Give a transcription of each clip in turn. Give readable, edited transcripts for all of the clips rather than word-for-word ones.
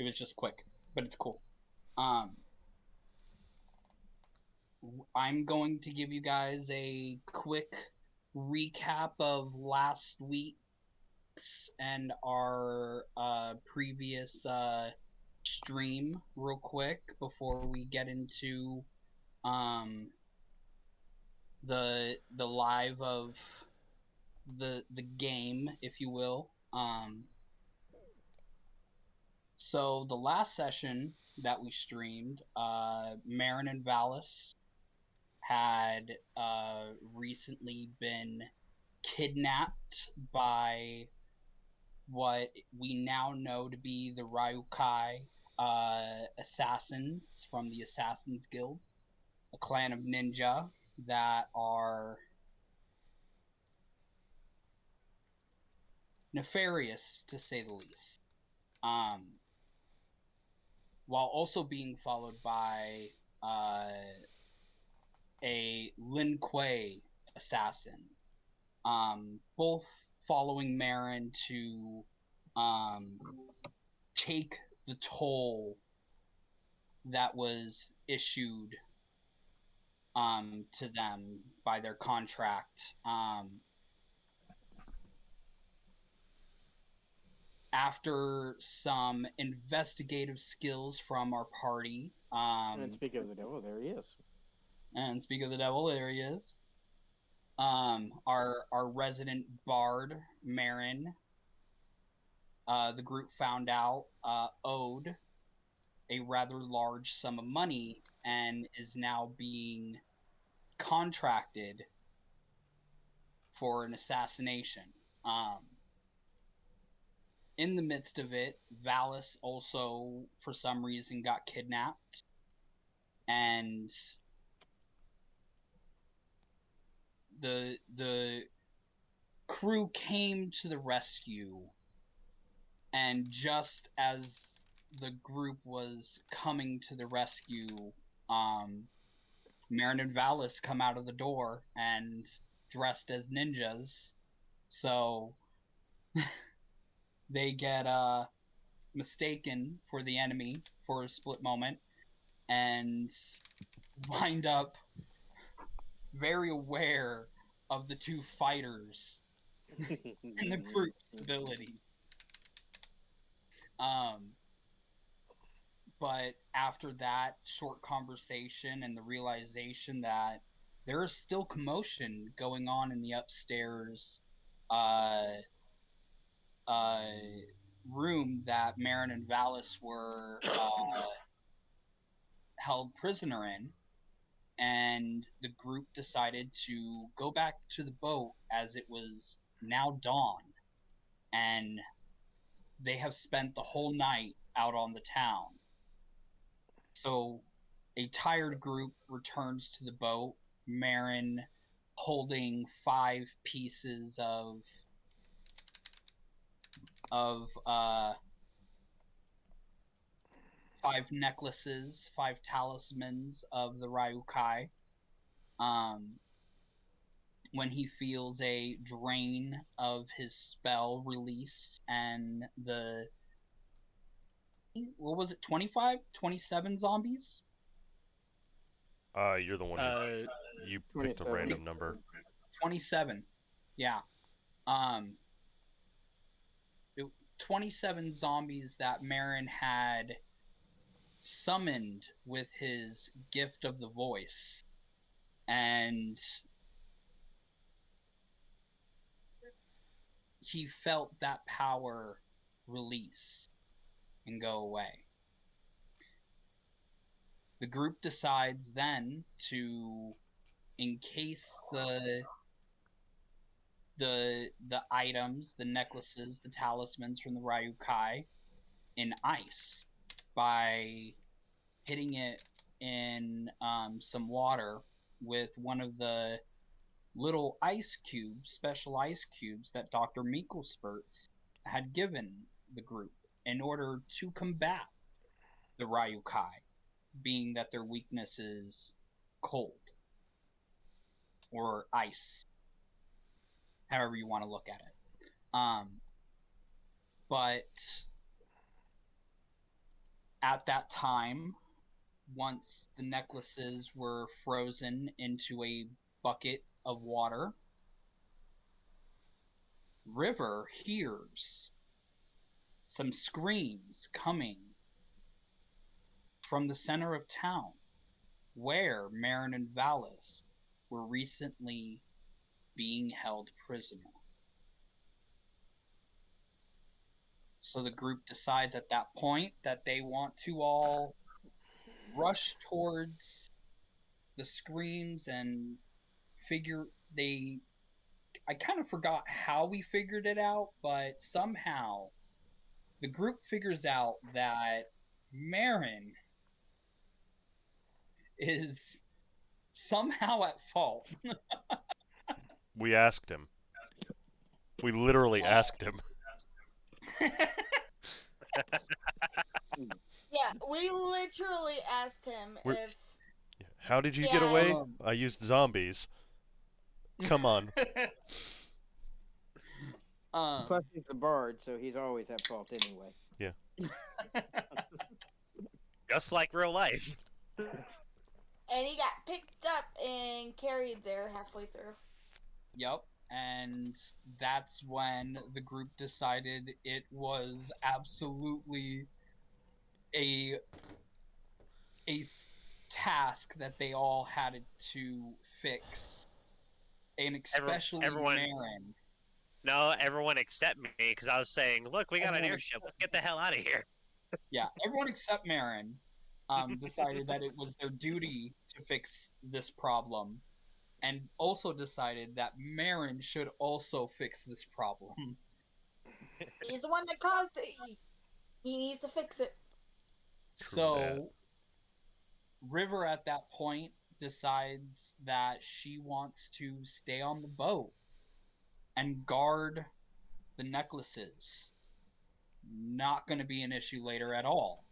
It was just quick, but it's cool. I'm going to give you guys a quick recap of last week's and our previous stream real quick before we get into the live of the game, if you will. So the last session that we streamed, Marin and Valis had recently been kidnapped by what we now know to be the Ryukai assassins from the Assassin's Guild, a clan of ninja that are nefarious, to say the least. While also being followed by a Lin Kuei assassin, both following Marin to take the toll that was issued to them by their contract. After some investigative skills from our party, and speak of the devil, there he is. And speak of the devil, there he is. Our resident bard, Marin, the group found out owed a rather large sum of money and is now being contracted for an assassination. In the midst of it, Valis also, for some reason, got kidnapped, and the crew came to the rescue, and just as the group was coming to the rescue, Marin and Valis come out of the door and dressed as ninjas, so they get mistaken for the enemy for a split moment and wind up very aware of the two fighters and the group's abilities. But after that short conversation and the realization that there is still commotion going on in the upstairs room that Marin and Valis were held prisoner in, and the group decided to go back to the boat as it was now dawn, and they have spent the whole night out on the town. So a tired group returns to the boat, Marin holding 5 pieces of 5 necklaces, 5 talismans of the Ryukai. When he feels a drain of his spell release and what was it, 25? 27 zombies? You're the one you picked a random number. 27. Yeah. 27 zombies that Marin had summoned with his gift of the voice. And he felt that power release and go away. The group decides then to encase the items, the necklaces, the talismans from the Ryukai in ice by hitting it in some water with one of the little ice cubes, special ice cubes that Dr. Minklespurts had given the group in order to combat the Ryukai, being that their weakness is cold or ice, however you want to look at it. But At that time, once the necklaces were frozen into a bucket of water, River hears some screams coming from the center of town, where Marin and Valis were recently being held prisoner. So the group decides at that point that they want to all rush towards the screams and I kind of forgot how we figured it out, but somehow the group figures out that Marin is somehow at fault. We asked him. We literally asked him. Yeah, we literally asked him if. How did you Yeah, get away? I used zombies. Come on. Plus, he's the bard, so he's always at fault anyway. Yeah. Just like real life. And he got picked up and carried there halfway through. Yep, and that's when the group decided it was absolutely a task that they all had to fix, and especially Marin. No, everyone except me, because I was saying, look, we got an airship. Let's get the hell out of here. Yeah, everyone except Marin decided that it was their duty to fix this problem, and also decided that Marin should also fix this problem. He's the one that caused it. He needs to fix it. So, River at that point decides that she wants to stay on the boat and guard the necklaces. Not going to be an issue later at all.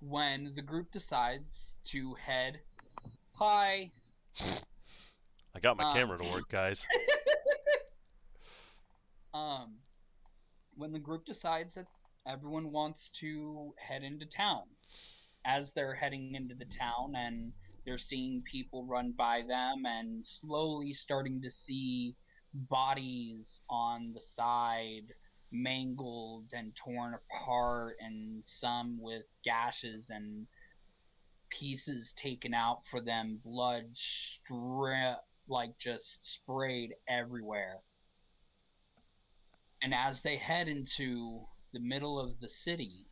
When the group decides to head... Hi! I got my camera to work, guys. When the group decides that everyone wants to head into town, as they're heading into the town and they're seeing people run by them and slowly starting to see bodies on the side, mangled and torn apart, and some with gashes and pieces taken out for them, blood just sprayed everywhere. And as they head into the middle of the city,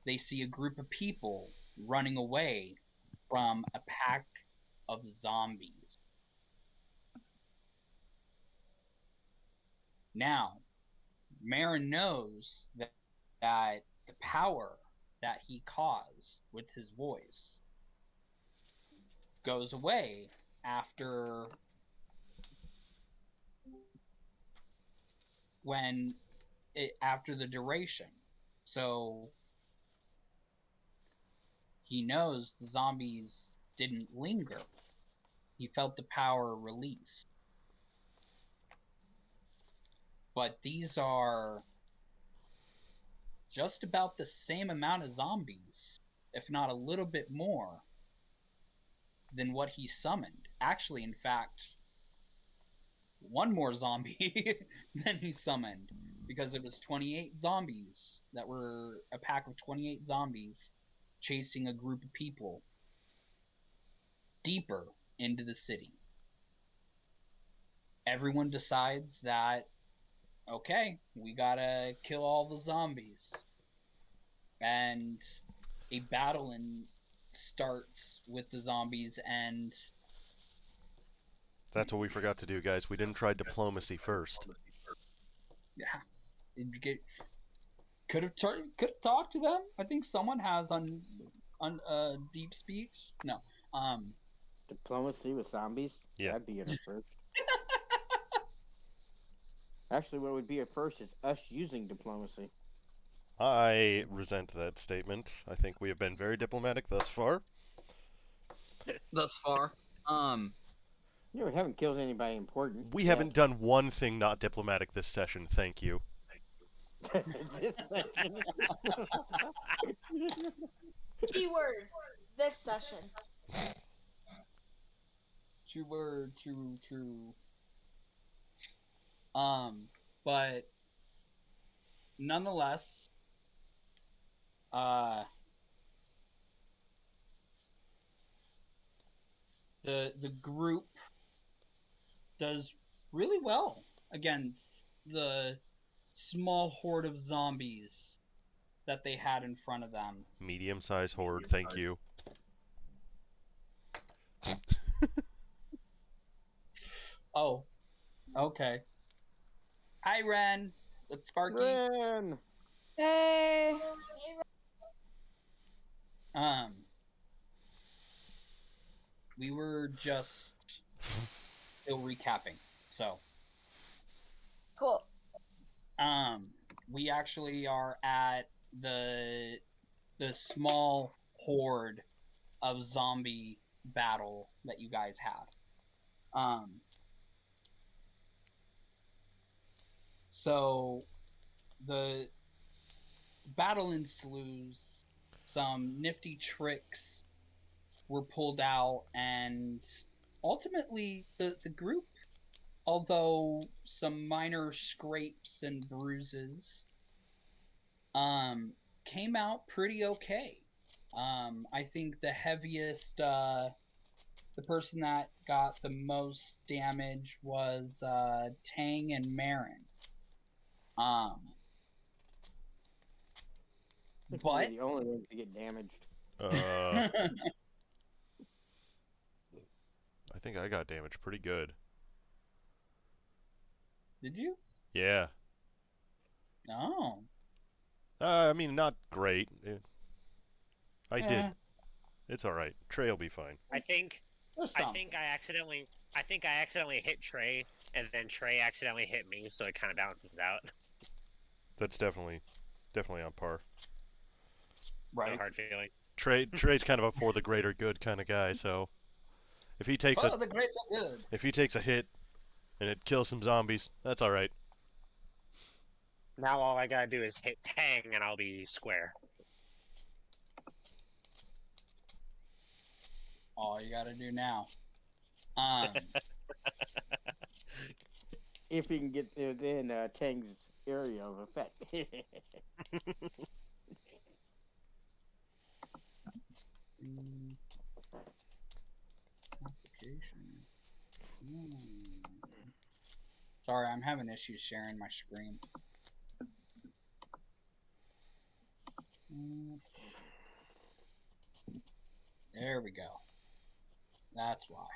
they see a group of people running away from a pack of zombies. Now, Marin knows that the power that he caused with his voice goes away after the duration. So he knows the zombies didn't linger. He felt the power release. But these are just about the same amount of zombies, if not a little bit more, than what he summoned. Actually, in fact, one more zombie than he summoned, because it was 28 zombies that were a pack of 28 zombies chasing a group of people deeper into the city. Everyone decides that, okay, we gotta kill all the zombies. And a battle starts with the zombies, and that's what we forgot to do, guys. We didn't try diplomacy first. Yeah, could have talked to them. I think someone has on deep speech. No, diplomacy with zombies. Yeah, that'd be a first. Actually, what would be a first is us using diplomacy. I resent that statement. I think we have been very diplomatic thus far. You know, we haven't killed anybody important. We yet. haven't done one thing not diplomatic this session, thank you. This session. Keyword. This session. True. But nonetheless, the group does really well against the small horde of zombies that they had in front of them. Medium-sized horde, thank you. Oh, okay. Hi, Ren. It's Sparky. Ren! Hey. We were just still recapping. So, Cool. we actually are at the small horde of zombie battle that you guys had. So the battle ensues. Some nifty tricks were pulled out, and ultimately the group, although some minor scrapes and bruises, came out pretty okay. I think the heaviest, the person that got the most damage was Tang and Marin. But the only ones to get damaged. I think I got damaged pretty good. Did you? Yeah. Oh. I mean, not great. I did. It's alright. Trey will be fine. I think There's I something. think I accidentally hit Trey, and then Trey accidentally hit me, so it kind of balances out. That's definitely on par. No Right. hard feeling. Trey's kind of a for the greater good kind of guy, so if he takes Oh, the great are good. if he takes a hit and it kills some zombies, that's all right. Now all I gotta do is hit Tang, and I'll be square. All you gotta do now. If you can get within Tang's area of effect. Application. Sorry, I'm having issues sharing my screen. There we go. That's why.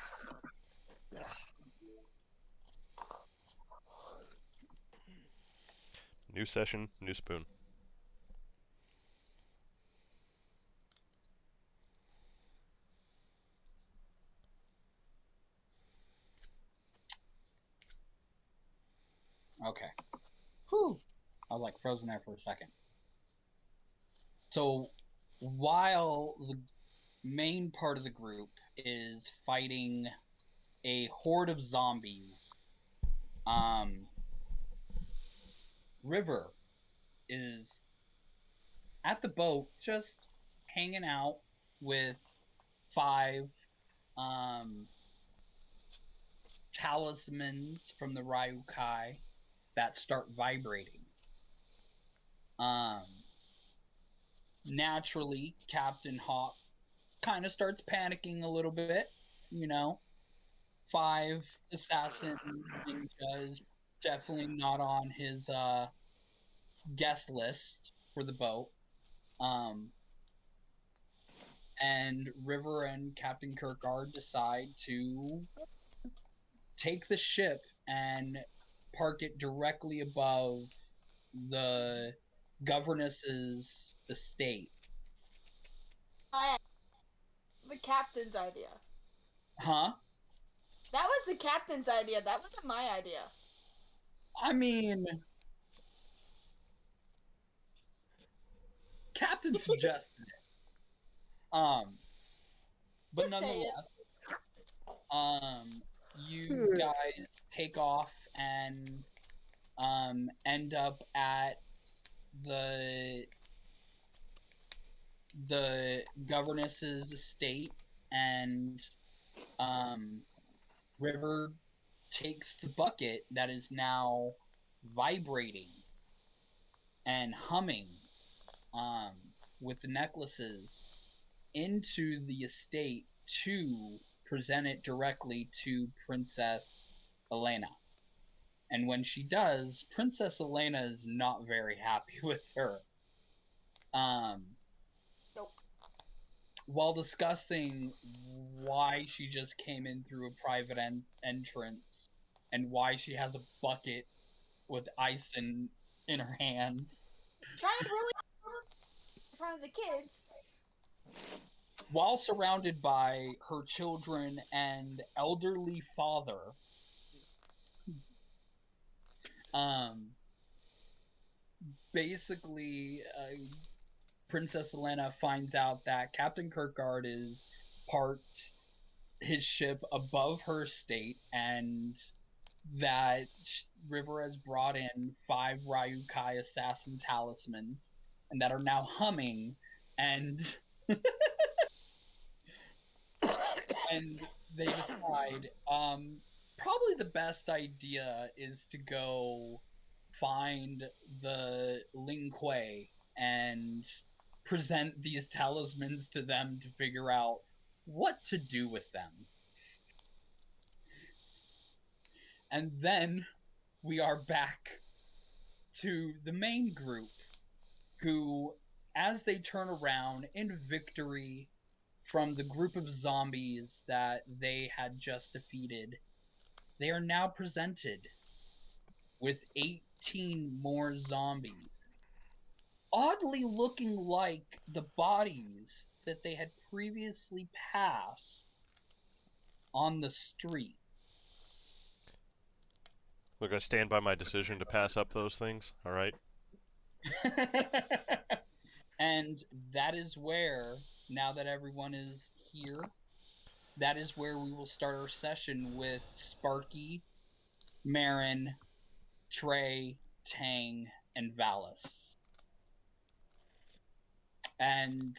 New session, new spoon. Okay. Whew. I was like frozen there for a second. So while the main part of the group is fighting a horde of zombies, River is at the boat just hanging out with 5 talismans from the Ryukai that start vibrating. Naturally, Captain Hawk kind of starts panicking a little bit, you know. 5 assassin ninjas, definitely not on his guest list for the boat. And River and Captain Kirkard decide to take the ship and park it directly above the governess's estate. The captain's idea. Huh? That was the captain's idea. That wasn't my idea. I mean, Captain suggested it. But Just say it. nonetheless, you guys take off and end up at the governess's estate, and River takes the bucket that is now vibrating and humming with the necklaces into the estate to present it directly to Princess Elena. And when she does, Princess Elena is not very happy with her. Nope. While discussing why she just came in through a private entrance and why she has a bucket with ice in her hands. Trying really in front of the kids. While surrounded by her children and elderly father, basically, Princess Elena finds out that Captain Kirkgard is parked his ship above her estate, and that River has brought in 5 Ryukai assassin talismans, and that are now humming, and and they decide probably the best idea is to go find the Ling Kuei and present these talismans to them to figure out what to do with them. And then we are back to the main group, who, as they turn around in victory from the group of zombies that they had just defeated, they are now presented with 18 more zombies, oddly looking like the bodies that they had previously passed on the street. Look, I stand by my decision to pass up those things, alright? And that is where, now that everyone is here, that is where we will start our session with Sparky, Marin, Trey, Tang, and Valis. And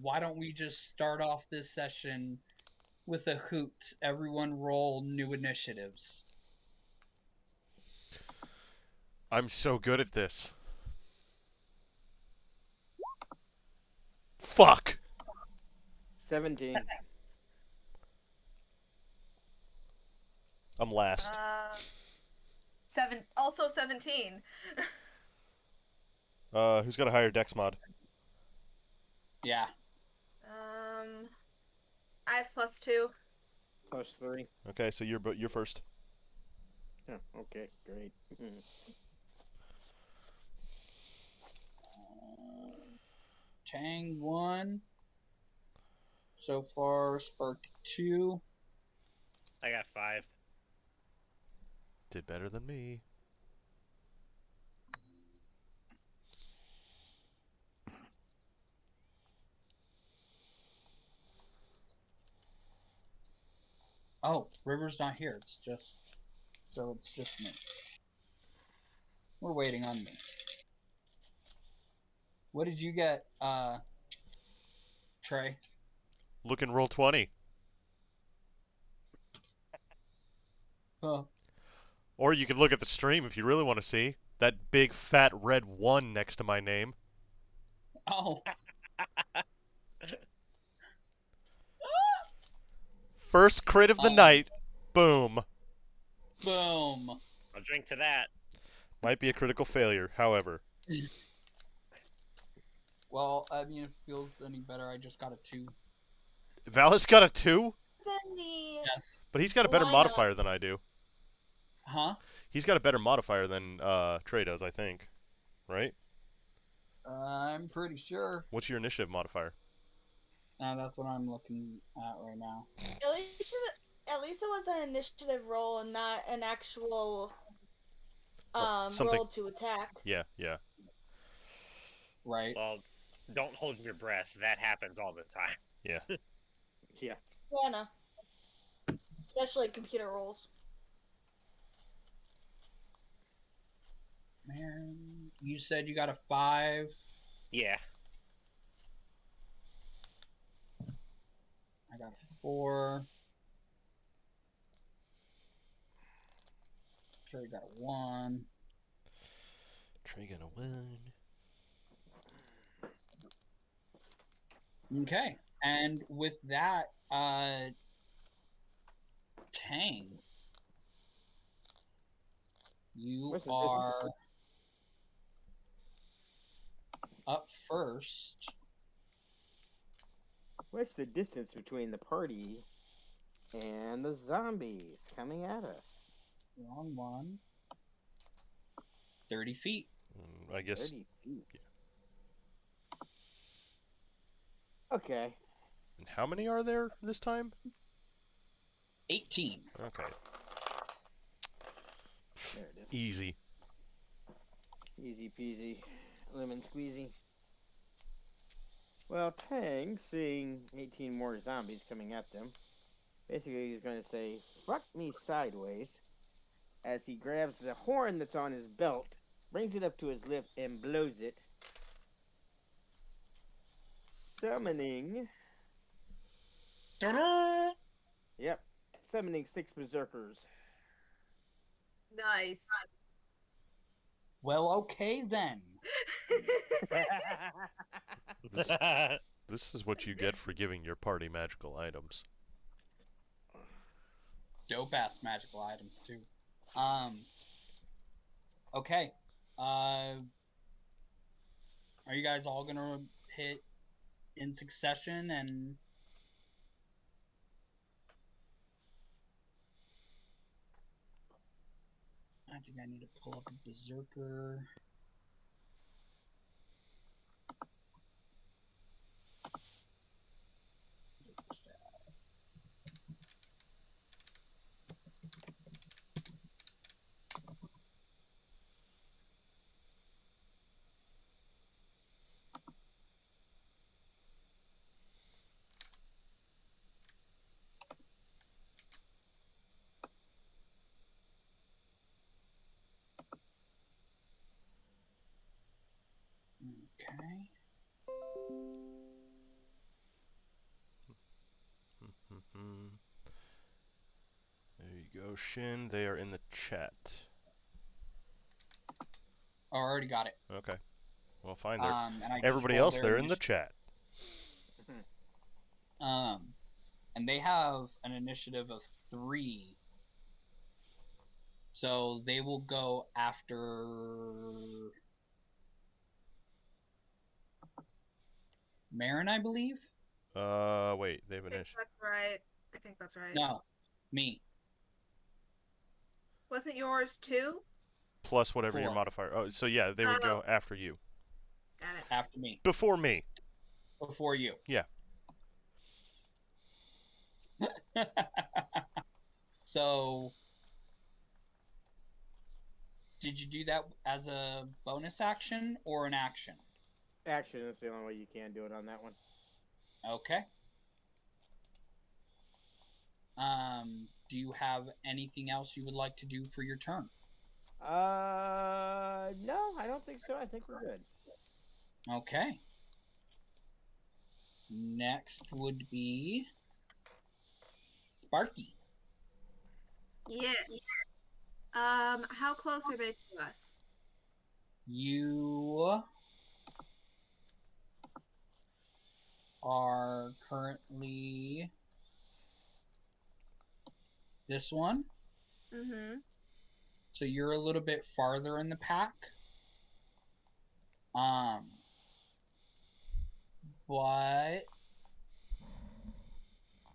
why don't we just start off this session with a hoot? Everyone roll new initiatives. I'm so good at this. Fuck! 17. I'm last. 17. Who's got a higher dex mod? Yeah. I have +2. +3. Okay, so you're first. Yeah, okay, great. Tang 1. So far, Sparky 2. I got 5. Did better than me. Oh, River's not here. It's just me. We're waiting on me. What did you get, Trey? Look and roll 20. Oh. Or you could look at the stream if you really want to see. That big fat red 1 next to my name. Oh. First crit of the night. Boom. Boom. I'll drink to that. Might be a critical failure, however. Well, I mean, if it feels any better, I just got a 2. Valis got a 2? In the Yes. But he's got a better Lineup. modifier than I do. Huh? He's got a better modifier than Trey does, I think. Right? I'm pretty sure. What's your initiative modifier? That's what I'm looking at right now. at least it was an initiative roll and not an actual Something- roll to attack. Yeah. Right. Well, don't hold your breath. That happens all the time. Yeah. Yeah, no. Especially computer rules. Man, you said you got a 5. Yeah. I got a 4. Trey got a 1. Trey gonna win. Okay, and with that, Tang, you What's the are up first. What's the distance between the party and the zombies coming at us? Wrong one. 30 feet. I guess 30 feet. Okay. And how many are there this time? 18. Okay. There it is. Easy. Easy peasy. Lemon squeezy. Well, Tang, seeing 18 more zombies coming at them, basically he's going to say, "Fuck me sideways," as he grabs the horn that's on his belt, brings it up to his lip, and blows it, summoning, yep, summoning 6 berserkers. Nice. Well, okay then. This, this is what you get for giving your party magical items. Dope ass magical items too. Okay. Are you guys all gonna hit in succession and I think I need to pull up a berserker. Okay. There you go, Shin. They are in the chat. Oh, I already got it. Okay. Well, fine. They're And I just everybody rolled else, their they're in the initiative. chat. And they have an initiative of 3. So they will go after Marin, I believe? Wait. They have I an think issue. that's right. I think that's right. No, me. Wasn't yours 2? Plus whatever your 4. modifier. Oh, so yeah, they would go after you. Got it. After me. Before me. Before you. Yeah. So, did you do that as a bonus action or an action? Action is the only way you can do it on that one. Okay. Do you have anything else you would like to do for your turn? No, I don't think so. I think we're good. Okay. Next would be Sparky. Yes. How close are they to us? You are currently this one. Mm-hmm. So you're a little bit farther in the pack. But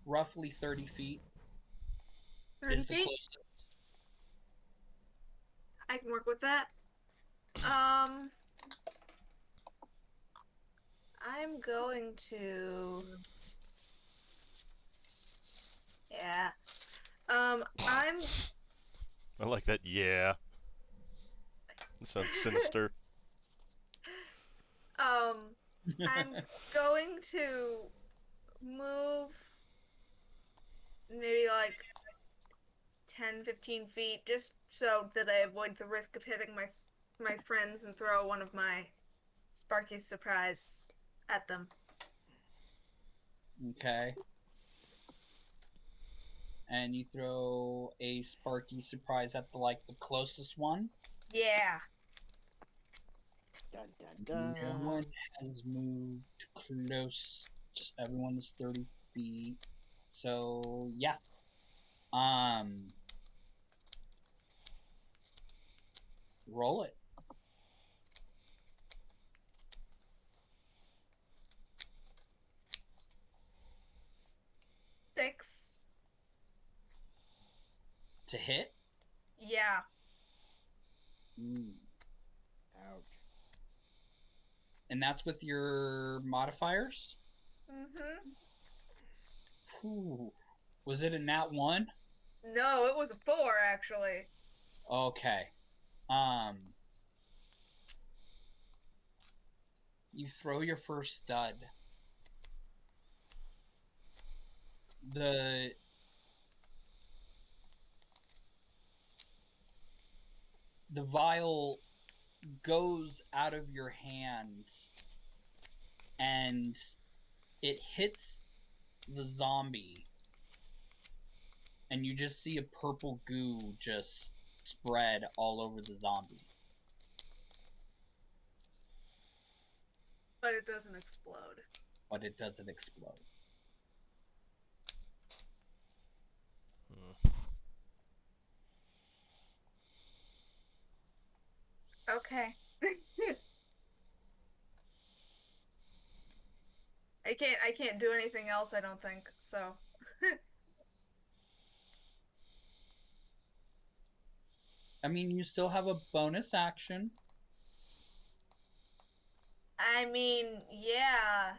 roughly 30 feet 30 is the feet? closest. I can work with that. I'm going to. Yeah. I'm. I like that. Yeah. That sounds sinister. I'm going to move maybe like 10, 15 feet, just so that I avoid the risk of hitting my friends and throw one of my Sparky Surprise at them. Okay. And you throw a Sparky Surprise at the closest one. Yeah. Dun, dun, No dun. one has moved close. Everyone is 30 feet. So yeah. Roll it. Six. To hit. Yeah. Ouch. And that's with your modifiers? Mm-hmm. Ooh. Was it a nat 1? No, it was a 4, actually. Okay. You throw your first stud. The vial goes out of your hands and it hits the zombie, and you just see a purple goo just spread all over the zombie. But it doesn't explode. But it doesn't explode. Okay. I can't do anything else, I don't think, so. I mean, you still have a bonus action. I mean, yeah.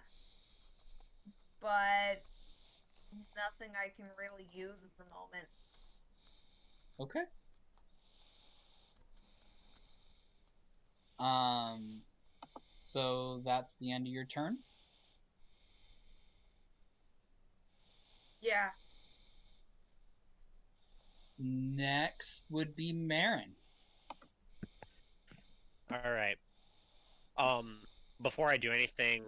But nothing I can really use at the moment. Okay. So that's the end of your turn? Yeah. Next would be Marin. All right. Before I do anything,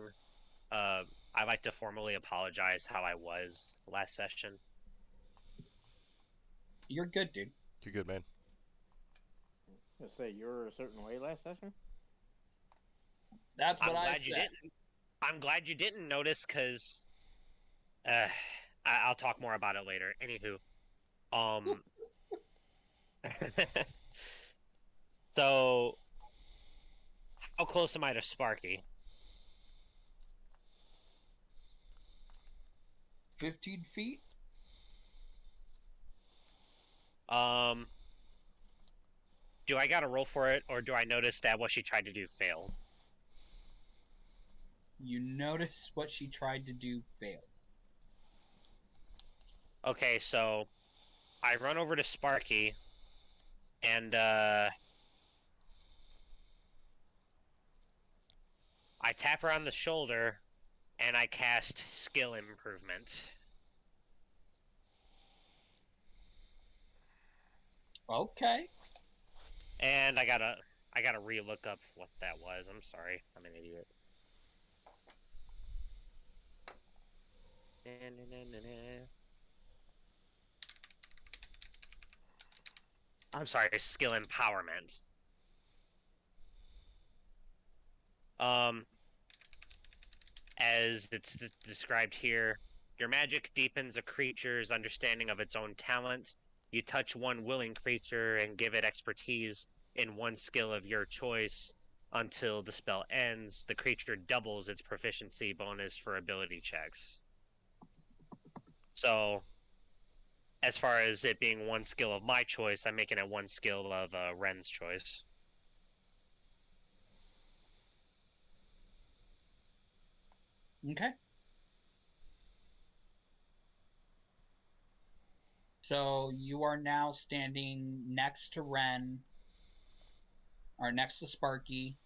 I'd like to formally apologize how I was last session. You're good, dude. You're good, man. Let's say you were a certain way last session. That's what I'm I glad said. you didn't. I'm glad you didn't notice, because I'll talk more about it later. Anywho, so how close am I to Sparky? 15 feet? Do I gotta roll for it, or do I notice that what she tried to do failed? You notice what she tried to do failed. Okay, so I run over to Sparky, and I tap her on the shoulder, and I cast Skill Improvement. Okay. And I gotta re-look up what that was. I'm sorry, I'm an idiot. I'm sorry, Skill Empowerment. As it's described here, your magic deepens a creature's understanding of its own talent. You touch one willing creature and give it expertise in one skill of your choice until the spell ends. The creature doubles its proficiency bonus for ability checks. So, as far as it being one skill of my choice, I'm making it one skill of Ren's choice. Okay. So you are now standing next to Ren, or next to Sparky,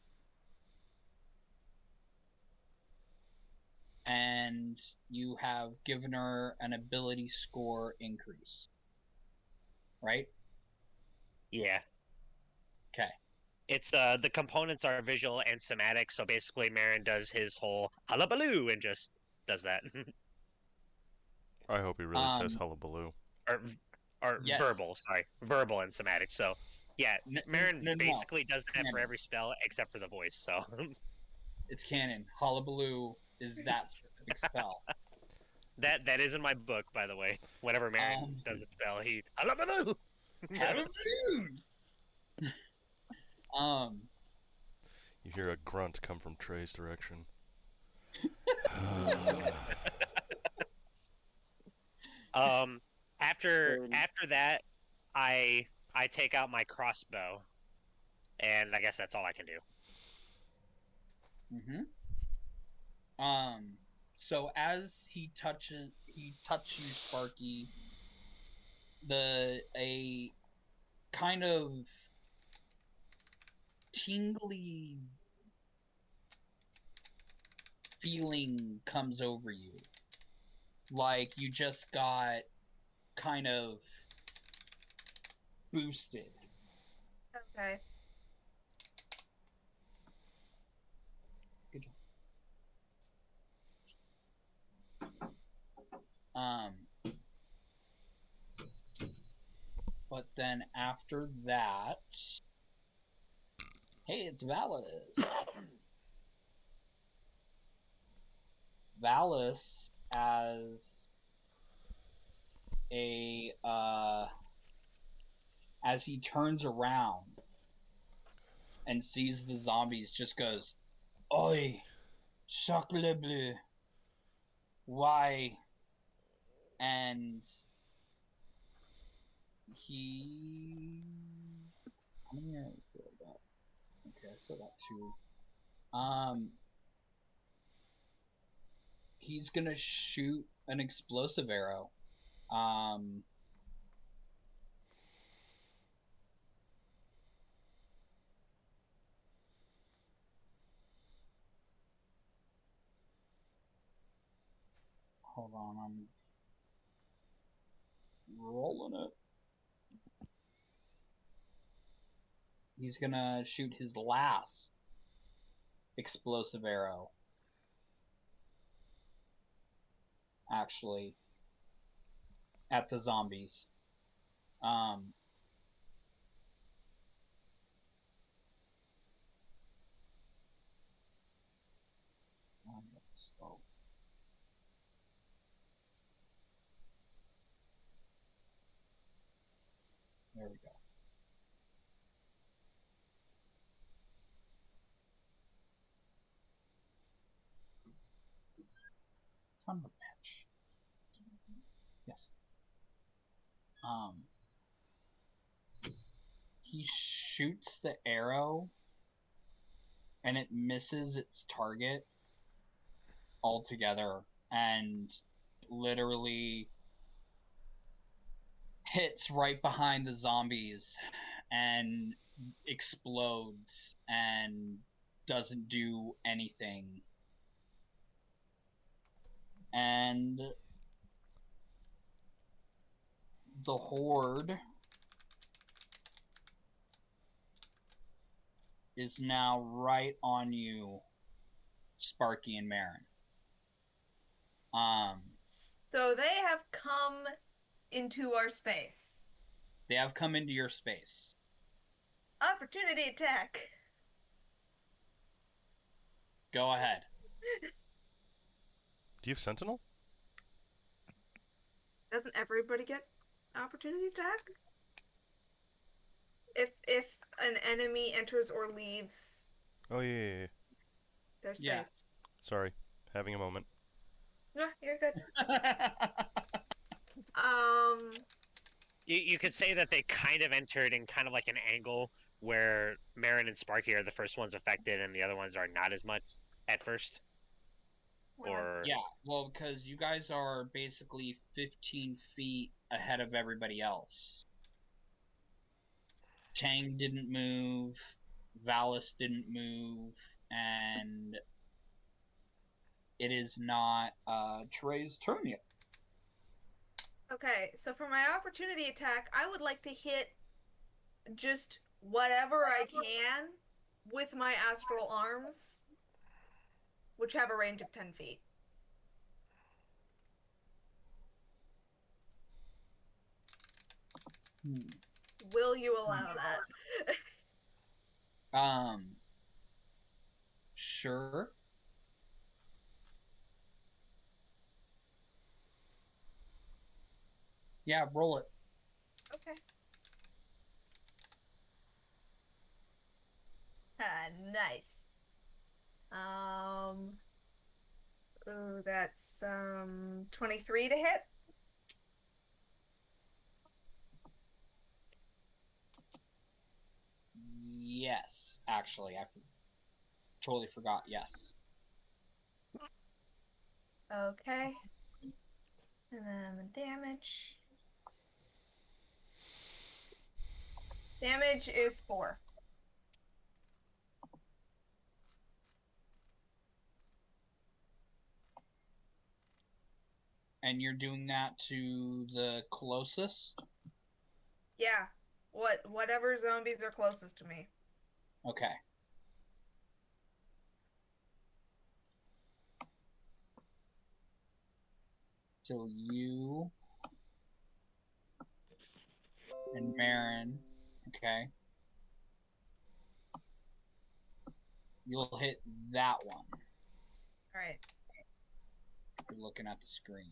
and you have given her an ability score increase. right? Yeah. Okay. It's the components are visual and somatic, so basically Marin does his whole hullabaloo and just does that. I hope he really says hullabaloo. or Yes. verbal, sorry. Verbal and somatic. So yeah, Marin no. basically does that for Canon. every spell except for the voice, so It's canon. Hullabaloo is that specific spell. that is in my book, by the way. Whenever Marin does a spell, he hullabaloo. Hullabaloo! You hear a grunt come from Trey's direction. After that, I take out my crossbow, and I guess that's all I can do. So as he touches you, Sparky, a kind of tingly feeling comes over you. Like you just got kind of boosted. Okay. Good job. But then after that, hey, it's Valis. Valis as he turns around and sees the zombies, just goes, "Oi, sacre bleu, why?" And he, how many arrows did I got? Okay, I still got 2. He's gonna shoot an explosive arrow. Hold on, I'm rolling it. He's gonna shoot his last explosive arrow. Actually, at the zombies. There we go. Son of a bitch. Yes. He shoots the arrow and it misses its target altogether and literally hits right behind the zombies and explodes and doesn't do anything. And the horde is now right on you, Sparky and Marin. So they have come into our space. They have come into your space. Opportunity attack. Go ahead. Do you have Sentinel? Doesn't everybody get opportunity attack? If an enemy enters or leaves Oh, yeah. their space. Yeah. Sorry. Having a moment. No, you're good. You could say that they kind of entered in kind of like an angle where Marin and Sparky are the first ones affected and the other ones are not as much at first. Or yeah, well, because you guys are basically 15 feet ahead of everybody else. Chang didn't move, Valis didn't move, and it is not Trey's turn yet. Okay, so for my opportunity attack, I would like to hit just whatever I can with my astral arms, which have a range of 10 feet. Hmm. Will you allow that? Sure. Yeah, roll it. Okay. Ah, nice. Ooh, that's 23 to hit. Yes, actually, totally forgot. Yes. Okay. And then the damage. Damage is 4. And you're doing that to the closest? Yeah. Whatever zombies are closest to me. Okay. So you and Marin, okay. You'll hit that one. Alright. You're looking at the screen.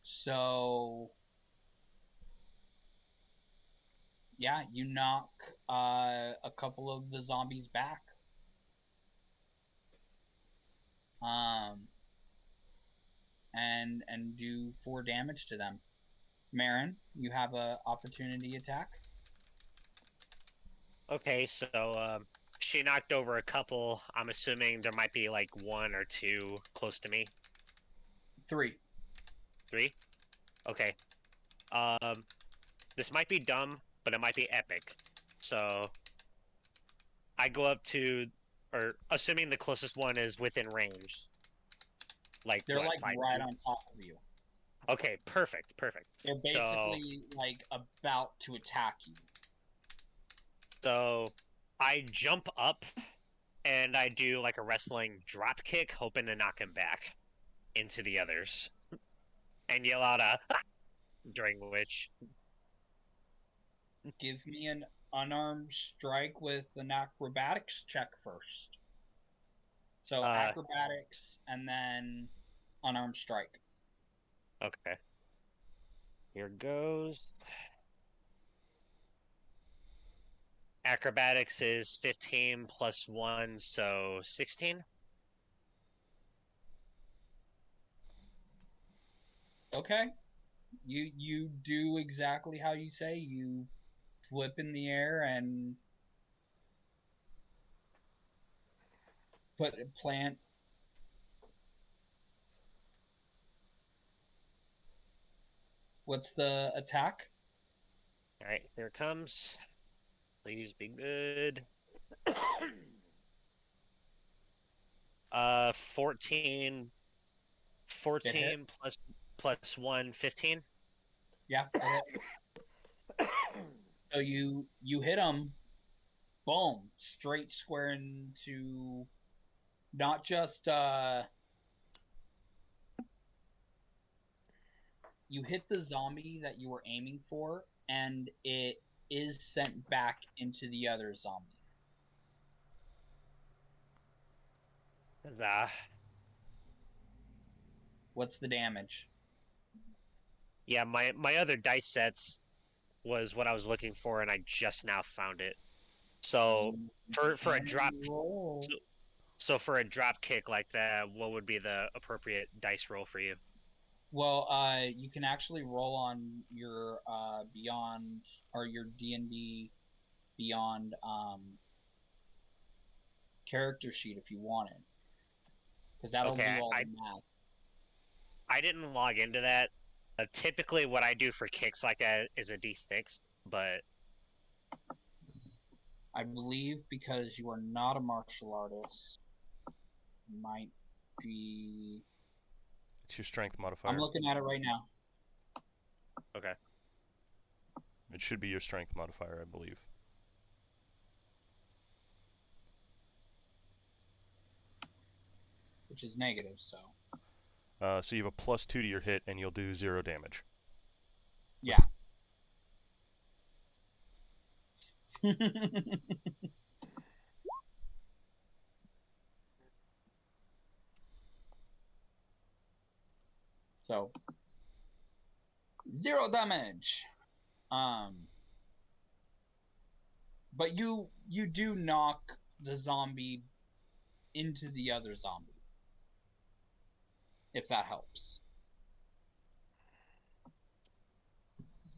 So yeah, you knock a couple of the zombies back. And do 4 damage to them. Marin, you have a opportunity attack. Okay, so she knocked over a couple. I'm assuming there might be like 1 or 2 close to me. 3. 3? Okay. This might be dumb, but it might be epic. So I go up to, or assuming the closest one is within range. Like They're what, like 5 right feet? on top of you. Okay, perfect. They're So, basically like about to attack you. so I jump up and I do like a wrestling drop kick, hoping to knock him back into the others, and yell out a during which Give me an unarmed strike with an acrobatics check first. So acrobatics and then unarmed strike. Okay. Here goes. Acrobatics is 15 plus 1, so 16. Okay. You do exactly how you say. You flip in the air and plant. What's the attack? All right, here it comes. Please be good. 14 plus 1, 15. Yeah. So you hit him, boom, straight square into not just you hit the zombie that you were aiming for, and it is sent back into the other zombie. What's the damage? Yeah, my other dice sets was what I was looking for, and I just now found it. So for a drop, so for a drop kick like that, what would be the appropriate dice roll for you? Well, you can actually roll on your Beyond or your D&D Beyond character sheet if you want it, because that'll Okay, do all the math. I didn't log into that. Typically, what I do for kicks like that is a D6, but I believe because you are not a martial artist, might be. It's your strength modifier. I'm looking at it right now. Okay. It should be your strength modifier, I believe. Which is negative, so. So you have a +2 to your hit, and you'll do 0 damage. Yeah. So 0 damage. But you do knock the zombie into the other zombie. If that helps.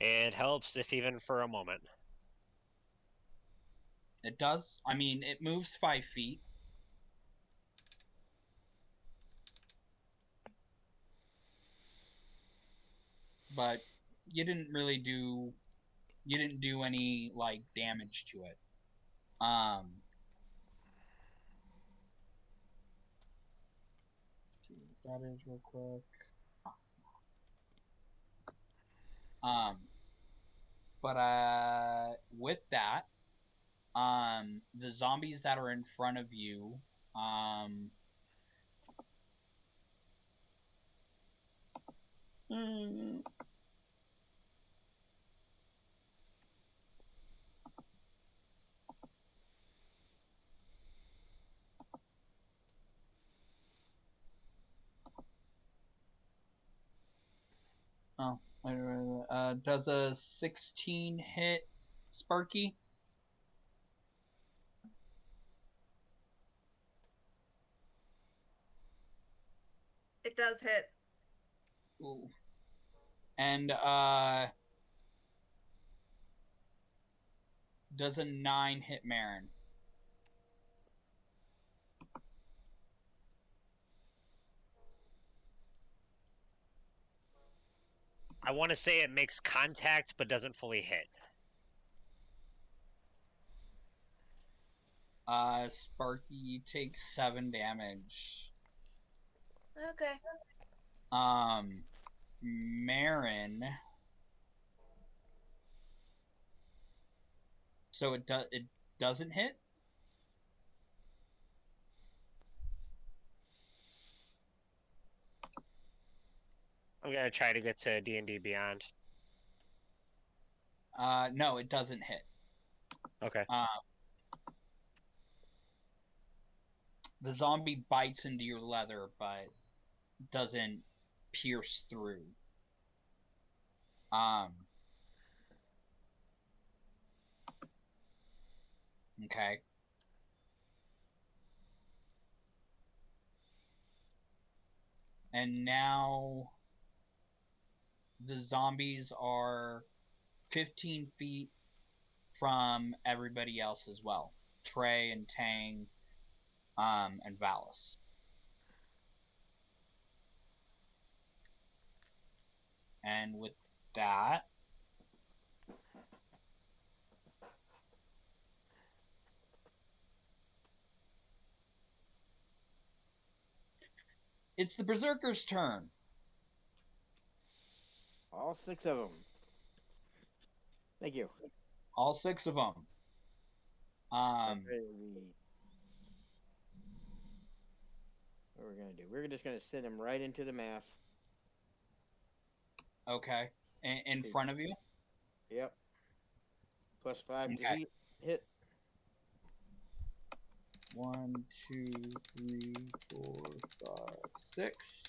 It helps if even for a moment. It does. I mean, it moves 5 feet. But you didn't really do. You didn't do any like damage to it. See what that is real quick. But with that, the zombies that are in front of you, does a 16 hit Sparky? It does hit. Ooh. And does a 9 hit Marin? I want to say it makes contact but doesn't fully hit. Sparky takes 7 damage. Okay. Marin. So it doesn't hit? I'm gonna try to get to D&D Beyond. No, it doesn't hit. Okay. The zombie bites into your leather, but doesn't pierce through. Okay. And now the zombies are 15 feet from everybody else as well. Trey and Tang, and Valis. And with that, it's the Berserker's turn. All 6 of them. Thank you. All 6 of them. What we're gonna do? We're just gonna send him right into the mass. Okay. In front of you? Yep. +5 to Okay. hit. 1, 2, 3, 4, 5, 6.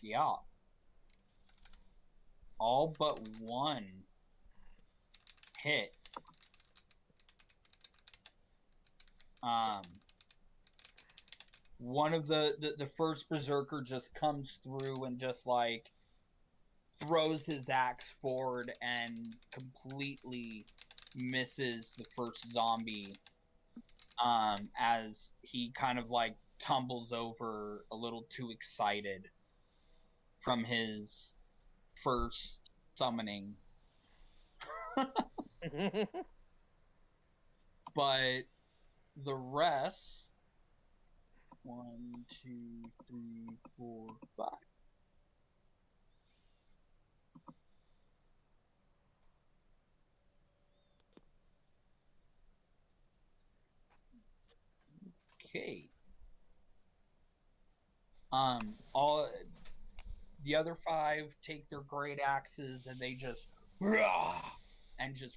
Yeah. All but one hit. One of the first berserker just comes through and just like throws his axe forward and completely misses the first zombie, as he kind of like tumbles over a little too excited from his first summoning. But the rest, 1, 2, 3, 4, 5. Okay. All the other 5 take their great axes and they just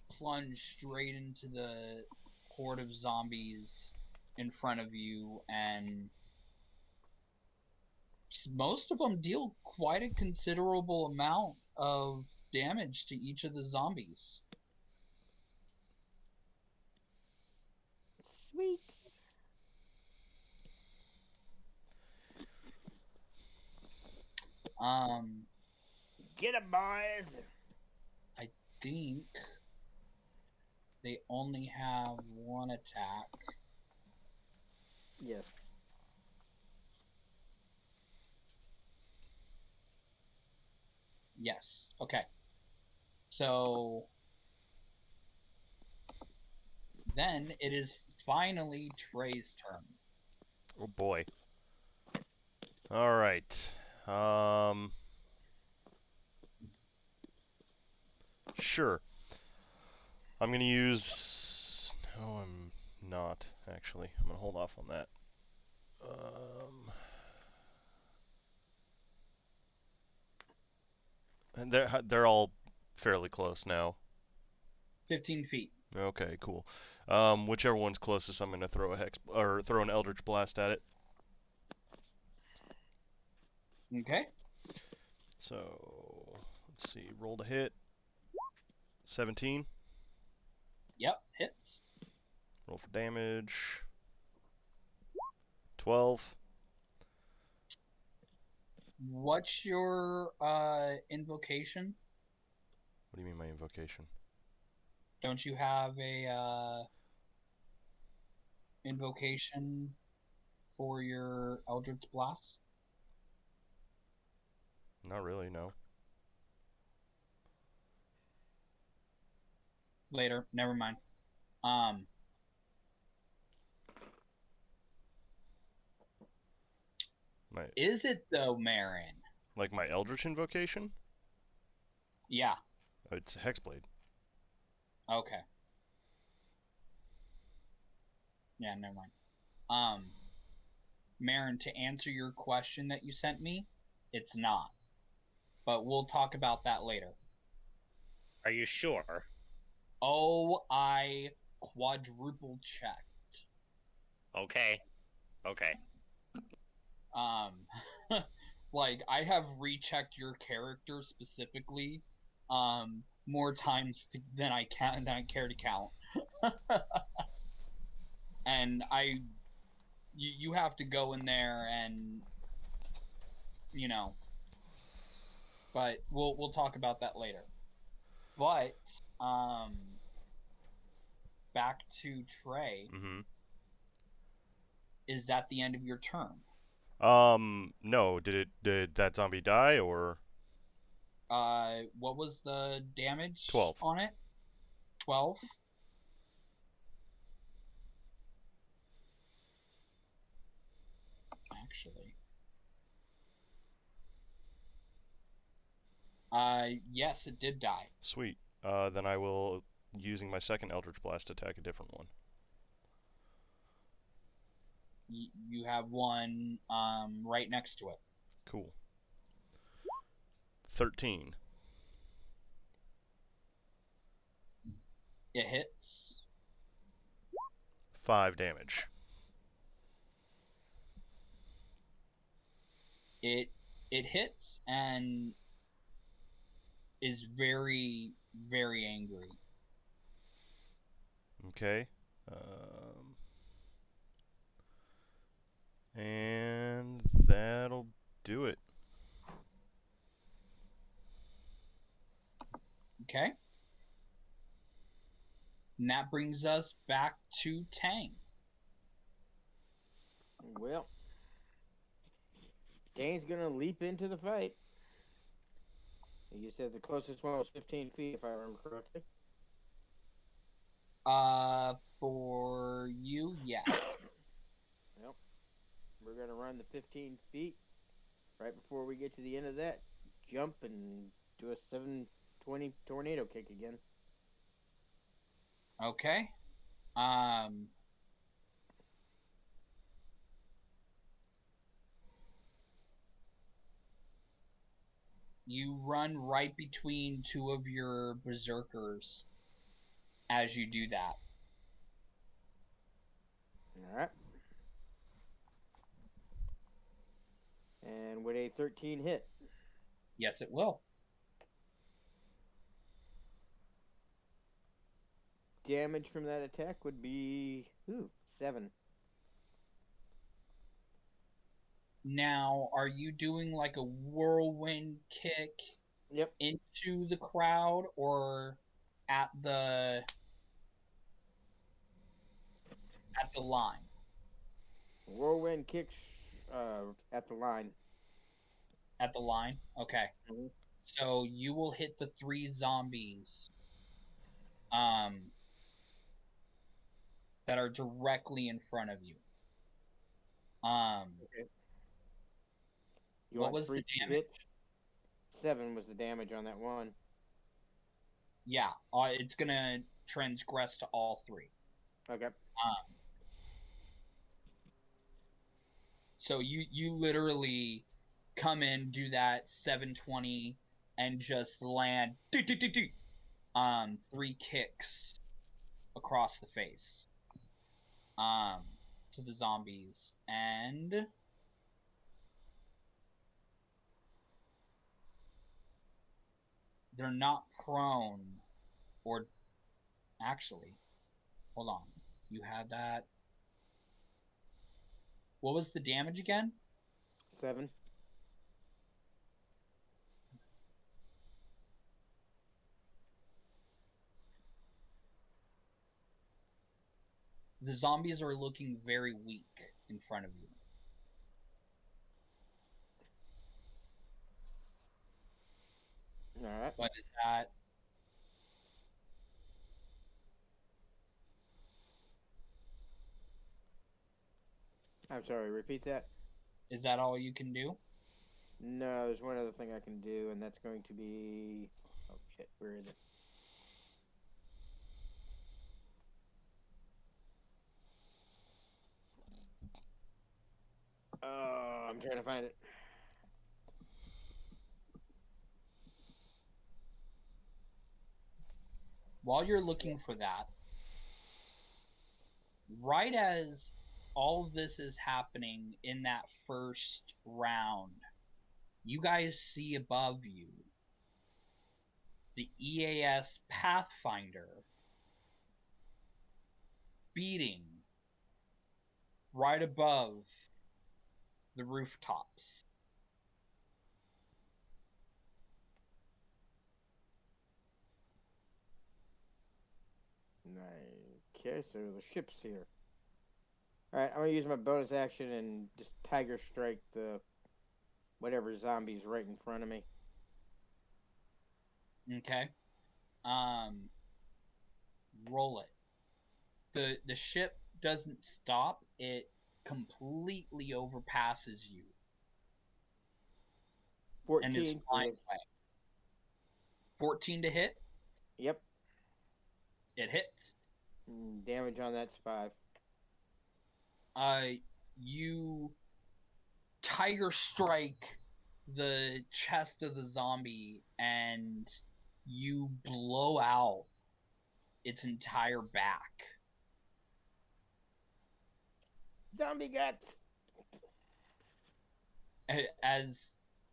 plunge straight into the horde of zombies in front of you, and most of them deal quite a considerable amount of damage to each of the zombies. Sweet. Get 'em, boys. I think they only have one attack. Yes. Yes. Okay. So then it is finally Trey's turn. Oh boy. All right. Sure. I'm gonna use. No, I'm not actually. I'm gonna hold off on that. And they're all fairly close now. 15 feet. Okay, cool. Whichever one's closest, I'm gonna throw a hex or throw an Eldritch Blast at it. Okay. So let's see. Roll to hit. 17. Yep, hits. Roll for damage. 12. What's your invocation? What do you mean my invocation? Don't you have a invocation for your Eldritch Blast? Not really, no. Later, never mind. Is it though, Marin? Like my Eldritch invocation? Yeah. It's a Hexblade. Okay. Yeah, never mind. Marin, to answer your question that you sent me, it's not. But we'll talk about that later. Are you sure? Oh, I quadruple checked. Okay. Okay. Like, I have rechecked your character specifically, more times than I care to count. And you have to go in there and, but we'll talk about that later. But, back to Trey. Mm-hmm. Is that the end of your turn? No. Did that zombie die or? What was the damage 12 on it? 12? Actually. Yes, it did die. Sweet. Then I will, using my second Eldritch Blast, attack a different one. You have one, right next to it. Cool. 13. It hits. 5 damage. It hits and is very, very angry. Okay. And that'll do it. Okay. And that brings us back to Tang. Well, Kane's gonna leap into the fight. You said the closest one was 15 feet, if I remember correctly. For you, yes. Yep. We're gonna run the 15 feet. Right before we get to the end of that, jump and do a 720 tornado kick again. Okay. You run right between two of your berserkers as you do that. Alright. And with a 13 hit. Yes, it will. Damage from that attack would be 7. Now, are you doing like a whirlwind kick Yep. into the crowd or at the line? Whirlwind kicks at the line. At the line? Okay. Mm-hmm. So you will hit the 3 zombies that are directly in front of you. Okay. What was the damage? 7 was the damage on that one. Yeah, it's gonna transgress to all 3. Okay. So you literally come in, do that 720, and just land 3 kicks across the face to the zombies, and they're not prone, or actually, hold on, you had that. What was the damage again? 7. The zombies are looking very weak in front of you. Alright. But is that... I'm sorry, repeat that. Is that all you can do? No, there's one other thing I can do, and that's going to be... Oh, shit, where is it? Oh, I'm trying to find it. While you're looking for that, right as all of this is happening in that first round, you guys see above you the EAS Pathfinder beating right above the rooftops. Okay, so the ship's here. Alright, I'm gonna use my bonus action and just tiger strike the whatever zombie's right in front of me. Okay. Roll it. The ship doesn't stop, it completely overpasses you. 14. And is flying away. 14 to hit? Yep. It hits. Damage on that's 5. You tiger strike the chest of the zombie and you blow out its entire back. Zombie guts! As,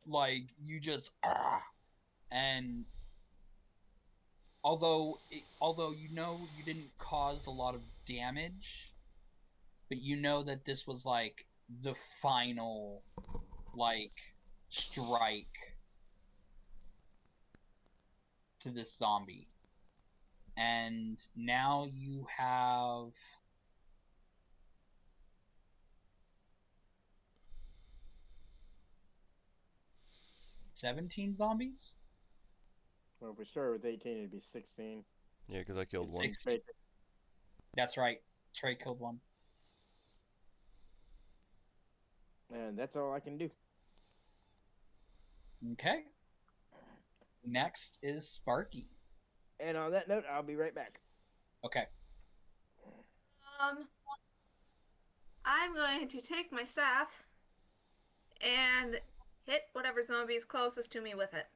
like, you just... and although you know you didn't cause a lot of damage, but you know that this was like the final like strike to this zombie. And now you have 17 zombies? Well, if we start with 18, it'd be 16. Yeah, because I killed It's one. 16. That's right. Trey killed one. And that's all I can do. Okay. Next is Sparky. And on that note, I'll be right back. Okay. I'm going to take my staff and hit whatever zombie is closest to me with it.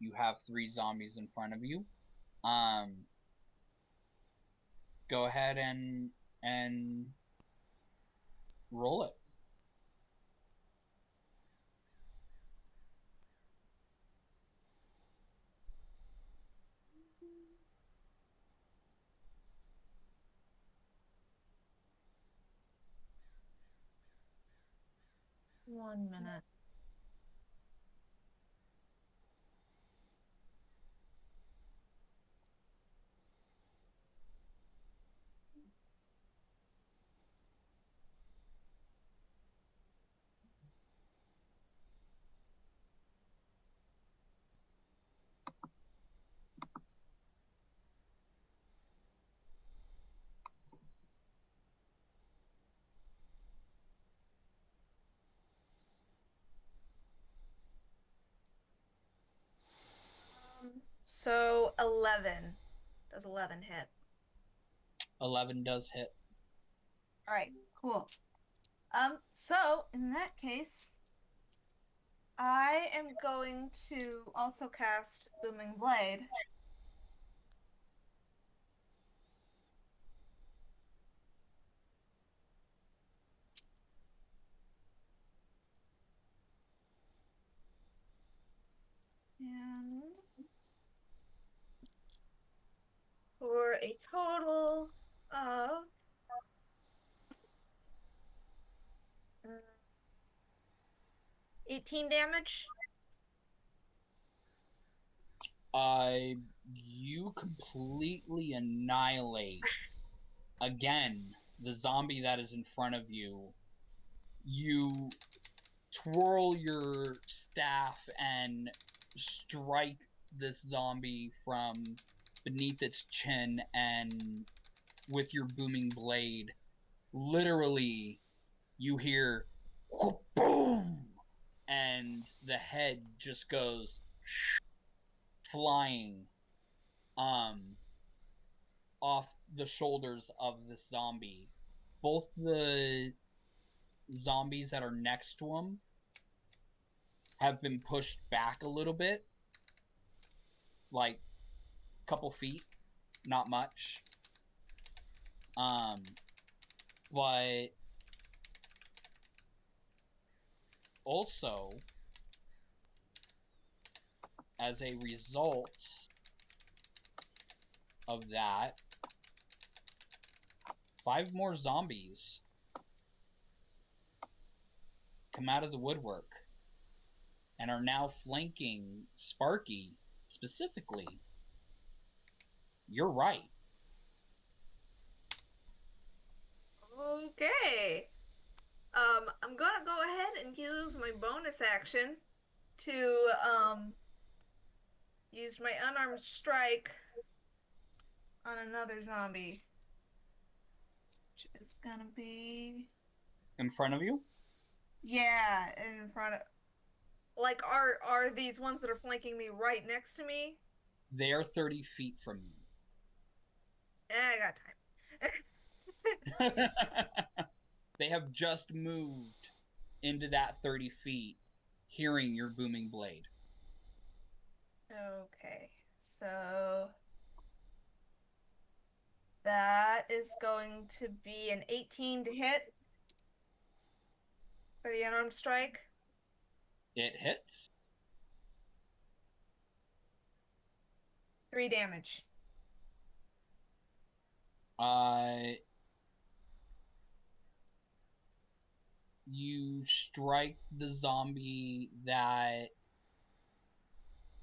You have 3 zombies in front of you. Go ahead and roll it. One minute. So 11. Does 11 hit? 11 does hit. Alright, cool. So in that case, I am going to also cast Booming Blade. And for a total of 18 damage. You completely annihilate again the zombie that is in front of you. You twirl your staff and strike this zombie from beneath its chin, and with your booming blade, literally, you hear boom, and the head just goes flying off the shoulders of this zombie. Both the zombies that are next to him have been pushed back a little bit, like a couple feet, not much. But also, as a result of that, 5 more zombies come out of the woodwork and are now flanking Sparky specifically. You're right. Okay. I'm gonna go ahead and use my bonus action to use my unarmed strike on another zombie, which is gonna be In front of you? yeah, in front of. Like, are these ones that are flanking me right next to me? They are 30 feet from you. I got time. They have just moved into that 30 feet, hearing your booming blade. Okay, so that is going to be an 18 to hit for the unarmed strike. It hits. 3 damage. You strike the zombie that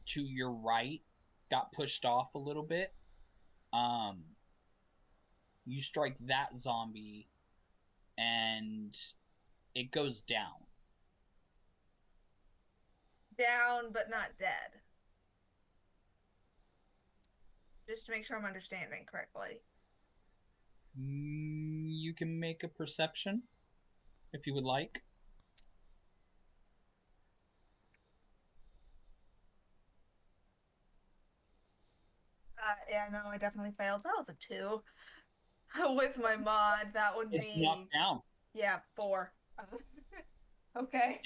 to your right got pushed off a little bit. You strike that zombie and it goes down. down but not dead. Just to make sure I'm understanding correctly. You can make a perception if you would like. Yeah, no, I definitely failed. That was a 2. With my mod, that would It's be knocked down. yeah, 4. Okay.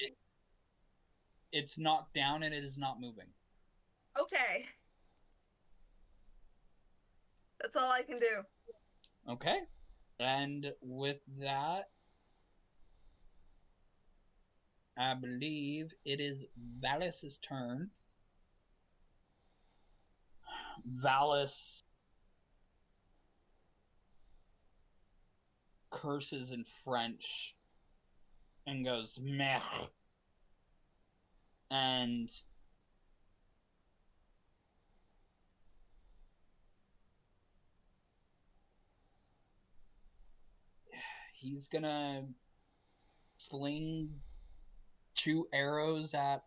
It's knocked down and it is not moving. Okay. That's all I can do. Okay. And with that, I believe it is Valis' turn. Valis curses in French and goes, meh. And he's gonna sling 2 arrows at,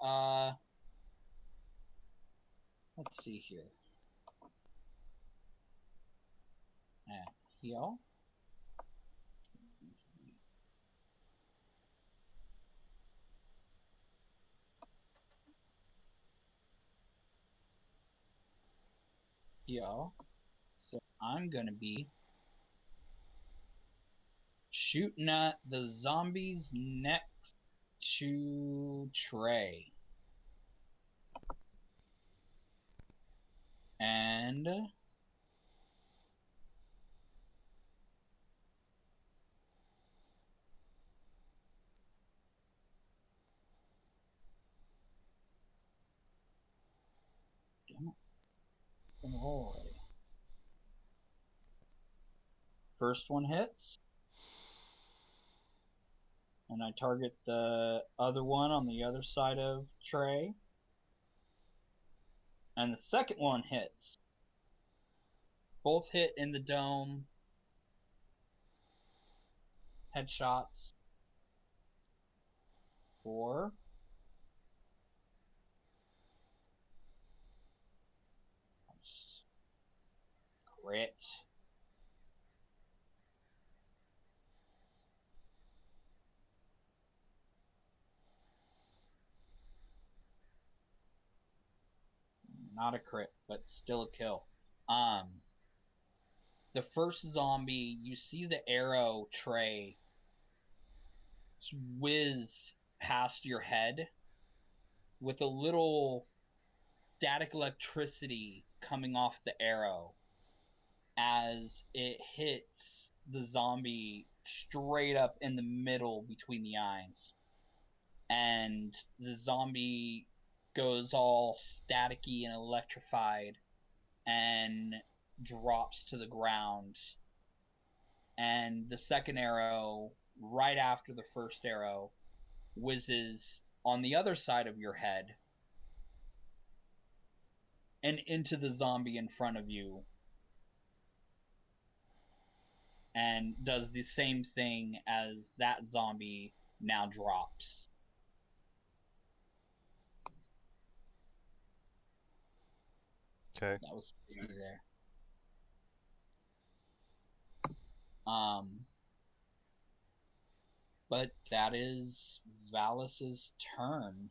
let's see here. At heal. Heal. So I'm gonna be shooting at the zombies next to Trey. And roll already. First one hits. And I target the other one on the other side of Trey. And the second one hits. Both hit in the dome. Headshots. 4. Crit. Not a crit, but still a kill. The first zombie, you see the arrow Trey whiz past your head with a little static electricity coming off the arrow as it hits the zombie straight up in the middle between the eyes. And the zombie goes all staticky and electrified and drops to the ground. And the second arrow, right after the first arrow, whizzes on the other side of your head and into the zombie in front of you, and does the same thing as that zombie now drops. Okay. That was there. But that is Valis' turn.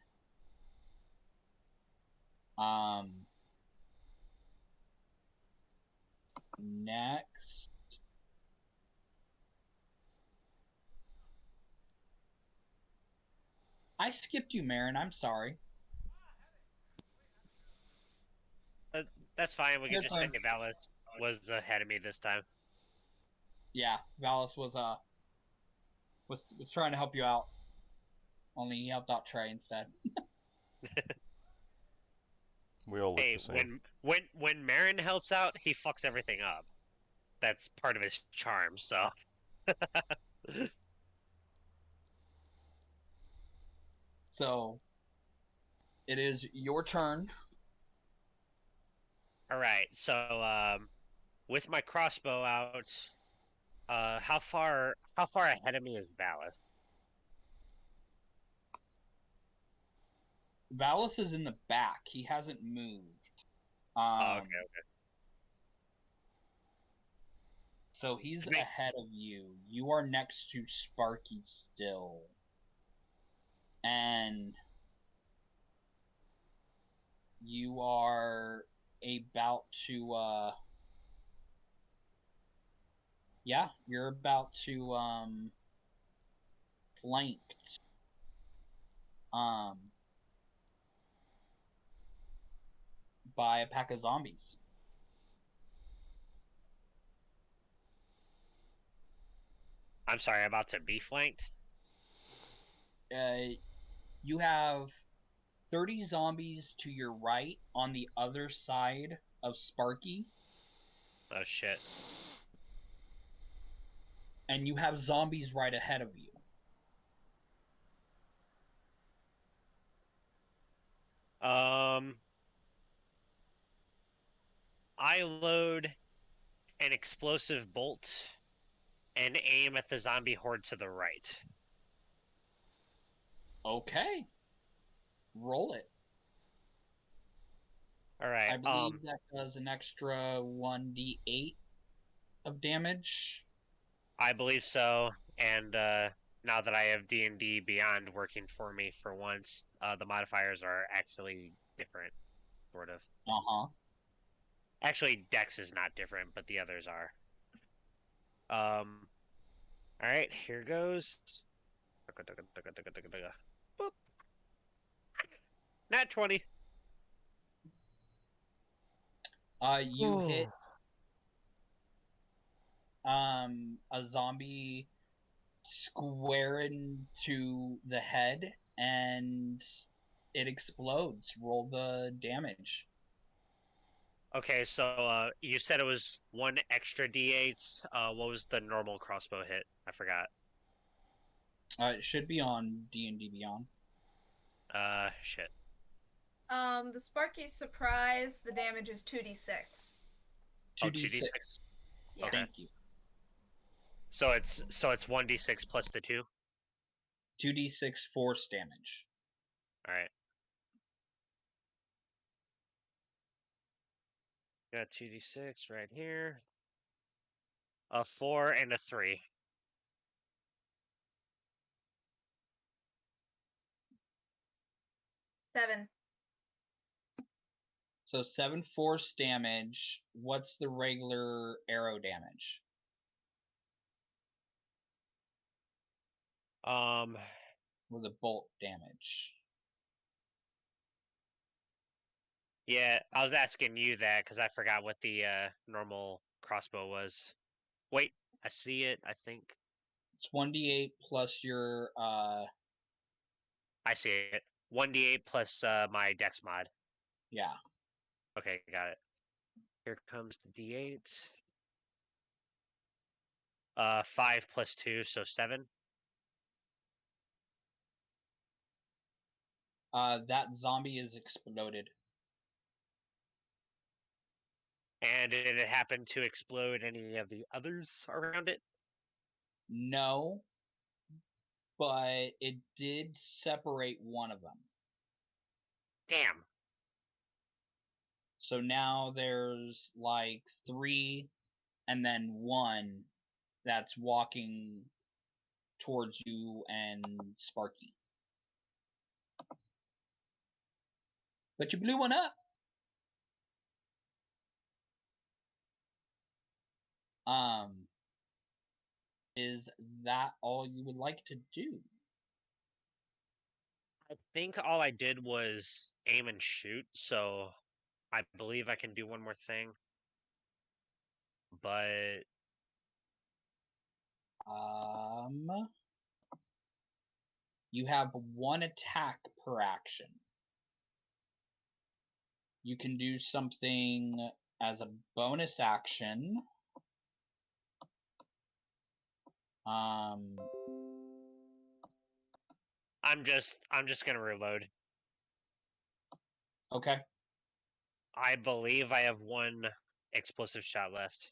Next. I skipped you, Marin. I'm sorry. That's fine. We can That's just say fine. Valis was ahead of me this time. Yeah, Valis was trying to help you out. Only he helped out Trey instead. We all look Hey, the same. when Marin helps out, he fucks everything up. That's part of his charm. So. So, it is your turn. All right. So, with my crossbow out, how far ahead of me is Valis? Valis is in the back. He hasn't moved. Oh, okay. So he's Make- ahead of you. You are next to Sparky still. And you are about to yeah, you're about to flanked by a pack of zombies. I'm sorry, about to be flanked? You have 30 zombies to your right on the other side of Sparky, Oh, shit. and you have zombies right ahead of you. I load an explosive bolt and aim at the zombie horde to the right. Okay. Roll it. All right. I believe that does an extra 1d8 of damage. I believe so. And now that I have D&D Beyond working for me for once, the modifiers are actually different, sort of. Uh-huh. Actually, Dex is not different, but the others are. All right, here goes. Boop. Nat 20. You hit a zombie square into the head, and it explodes. Roll the damage. Okay, so you said it was one extra D8. What was the normal crossbow hit? I forgot. It should be on D&D Beyond. Shit. The Sparky surprise, the damage is 2d6. 2d6. Yeah. Okay. Thank you. So it's 1d6 plus the 2. 2d6 force damage. All right. Got 2d6 right here. A 4 and a 3. Seven. So 7 force damage. What's the regular arrow damage? Or the bolt damage? Yeah, I was asking you that because I forgot what the normal crossbow was. Wait, I see it, I think. It's 1d8 plus your I see it. 1d8 plus my dex mod. yeah. Okay, got it. Here comes the d8. 5 plus 2, so 7. That zombie is exploded. And did it happen to explode any of the others around it? No, but it did separate one of them. Damn. So now there's like 3 and then 1 that's walking towards you and Sparky. But you blew one up. Is that all you would like to do? I think all I did was aim and shoot, so I believe I can do one more thing. But You have 1 attack per action. You can do something as a bonus action. I'm just gonna reload. Okay. I believe I have 1 explosive shot left.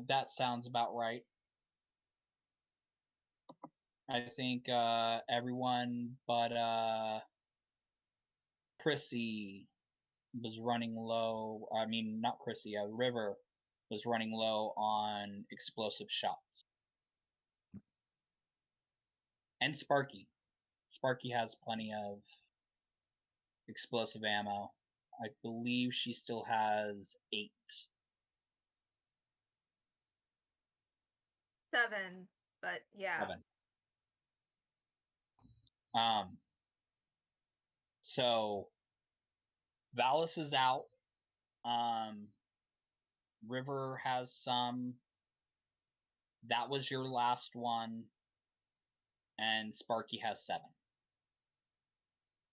That sounds about right. I think everyone but Chrissy was running low. I mean, not Chrissy. River was running low on explosive shots, and Sparky. Sparky has plenty of explosive ammo. I believe she still has 8. 7, but yeah. 7. So Valis is out. River has some. That was your last one. And Sparky has 7.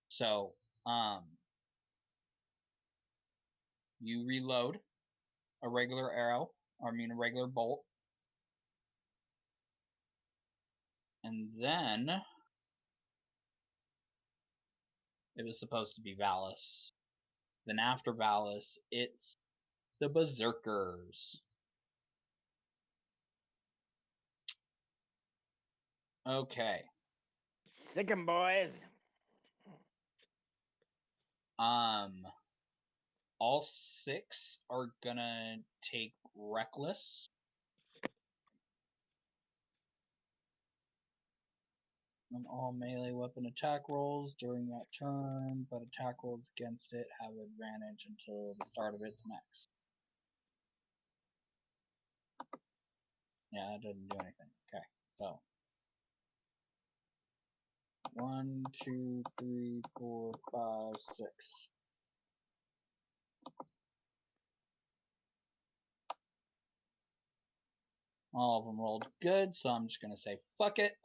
So, you reload a regular arrow, or I mean a regular bolt. And then it was supposed to be Valis. Then after Valis, it's the Berserkers. Okay. Sick 'em, boys. All 6 are gonna take Reckless. On all melee weapon attack rolls during that turn, but attack rolls against it have advantage until the start of its next. Yeah, that doesn't do anything. Okay, so 1, 2, 3, 4, 5, 6. All of them rolled good, so I'm just gonna say fuck it.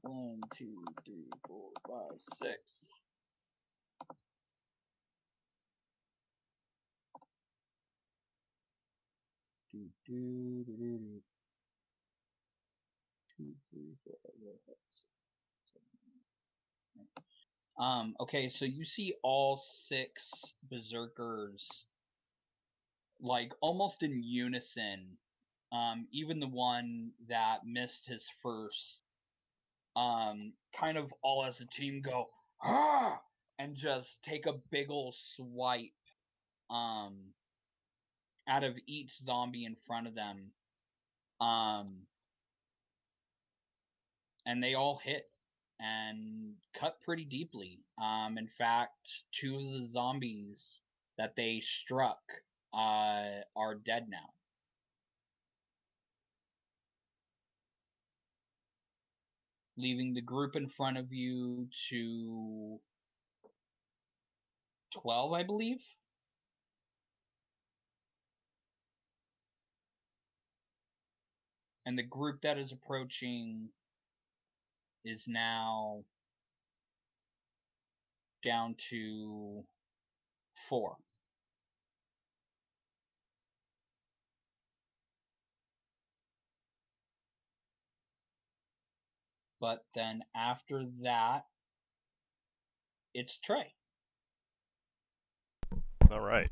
1, 2, 3, 4, 5, 6. Do, do, do, do, do. 2, 3, 4, 5, 6. Okay, so you see all 6 berserkers like almost in unison. Even the one that missed his first, kind of all as a team go, ah! And just take a big ol' swipe, out of each zombie in front of them. And they all hit and cut pretty deeply. In fact, 2 of the zombies that they struck are dead now. Leaving the group in front of you to 12, I believe. And the group that is approaching is now down to 4. But then after that, it's Trey. All right.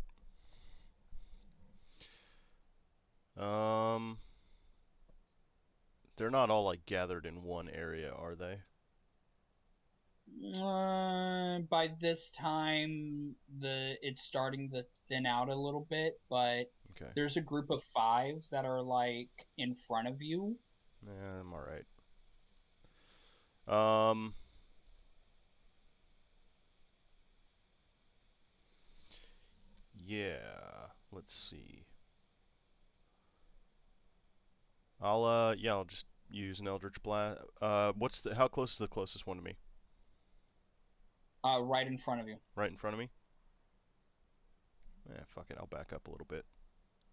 They're not all like gathered in one area, are they? By this time, it's starting to thin out a little bit, but Okay. there's a group of 5 that are like in front of you. Yeah, I'm all right. Yeah. Let's see. I'll just use an Eldritch Blast. How close is the closest one to me? Right in front of you. Right in front of me? Fuck it, I'll back up a little bit.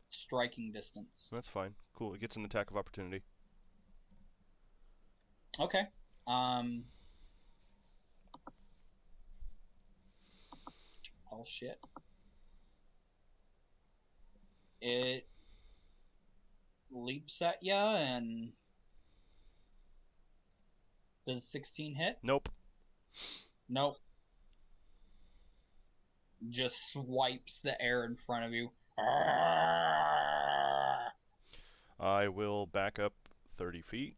Striking distance. That's fine. Cool, it gets an attack of opportunity. Okay. Oh shit. It leaps at ya and does 16 hit? Nope. Nope. Just swipes the air in front of you. I will back up 30 feet.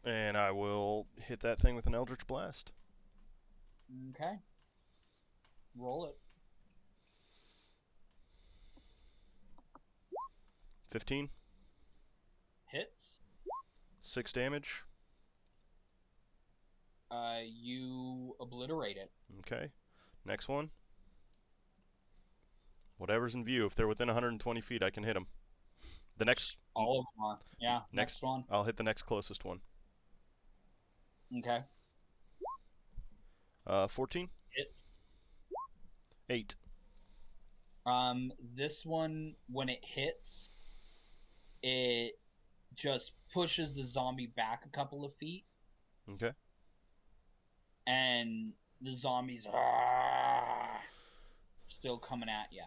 And I will hit that thing with an Eldritch Blast. Okay. Roll it. 15. Hits. 6 damage. You obliterate it. Okay. Next one. Whatever's in view. If they're within 120 feet, I can hit them. The next... All of them are. Yeah, Next one. I'll hit the next closest one. Okay. 14. Hits. 8. This one, when it hits, it just pushes the zombie back a couple of feet. Okay. And the zombies still coming at you.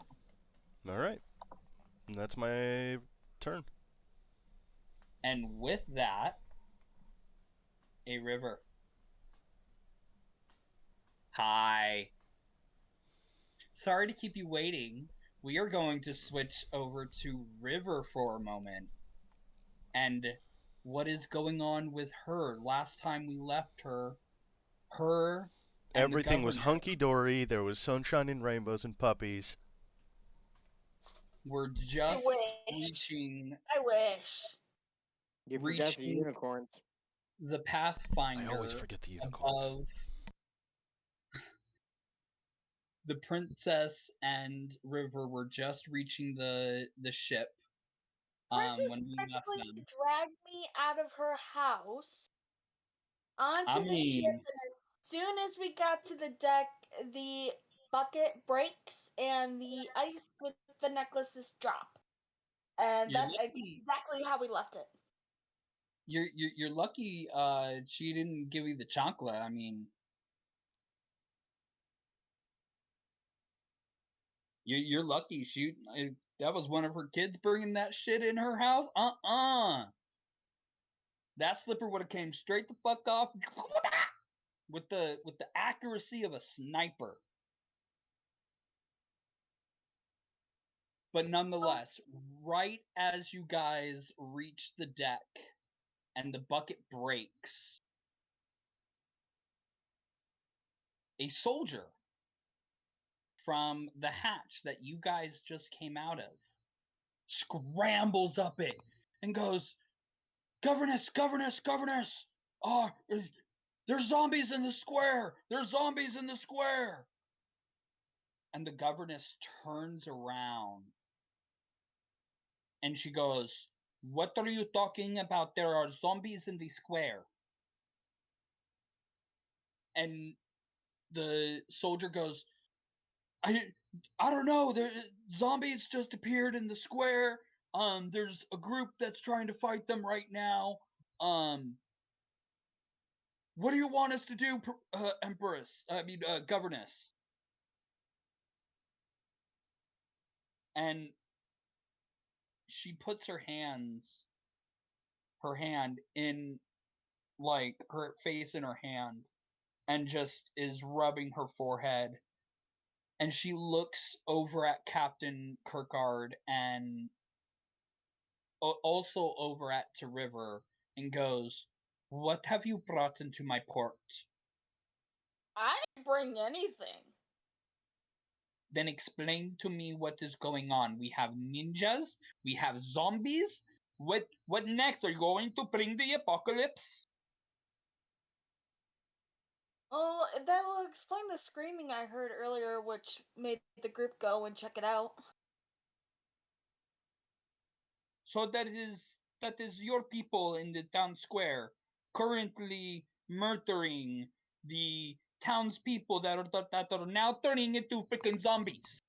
Alright. That's my turn. And with that, a river. Hi. Sorry to keep you waiting. We are going to switch over to River for a moment. And what is going on with her? Last time we left her, and everything was the hunky-dory. There was sunshine and rainbows and puppies. We're just reaching I wish. You forgot the reaching unicorns. the Pathfinder I always forget the unicorns. above the princess and River were just reaching the ship. Princess When we left practically them. dragged me out of her house onto the ship, and as soon as we got to the deck, the bucket breaks and the ice with the necklaces drop. And You're that's lucky. exactly how we left it. You're lucky she didn't give you the chancla. I mean, you're lucky. That was one of her kids bringing that shit in her house. That slipper would have came straight the fuck off with the accuracy of a sniper. But nonetheless, right as you guys reach the deck and the bucket breaks, a soldier from the hatch that you guys just came out of scrambles up it and goes, Governess, governess, governess! Oh, there's zombies in the square! There's zombies in the square! And the governess turns around and she goes, what are you talking about? There are zombies in the square. And the soldier goes, I don't know. Zombies just appeared in the square. There's a group that's trying to fight them right now. What do you want us to do, governess? And she puts her hand in, like, her face in her hand, and just is rubbing her forehead. And she looks over at Captain Kirkard and also over at to River and goes, what have you brought into my port? I didn't bring anything. Then explain to me what is going on. We have ninjas, we have zombies. What next? Are you going to bring the apocalypse? Oh, that will explain the screaming I heard earlier, which made the group go and check it out. So that is your people in the town square currently murdering the townspeople that are now turning into freaking zombies.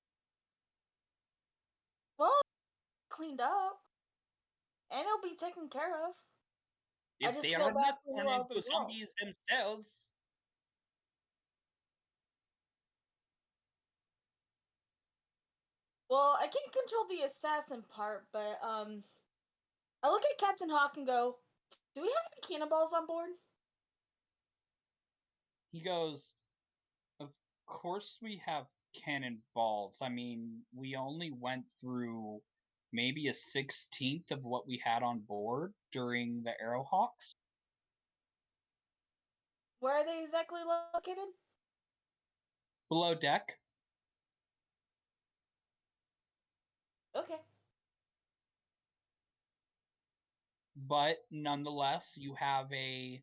Well, cleaned up, and it'll be taken care of. I If just they feel are bad not for who turned else into involved. zombies themselves. Well, I can't control the assassin part, but I look at Captain Hawk and go, "Do we have any cannonballs on board?" He goes, of course we have cannonballs. I mean, we only went through maybe a 16th of what we had on board during the Arrowhawks. Where are they exactly located? Below deck. Okay. But nonetheless, you have a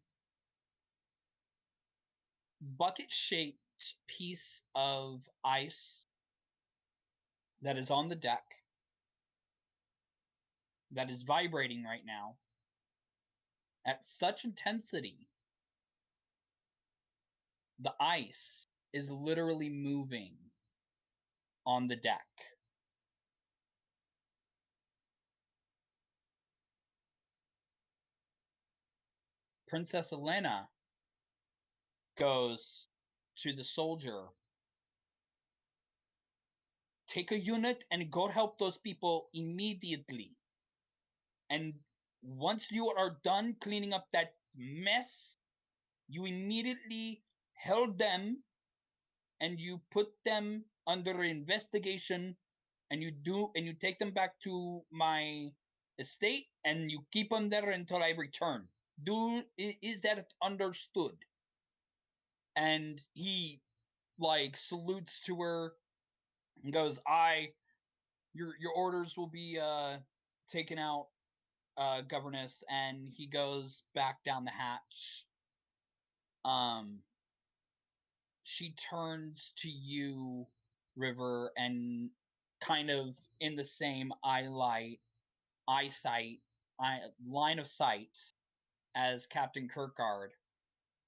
bucket-shaped piece of ice that is on the deck that is vibrating right now at such intensity. The ice is literally moving on the deck. Princess Elena goes to the soldier. Take a unit and go help those people immediately. And once you are done cleaning up that mess, you immediately held them and you put them under investigation, and you take them back to my estate and you keep them there until I return. Is that understood? And he like salutes to her and goes, your orders will be taken out, governess. And he goes back down the hatch. She turns to you, River, and kind of in the same line of sight as Captain Kirkard,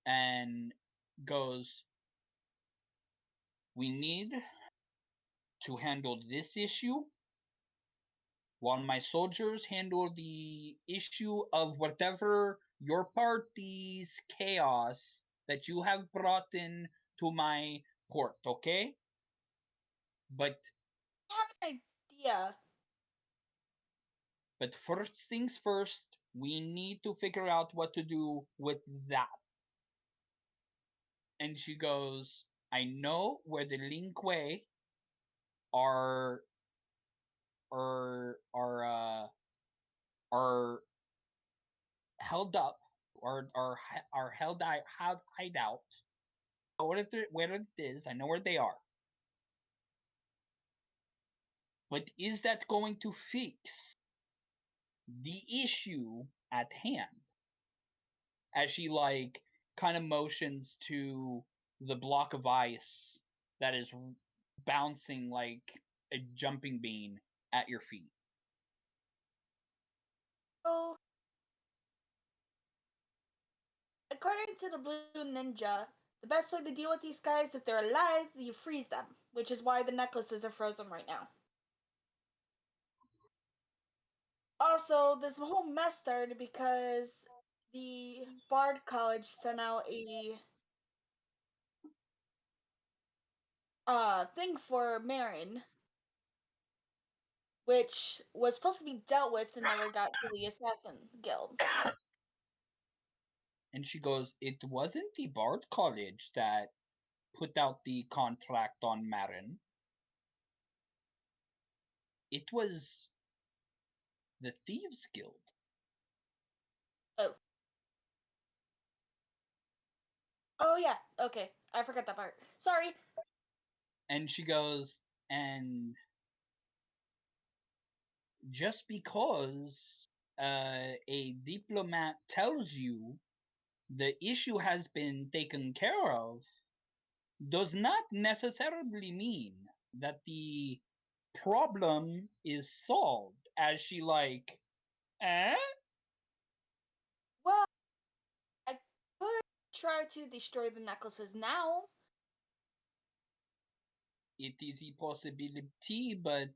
and goes, we need to handle this issue while my soldiers handle the issue of whatever your party's chaos that you have brought in to my port, okay? But I have an idea. But first things first, we need to figure out what to do with that. And she goes, I know where the Lingque are are are uh, are held up, are held hideout. Where it is, I know where they are. But is that going to fix the issue at hand? As she like kind of motions to the block of ice that is bouncing like a jumping bean at your feet. So, according to the Blue Ninja, the best way to deal with these guys, if they're alive, you freeze them, which is why the necklaces are frozen right now. Also, this whole mess started because the Bard College sent out a thing for Marin, which was supposed to be dealt with and never got to the Assassin Guild. And she goes, it wasn't the Bard College that put out the contract on Marin. It was the Thieves Guild. Oh. Oh yeah, okay. I forgot that part. Sorry. And she goes, and just because a diplomat tells you the issue has been taken care of does not necessarily mean that the problem is solved. As she like, eh? Well, I could try to destroy the necklaces now. It is a possibility, but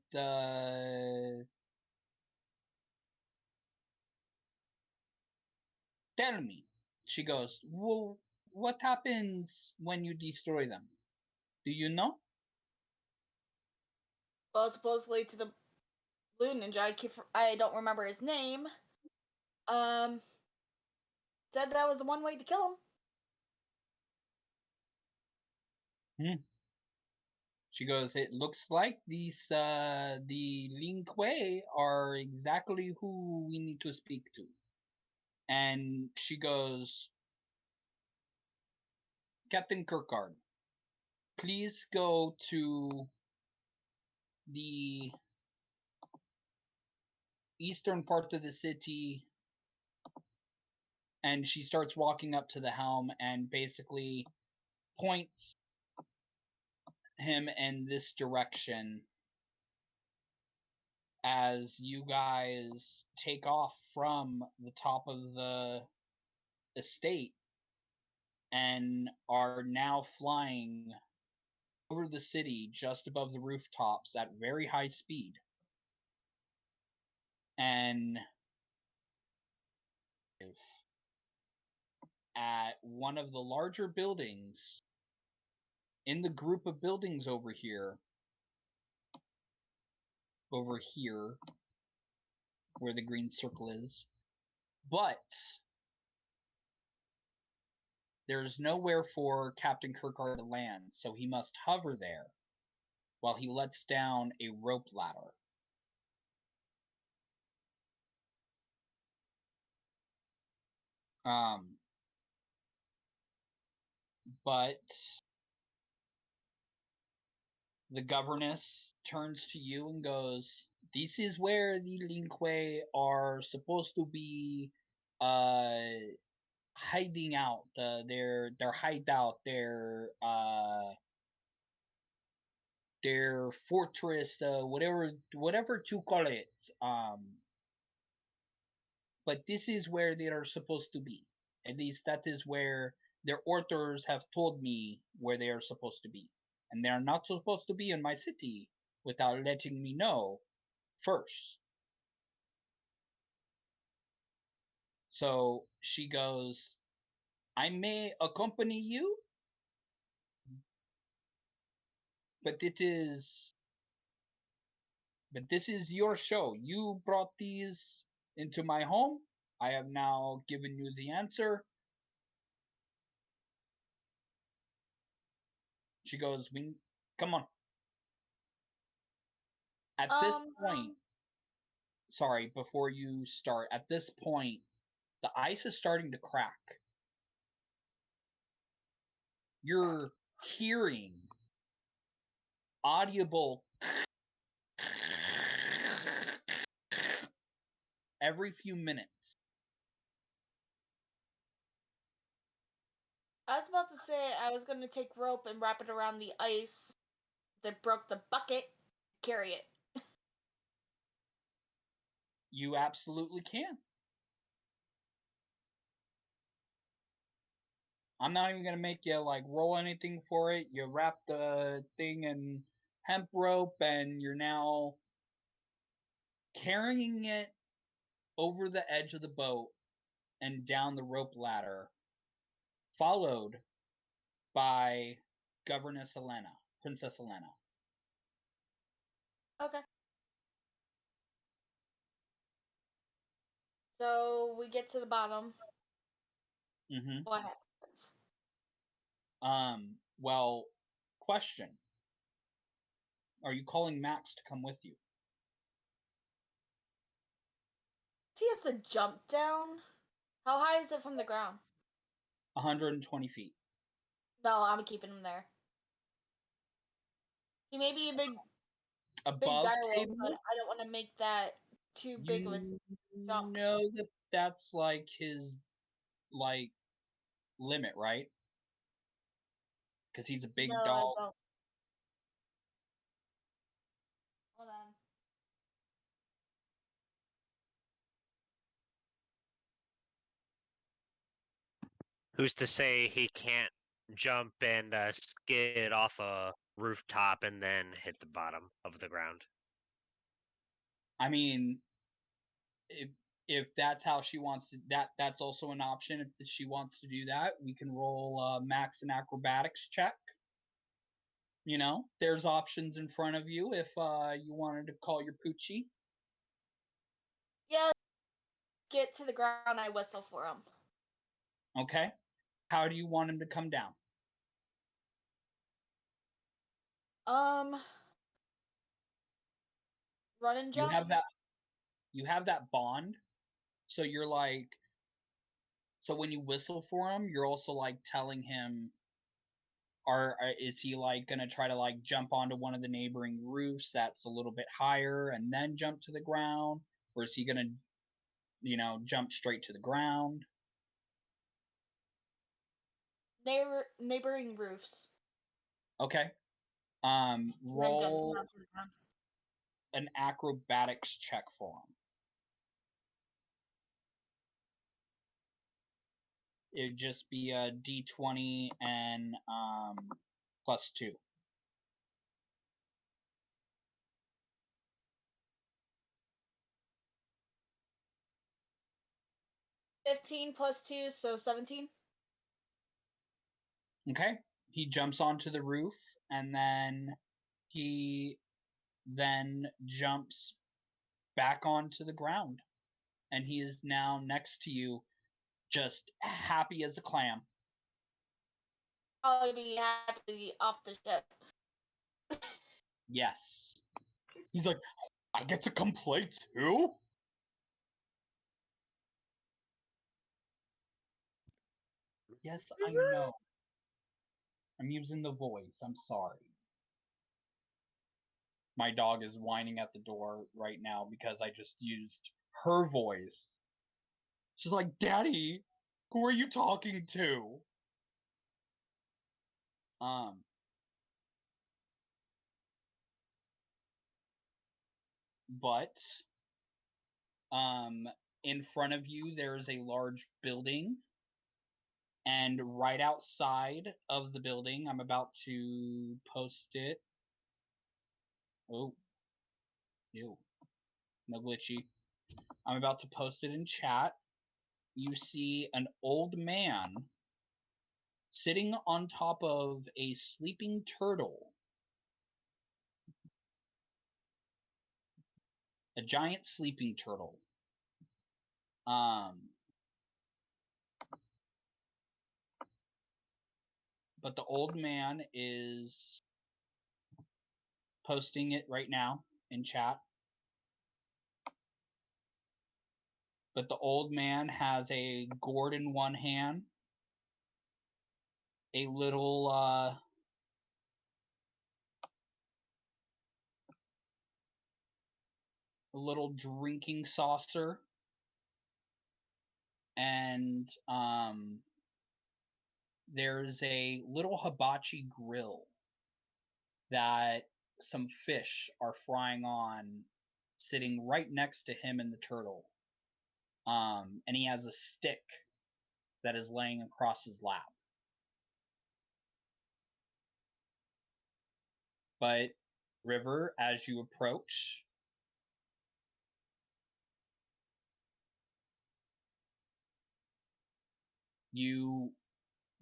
tell me. She goes, well, what happens when you destroy them? Do you know? Well, supposedly to the Blue Ninja, I don't remember his name. Said that was the one way to kill him. She goes, it looks like these the Lin Kuei are exactly who we need to speak to. And she goes, Captain Kirkard, please go to the eastern part of the city. And she starts walking up to the helm and basically points him in this direction as you guys take off from the top of the estate and are now flying over the city just above the rooftops at very high speed. And at one of the larger buildings in the group of buildings over here, where the green circle is, but there's nowhere for Captain Kirkard to land, so he must hover there while he lets down a rope ladder. But the governess turns to you and goes, this is where the Lin Kuei are supposed to be hiding out, their hideout, their fortress, whatever to call it. But this is where they are supposed to be. At least that is where their orders have told me where they are supposed to be. And they are not supposed to be in my city without letting me know first. So she goes, I may accompany you, but this is your show. You brought these into my home. I have now given you the answer. She goes, come on. At this point, sorry, before you start, at this point, the ice is starting to crack. You're hearing audible every few minutes. I was about to say I was going to take rope and wrap it around the ice that broke the bucket, carry it. You absolutely can. I'm not even gonna make you like roll anything for it. You wrap the thing in hemp rope and you're now carrying it over the edge of the boat and down the rope ladder, followed by Governess Elena, Princess Elena. Okay. So we get to the bottom. Mm-hmm. What happens? Well, question. Are you calling Max to come with you? He has to jump down. How high is it from the ground? 120 feet. No, I'm keeping him there. He may be a big Above direwolf, table, but I don't want to make that too big of a jump. You know that's like his limit, right? Because he's a big No, dog. I don't. Hold on. Who's to say he can't jump and skid off a rooftop and then hit the bottom of the ground? I mean, if that's how she wants to, that's also an option. If she wants to do that, we can roll max and acrobatics check. You know, there's options in front of you if you wanted to call your poochie. Yeah. Get to the ground, I whistle for him. Okay. How do you want him to come down? Run and You jump. have that bond, so you're like, so when you whistle for him, you're also like telling him, is he like gonna try to like jump onto one of the neighboring roofs that's a little bit higher and then jump to the ground, or is he gonna, jump straight to the ground? Neighboring roofs. Okay. Then jumps Roll down to the ground. an acrobatics check for him. It'd just be a d20 and +2. +15 +2, so 17. Okay. He jumps onto the roof, and then he jumps back onto the ground, and he is now next to you, just happy as a clam. I'll be happy off the ship. Yes. He's like, I get to come play too? Yes, I know. I'm using the voice. I'm sorry. My dog is whining at the door right now because I just used her voice. She's like, Daddy, who are you talking to? But in front of you there's a large building, and right outside of the building, I'm about to post it. Oh, ew, no glitchy. I'm about to post it in chat. You see an old man sitting on top of a sleeping turtle. A giant sleeping turtle. But the old man is posting it right now in chat. But the old man has a gourd in one hand, a little drinking saucer, and there's a little hibachi grill that some fish are frying on, sitting right next to him and the turtle. And he has a stick that is laying across his lap. But River, as you approach,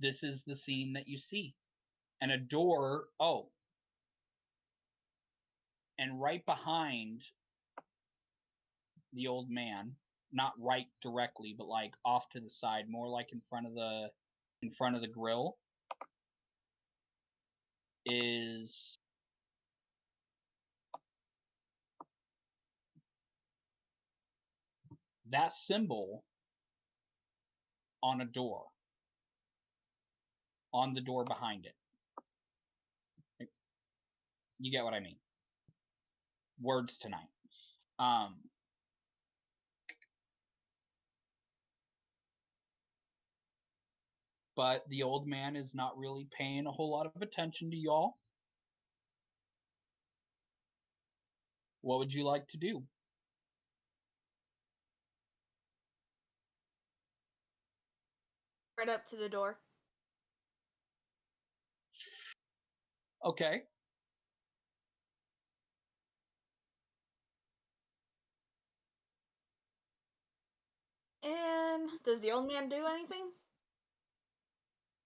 this is the scene that you see. And a door, and right behind the old man, not right directly, but like off to the side, more like in front of the grill, is that symbol on a door, on the door behind it. You get what I mean? Words tonight. But the old man is not really paying a whole lot of attention to y'all. What would you like to do? Right up to the door. Okay. And does the old man do anything?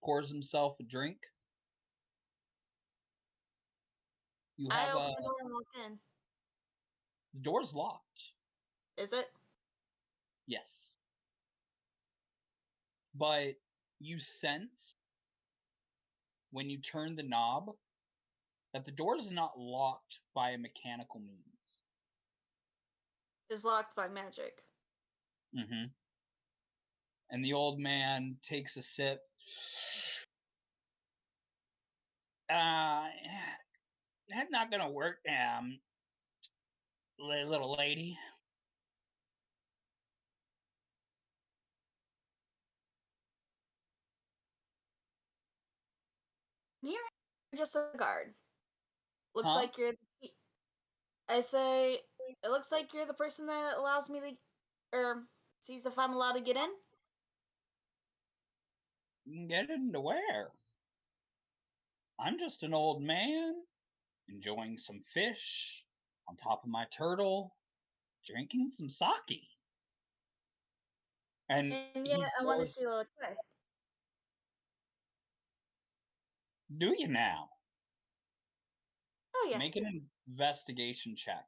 Pours himself a drink. You I have open the door and walk in. the door's locked. Is it? Yes. But you sense when you turn the knob that the door is not locked by a mechanical means. Is locked by magic. Mm-hmm. And the old man takes a sip. That's not gonna work, little lady. You're just a guard. Looks Huh? like you're the I say, it looks like you're the person that allows me to, or sees if I'm allowed to get in. You can get into where? I'm just an old man, enjoying some fish on top of my turtle, drinking some sake. And yet I want to see the play. Do you now? Oh yeah. Make an investigation check.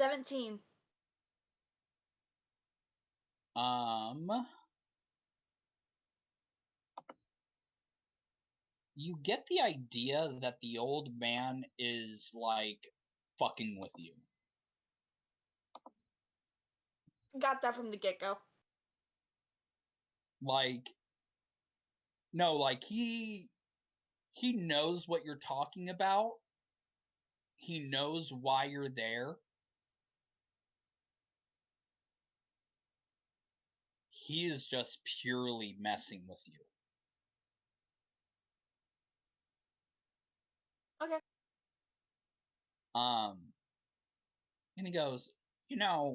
$17. You get the idea that the old man is like fucking with you. Got that from the get-go. Like, no, like he knows what you're talking about. He knows why you're there. He is just purely messing with you. Okay. And he goes, not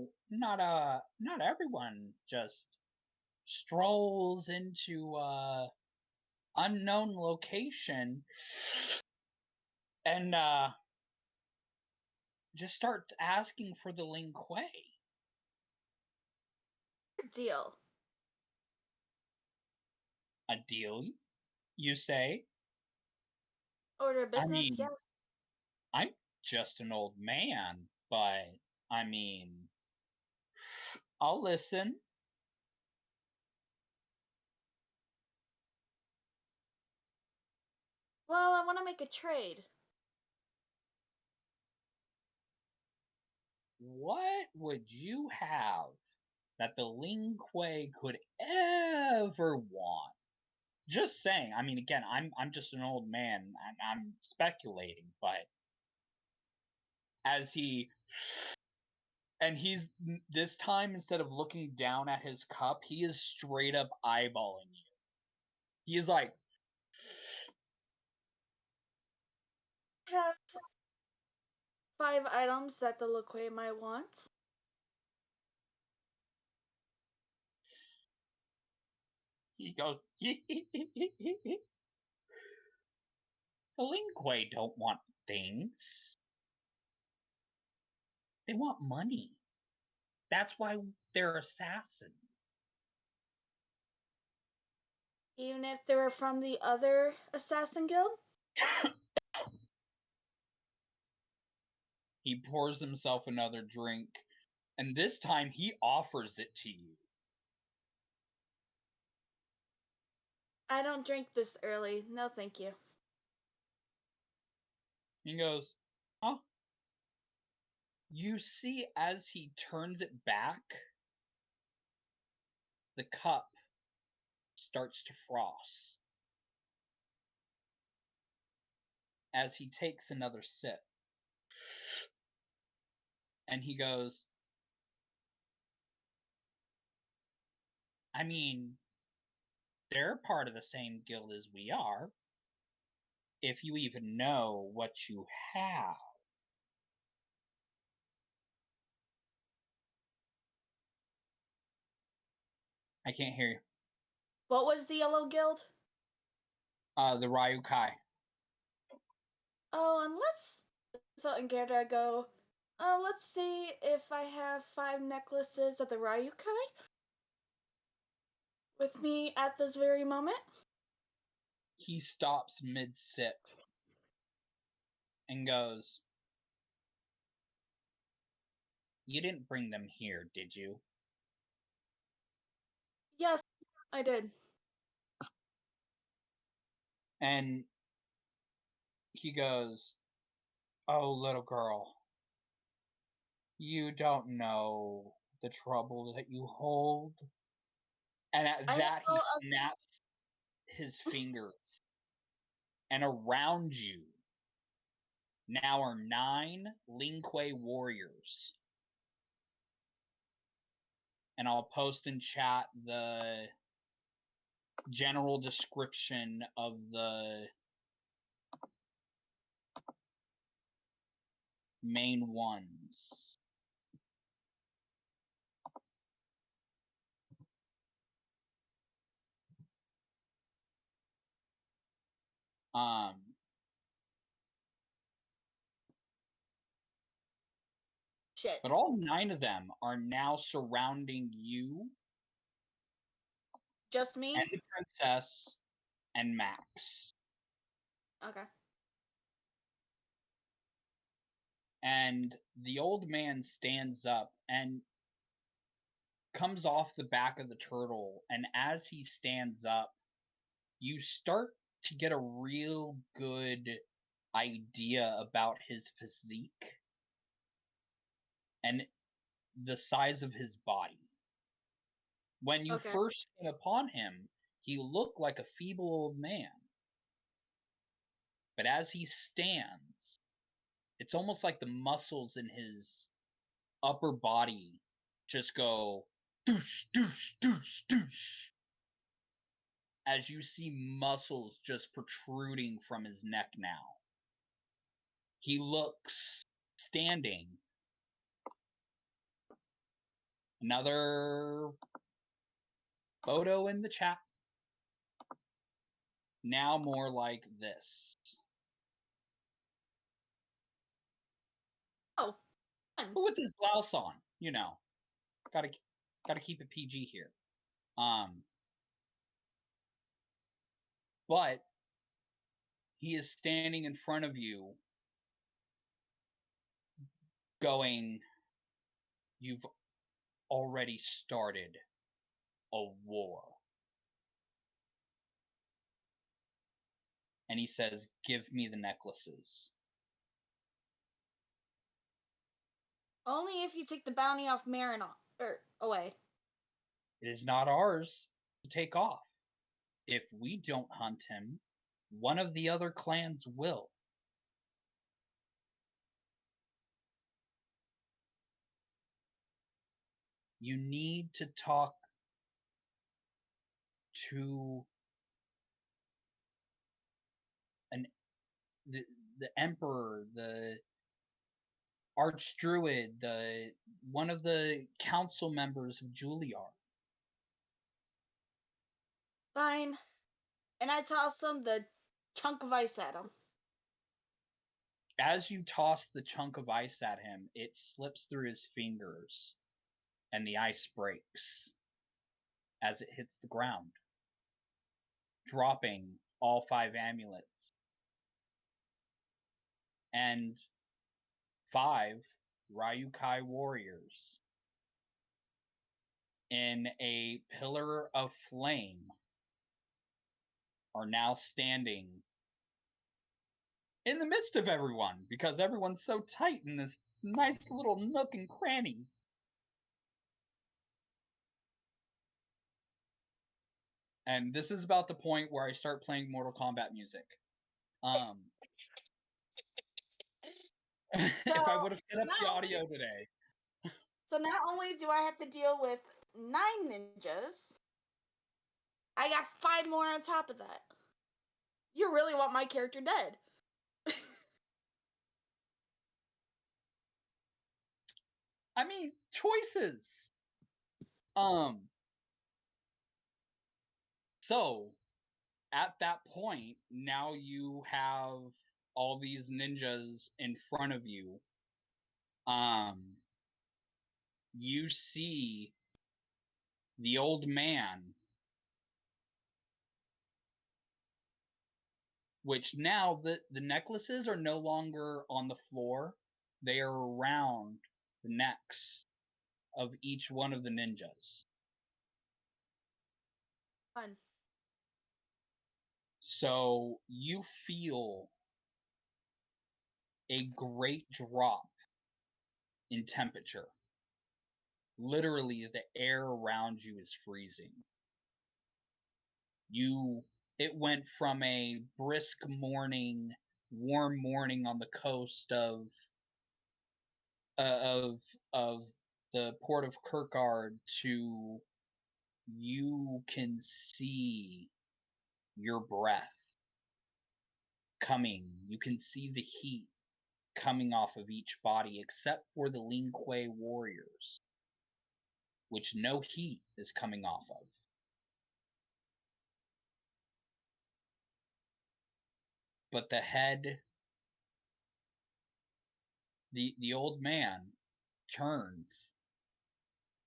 everyone just strolls into unknown location and just starts asking for the Ling Kuei. Deal. A deal, you say? Order of business, I mean, yes. I'm just an old man, but I mean, I'll listen. Well, I want to make a trade. What would you have that the Ling Kuei could ever want? Just saying. I mean, again, I'm just an old man. I'm speculating, but as he's this time, instead of looking down at his cup, he is straight up eyeballing you. He's like, Have 5 items that the Lequay might want. he goes, the Ling Kuei don't want things. They want money. That's why they're assassins. Even if they were from the other assassin guild? He pours himself another drink, and this time he offers it to you. I don't drink this early. No, thank you. He goes, huh? You see, as he turns it back, the cup starts to frost. As he takes another sip. And he goes, I mean, they're part of the same guild as we are. If you even know what you have. I can't hear you. What was the yellow guild? The Ryu Kai. Oh, and so in Gerda go, let's see if I have 5 necklaces of the Ryukai. with me at this very moment. He stops mid-sip and goes, "You didn't bring them here, did you?" Yes, I did. And he goes, "Oh, little girl, you don't know the trouble that you hold." And at that, he snaps his fingers. And around you now are 9 Lingque warriors. And I'll post in chat the general description of the main ones. Shit. But all 9 of them are now surrounding you. Just me? And the princess and Max. Okay. And the old man stands up and comes off the back of the turtle. And as he stands up, you start to get a real good idea about his physique and the size of his body. When you first came upon him, he looked like a feeble old man. But as he stands, it's almost like the muscles in his upper body just go doosh, doosh, doosh, doosh. As you see muscles just protruding from his neck now. He looks standing. Another photo in the chat. Now more like this. Oh. But with his blouse on, you know. Gotta keep it PG here. But he is standing in front of you going, "You've already started a war." And he says, "Give me the necklaces." Only if you take the bounty off Marin away. It is not ours to take off. If we don't hunt him, one of the other clans will. You need to talk to the emperor, the archdruid, one of the council members of Juilliard. Fine. And I toss him the chunk of ice at him. As you toss the chunk of ice at him, it slips through his fingers, and the ice breaks as it hits the ground, dropping all 5 amulets. And 5 Ryukai warriors in a pillar of flame are now standing in the midst of everyone, because everyone's so tight in this nice little nook and cranny. And this is about the point where I start playing Mortal Kombat music. If I would have set up the audio today. So not only do I have to deal with 9 ninjas, I got 5 more on top of that. You really want my character dead. I mean, choices. So, at that point, now you have all these ninjas in front of you. You see the old man which now the necklaces are no longer on the floor. They are around the necks of each one of the ninjas. Fun. So you feel a great drop in temperature. Literally, the air around you is freezing. It went from a brisk morning, warm morning on the coast of the port of Kirkard to you can see your breath coming. You can see the heat coming off of each body except for the Lin Kuei warriors, which no heat is coming off of. But the head, the old man turns,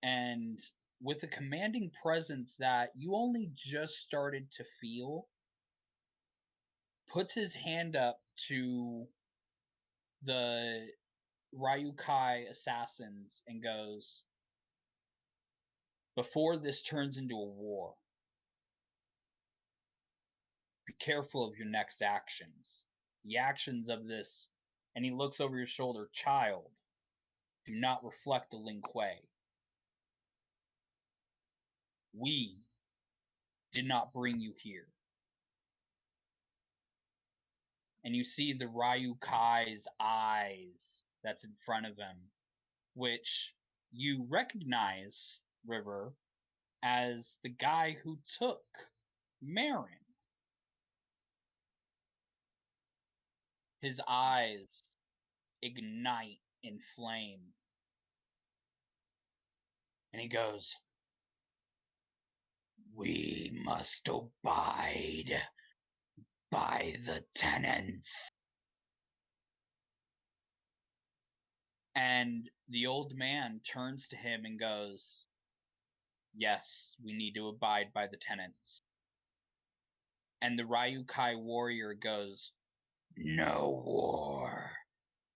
and with a commanding presence that you only just started to feel, puts his hand up to the Ryukai assassins and goes, "Before this turns into a war, be careful of your next actions. The actions of this," and he looks over your shoulder, "child, do not reflect the Lin Kuei. We did not bring you here." And you see the Ryukai's eyes that's in front of him, which you recognize, River, as the guy who took Marin. His eyes ignite in flame. And he goes, "We must abide by the tenants." And the old man turns to him and goes, "Yes, we need to abide by the tenants." And the Ryukai warrior goes, "No war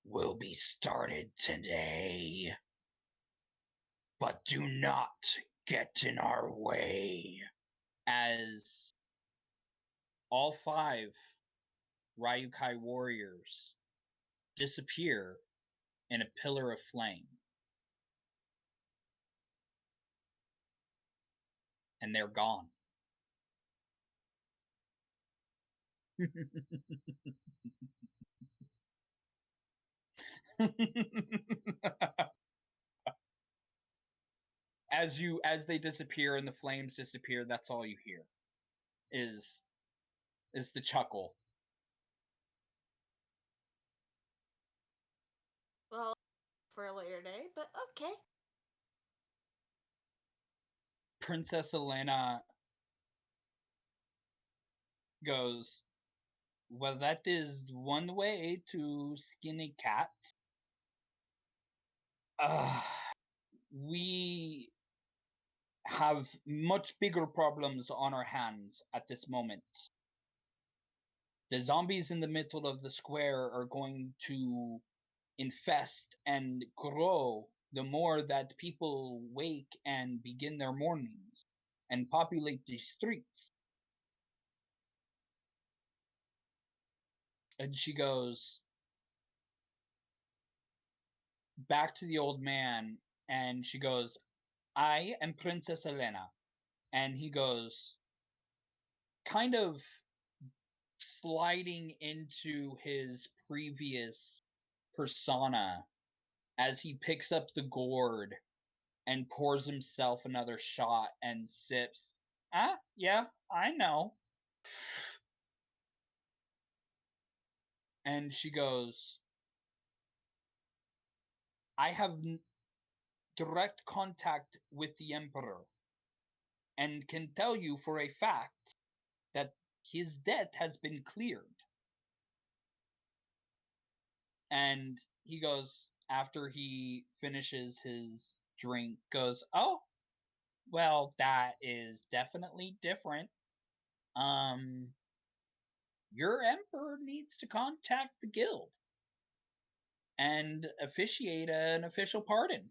will be started today, but do not get in our way." As all 5 Ryukai warriors disappear in a pillar of flame. And they're gone. As they disappear and the flames disappear, that's all you hear is the chuckle. Well, for a later day, but okay. Princess Elena goes, "Well, that is one way to skin a cat. We have much bigger problems on our hands at this moment. The zombies in the middle of the square are going to infest and grow the more that people wake and begin their mornings and populate the streets." And she goes back to the old man and she goes, "I am Princess Elena." And he goes, kind of sliding into his previous persona as he picks up the gourd and pours himself another shot and sips. "Ah, yeah, I know." And she goes, "I have direct contact with the Emperor and can tell you for a fact that his debt has been cleared." And he goes, after he finishes his drink, goes, "Oh, well, that is definitely different. Um, your emperor needs to contact the guild and officiate an official pardon,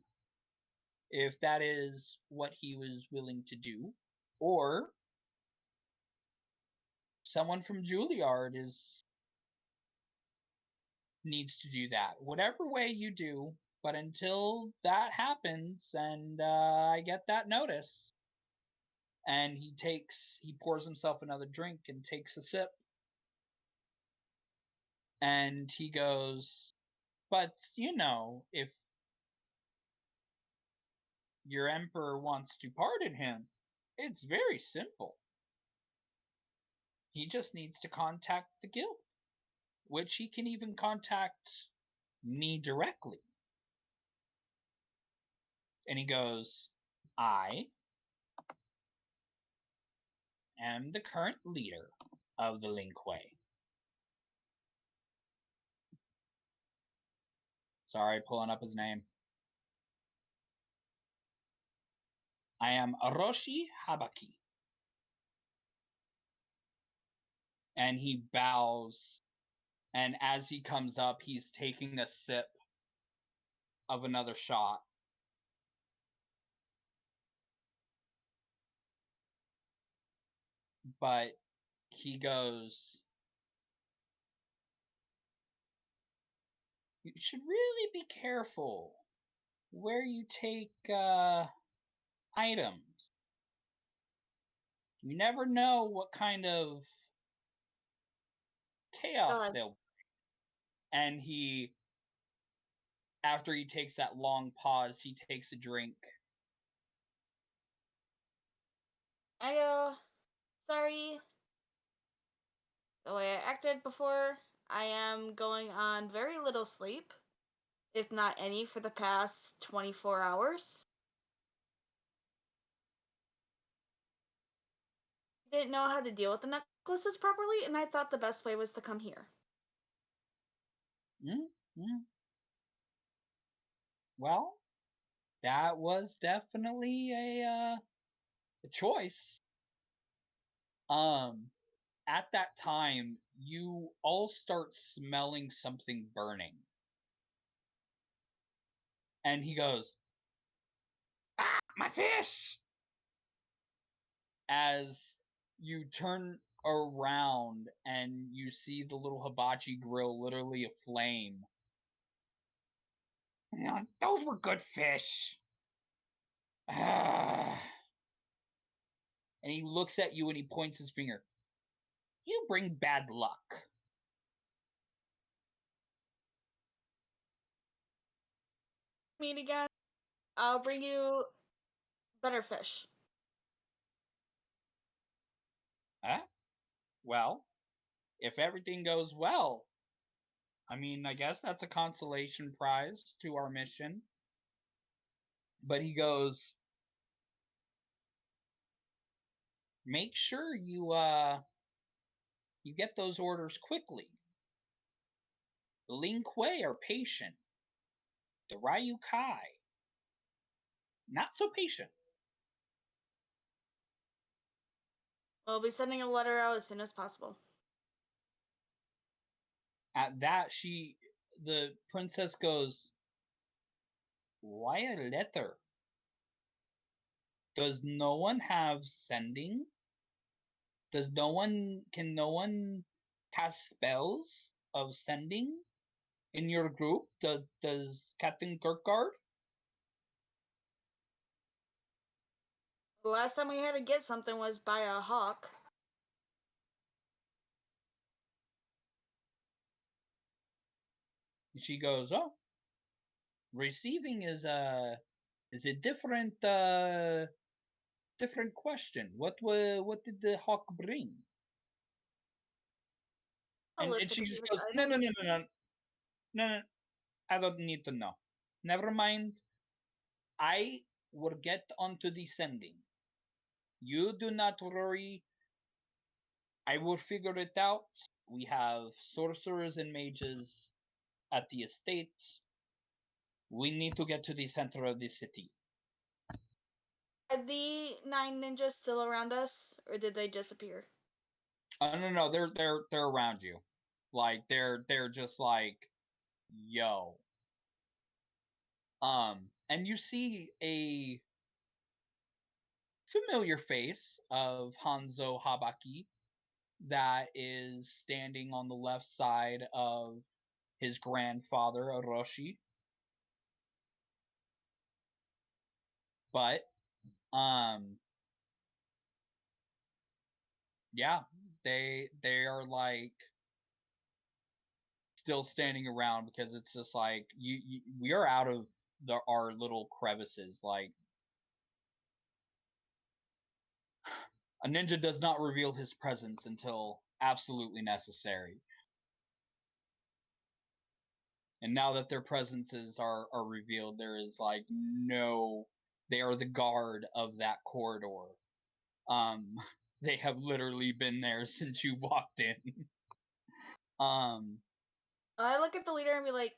if that is what he was willing to do, or someone from Juilliard needs to do that. Whatever way you do, but until that happens and I get that notice, and he pours himself another drink and takes a sip, and he goes, but if your emperor wants to pardon him, it's very simple. He just needs to contact the guild, which he can even contact me directly. And he goes, I am the current leader of the Linkway. Sorry, pulling up his name. I am Aroshi Habaki. And he bows, and as he comes up, he's taking a sip of another shot. But he goes, you should really be careful where you take items. You never know what kind of chaos they'll. And after he takes that long pause, he takes a drink. I go, sorry. The way I acted before, I am going on very little sleep, if not any, for the past 24 hours. Didn't know how to deal with the necklaces properly, and I thought the best way was to come here. Mm-hmm. Well, that was definitely a choice. At that time, you all start smelling something burning. And he goes, ah, my fish! As you turn around and you see the little hibachi grill literally aflame. Those were good fish. And he looks at you and he points his finger. You bring bad luck. Meet again. I'll bring you better fish. Huh? Well, if everything goes well, I mean, I guess that's a consolation prize to our mission. But he goes, make sure you get those orders quickly. The Ling Kuei are patient. The Ryu Kai, not so patient. We'll be sending a letter out as soon as possible. At that, the princess goes, why a letter? Does no one have sending? Can no one cast spells of sending in your group? Does Captain Kirkgard? The last time we had to get something was by a hawk. She goes, oh, receiving is a different different question. What did the hawk bring? And she just goes, no, I don't need to know. Never mind. I will get onto the sending. You do not worry. I will figure it out. We have sorcerers and mages at the estates. We need to get to the center of the city. Are the 9 ninjas still around us, or did they disappear? No, they're around you. Like they're just like, yo. And you see a familiar face of Hanzo Habaki that is standing on the left side of his grandfather Orochi. But yeah, they are like still standing around because it's just like we are out of our little crevices. Like a ninja does not reveal his presence until absolutely necessary. And now that their presences are revealed, there is like no, they are the guard of that corridor. They have literally been there since you walked in. I look at the leader and be like,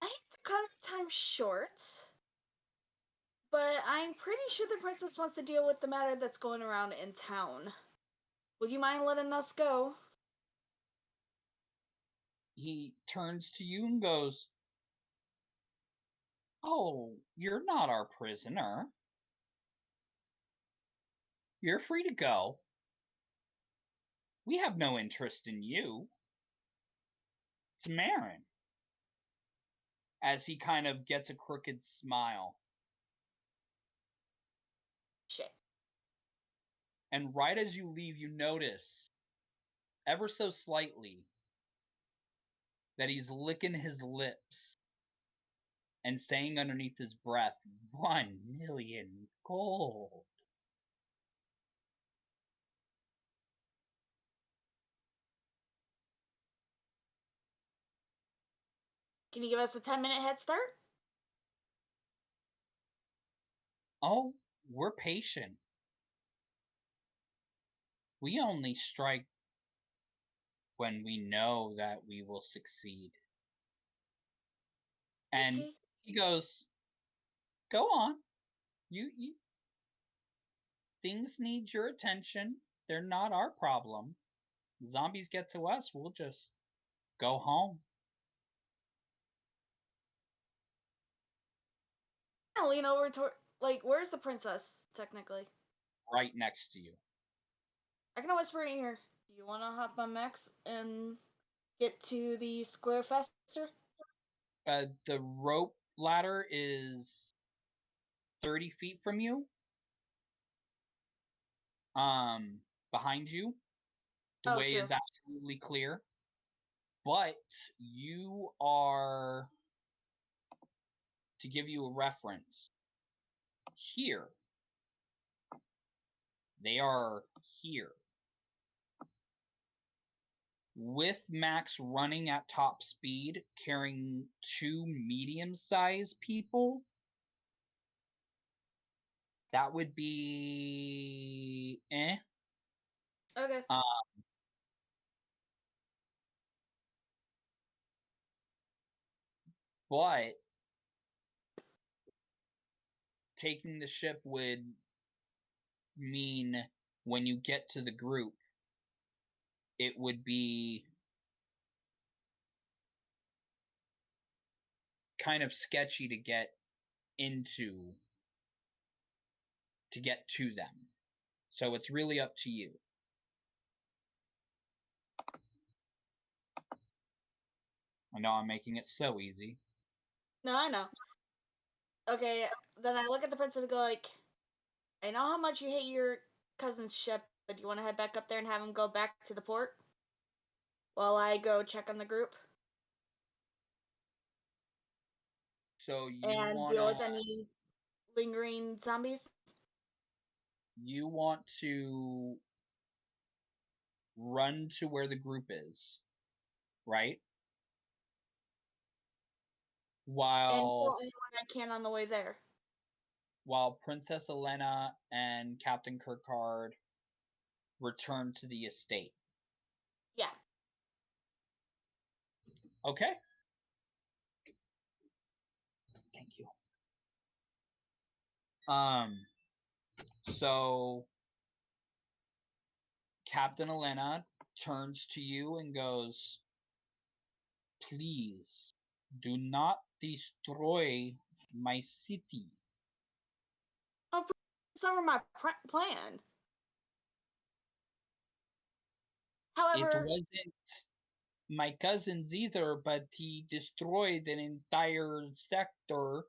I hate to cut time short, but I'm pretty sure the princess wants to deal with the matter that's going around in town. Would you mind letting us go? He turns to you and goes, "Oh, you're not our prisoner. You're free to go. We have no interest in you. It's Marin." As he kind of gets a crooked smile. Shit. And right as you leave, you notice, ever so slightly, that he's licking his lips and saying underneath his breath, 1,000,000 gold. Can you give us a 10-minute head start? Oh, we're patient. We only strike when we know that we will succeed. And Okay. he goes, "Go on. You things need your attention. They're not our problem. Zombies get to us, we'll just go home." I'll lean over to, like, where's the princess, technically? Right next to you. I can whisper in here. Do you want to hop on Max and get to the square faster? The rope ladder is 30 feet from you. Behind you. The way true. is absolutely clear. But you are, to give you a reference, here. They are here. With Max running at top speed, carrying 2 medium-sized people, that would be Okay. But taking the ship would mean when you get to the group, it would be kind of sketchy to get into, to get to them. So it's really up to you. I know I'm making it so easy. No, I know. Okay, then I look at the princess and go like, I know how much you hate your cousin's ship, but you want to head back up there and have him go back to the port while I go check on the group So you and deal with any lingering zombies? You want to run to where the group is, right? And While kill anyone I can on the way there. While Princess Elena and Captain Kirkard return to the estate. Yeah. Okay. Thank you. So Captain Elena turns to you and goes, "Please do not destroy my city." It's never my plan. However, it wasn't my cousin's either, but he destroyed an entire sector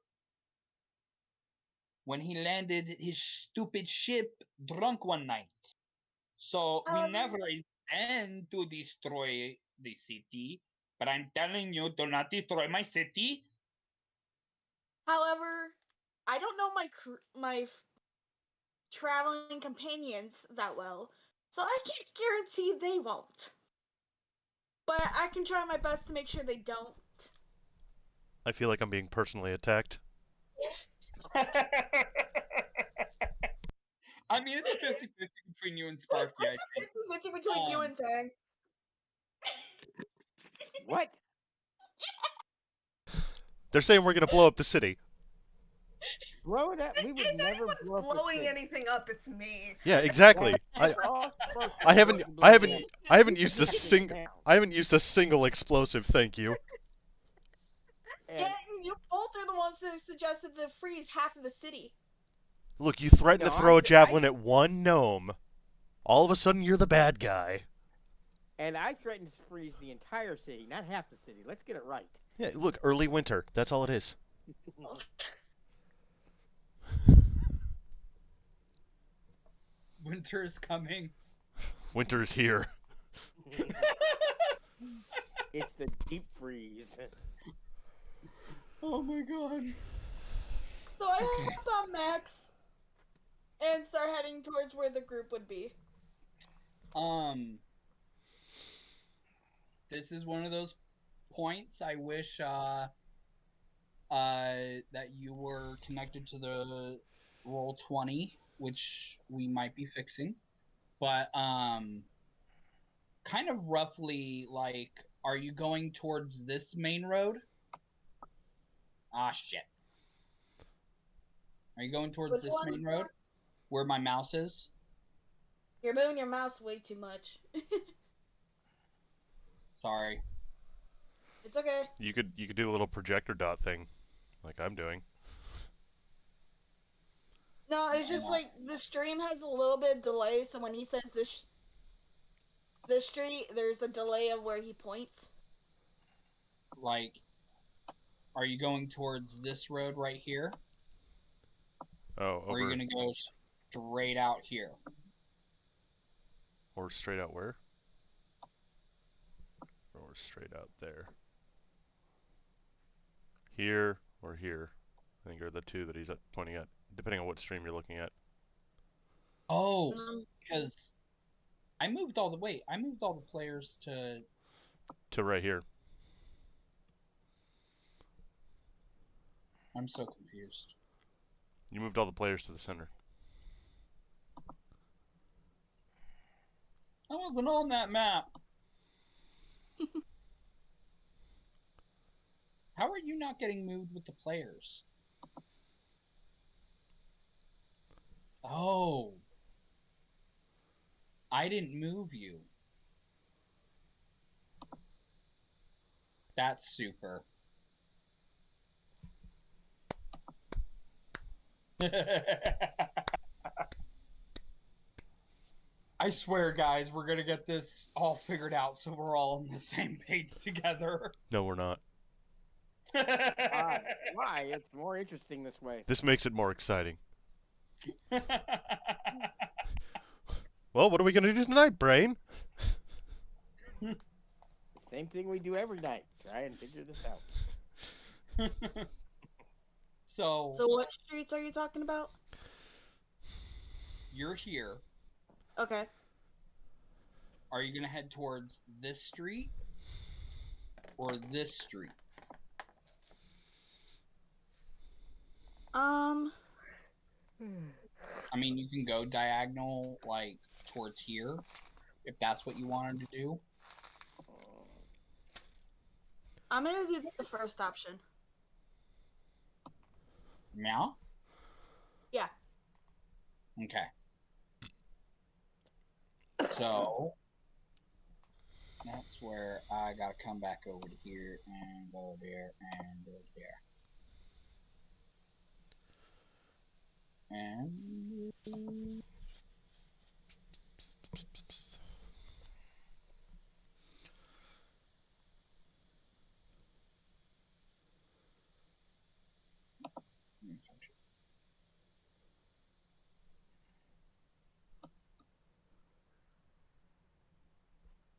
when he landed his stupid ship drunk one night. So we never intend to destroy the city, but I'm telling you, do not destroy my city. however, I don't know my traveling companions that well, so I can't guarantee they won't. But I can try my best to make sure they don't. I feel like I'm being personally attacked. I mean, it's a 50-50 between you and Sparky, I think. 50 between you and Tang. What? They're saying we're gonna blow up the city. Blow it up? We would If never anyone's blow up a blowing city. anything up, it's me. Yeah, exactly. We're all supposed to I haven't blow it up. I haven't used a Nothing I now. haven't used a single explosive, thank you. And Yeah, you both are the ones that suggested to freeze half of the city. Look, you threatened No, to throw a I- javelin at one gnome. All of a sudden, you're the bad guy. and I threatened to freeze the entire city, not half the city. Let's get it right. Yeah, look, early winter. That's all it is. Winter is coming. Winter is here. It's the deep freeze. Oh my god. So I hop on Max and start heading towards where the group would be. This is one of those points I wish that you were connected to the Roll20, which we might be fixing. But kind of roughly, like, are you going towards this main road? Ah, shit. Are you going towards Which this one? main road? Where my mouse is? You're moving your mouse way too much. Sorry. It's okay. You could do the little projector dot thing, like I'm doing. No, it's just like the stream has a little bit of delay, so when he says this street, there's a delay of where he points. Like, are you going towards this road right here? Oh, Or are you over going to go straight out here? or straight out where? Or straight out there. Here or here, I think are the two that he's pointing at, depending on what stream you're looking at. Oh, because I moved all the players To right here. I'm so confused. You moved all the players to the center. I wasn't on that map. How are you not getting moved with the players? Oh. I didn't move you. That's super. I swear, guys, we're gonna get this all figured out so we're all on the same page together. No, we're not. Why? It's more interesting this way. This makes it more exciting. Well, what are we gonna do tonight, Brain? Same thing we do every night. Try and figure this out. So what streets are you talking about? You're here. Okay. Are you gonna head towards this street or this street? I mean, you can go diagonal, like, towards here, if that's what you wanted to do. I'm gonna do the first option. Meow? Yeah. Okay. So that's where I gotta come back over to here and go there and go there. And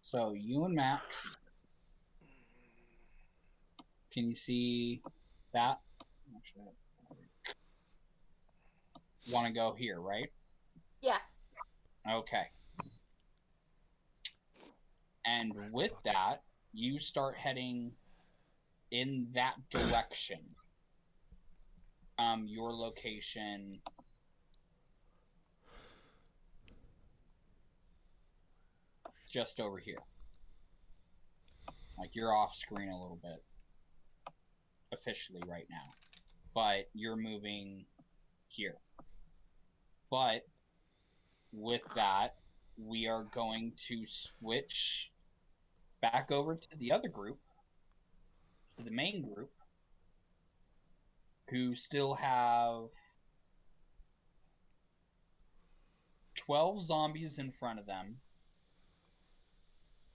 so you and Max, can you see that? Want to go here, right? Yeah. Okay. And with that, you start heading in that direction. Your location just over here. Like, you're off screen a little bit officially right now, but you're moving here. But with that, we are going to switch back over to the other group, to the main group, who still have 12 zombies in front of them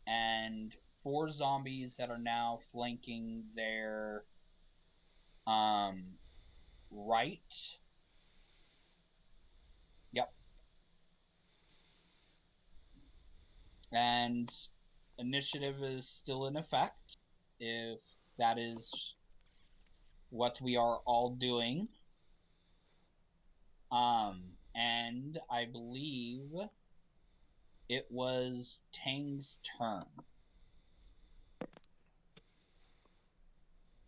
and 4 zombies that are now flanking their right. Yep. And initiative is still in effect if that is what we are all doing. And I believe it was Tang's turn.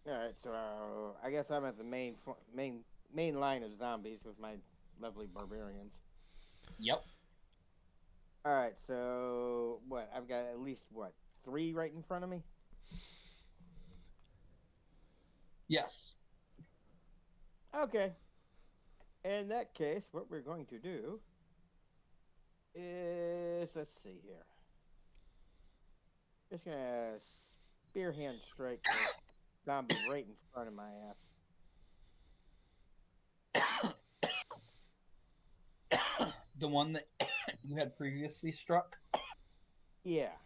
Alright, so I guess I'm at the main line of zombies with my lovely barbarians. Yep. Alright, so what? I've got at least, 3 right in front of me? Yes. Okay. In that case, what we're going to do is, let's see here. Just gonna spearhand strike the zombie right in front of my ass. The one that you had previously struck? Yeah.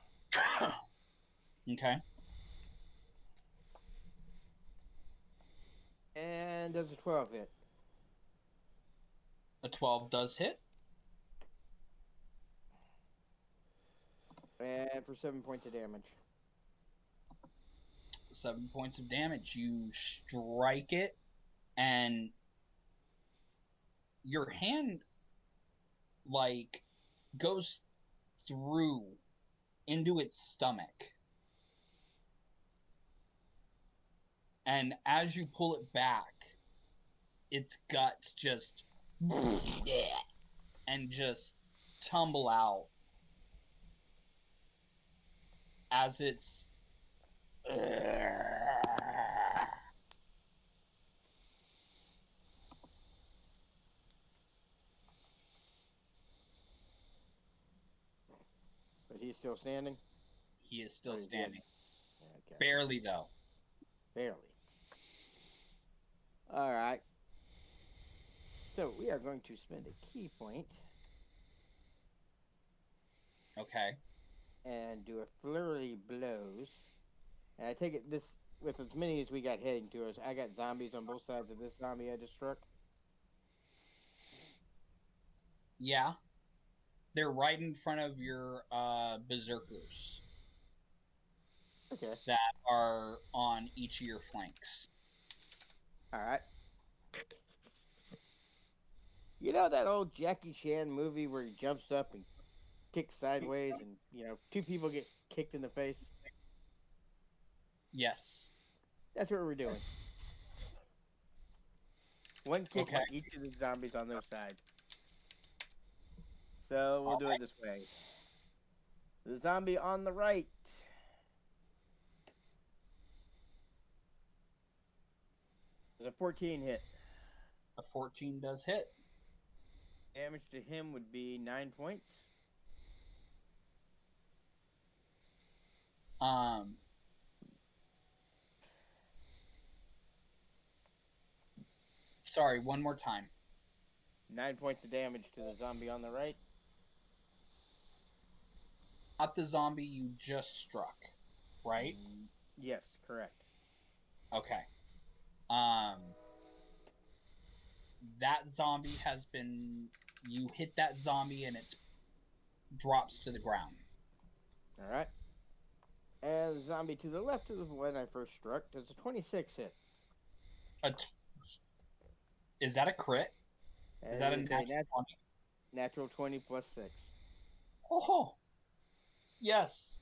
Okay. And does a 12 hit? A 12 does hit. And for 7 points of damage. 7 points of damage. You strike it, and your hand, like, goes through into its stomach. And as you pull it back, its guts just and just tumble out as it's But he's still standing? he is still Pretty standing. Okay. Barely, though. Barely. Alright. So we are going to spend a key point. Okay. And do a flurry blows. And I take it this, with as many as we got heading to us, I got zombies on both sides of this zombie I just struck. Yeah. They're right in front of your berserkers. Okay. That are on each of your flanks. Alright. You know that old Jackie Chan movie where he jumps up and kicks sideways and, 2 people get kicked in the face? Yes. That's what we're doing. One kick Okay. to each of the zombies on their side. So we'll do it this way. The zombie on the right. There's a 14 hit. A 14 does hit. Damage to him would be 9 points. Sorry, one more time. 9 points of damage to the zombie on the right. Not the zombie you just struck, right? Yes, correct. Okay. That zombie has been... You hit that zombie and it drops to the ground. Alright. And the zombie to the left of the one I first struck does a 26 hit. Is that a crit? Is that a natural 20? Natural 20 plus 6. Oh! Yes.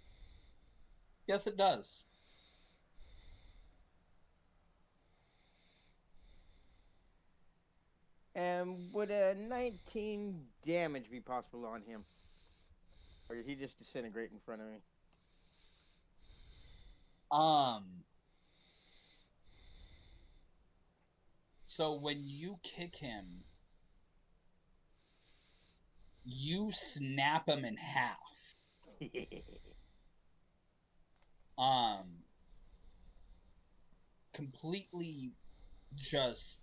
Yes, it does. And would a 19 damage be possible on him? Or did he just disintegrate in front of me? So when you kick him, you snap him in half. Completely just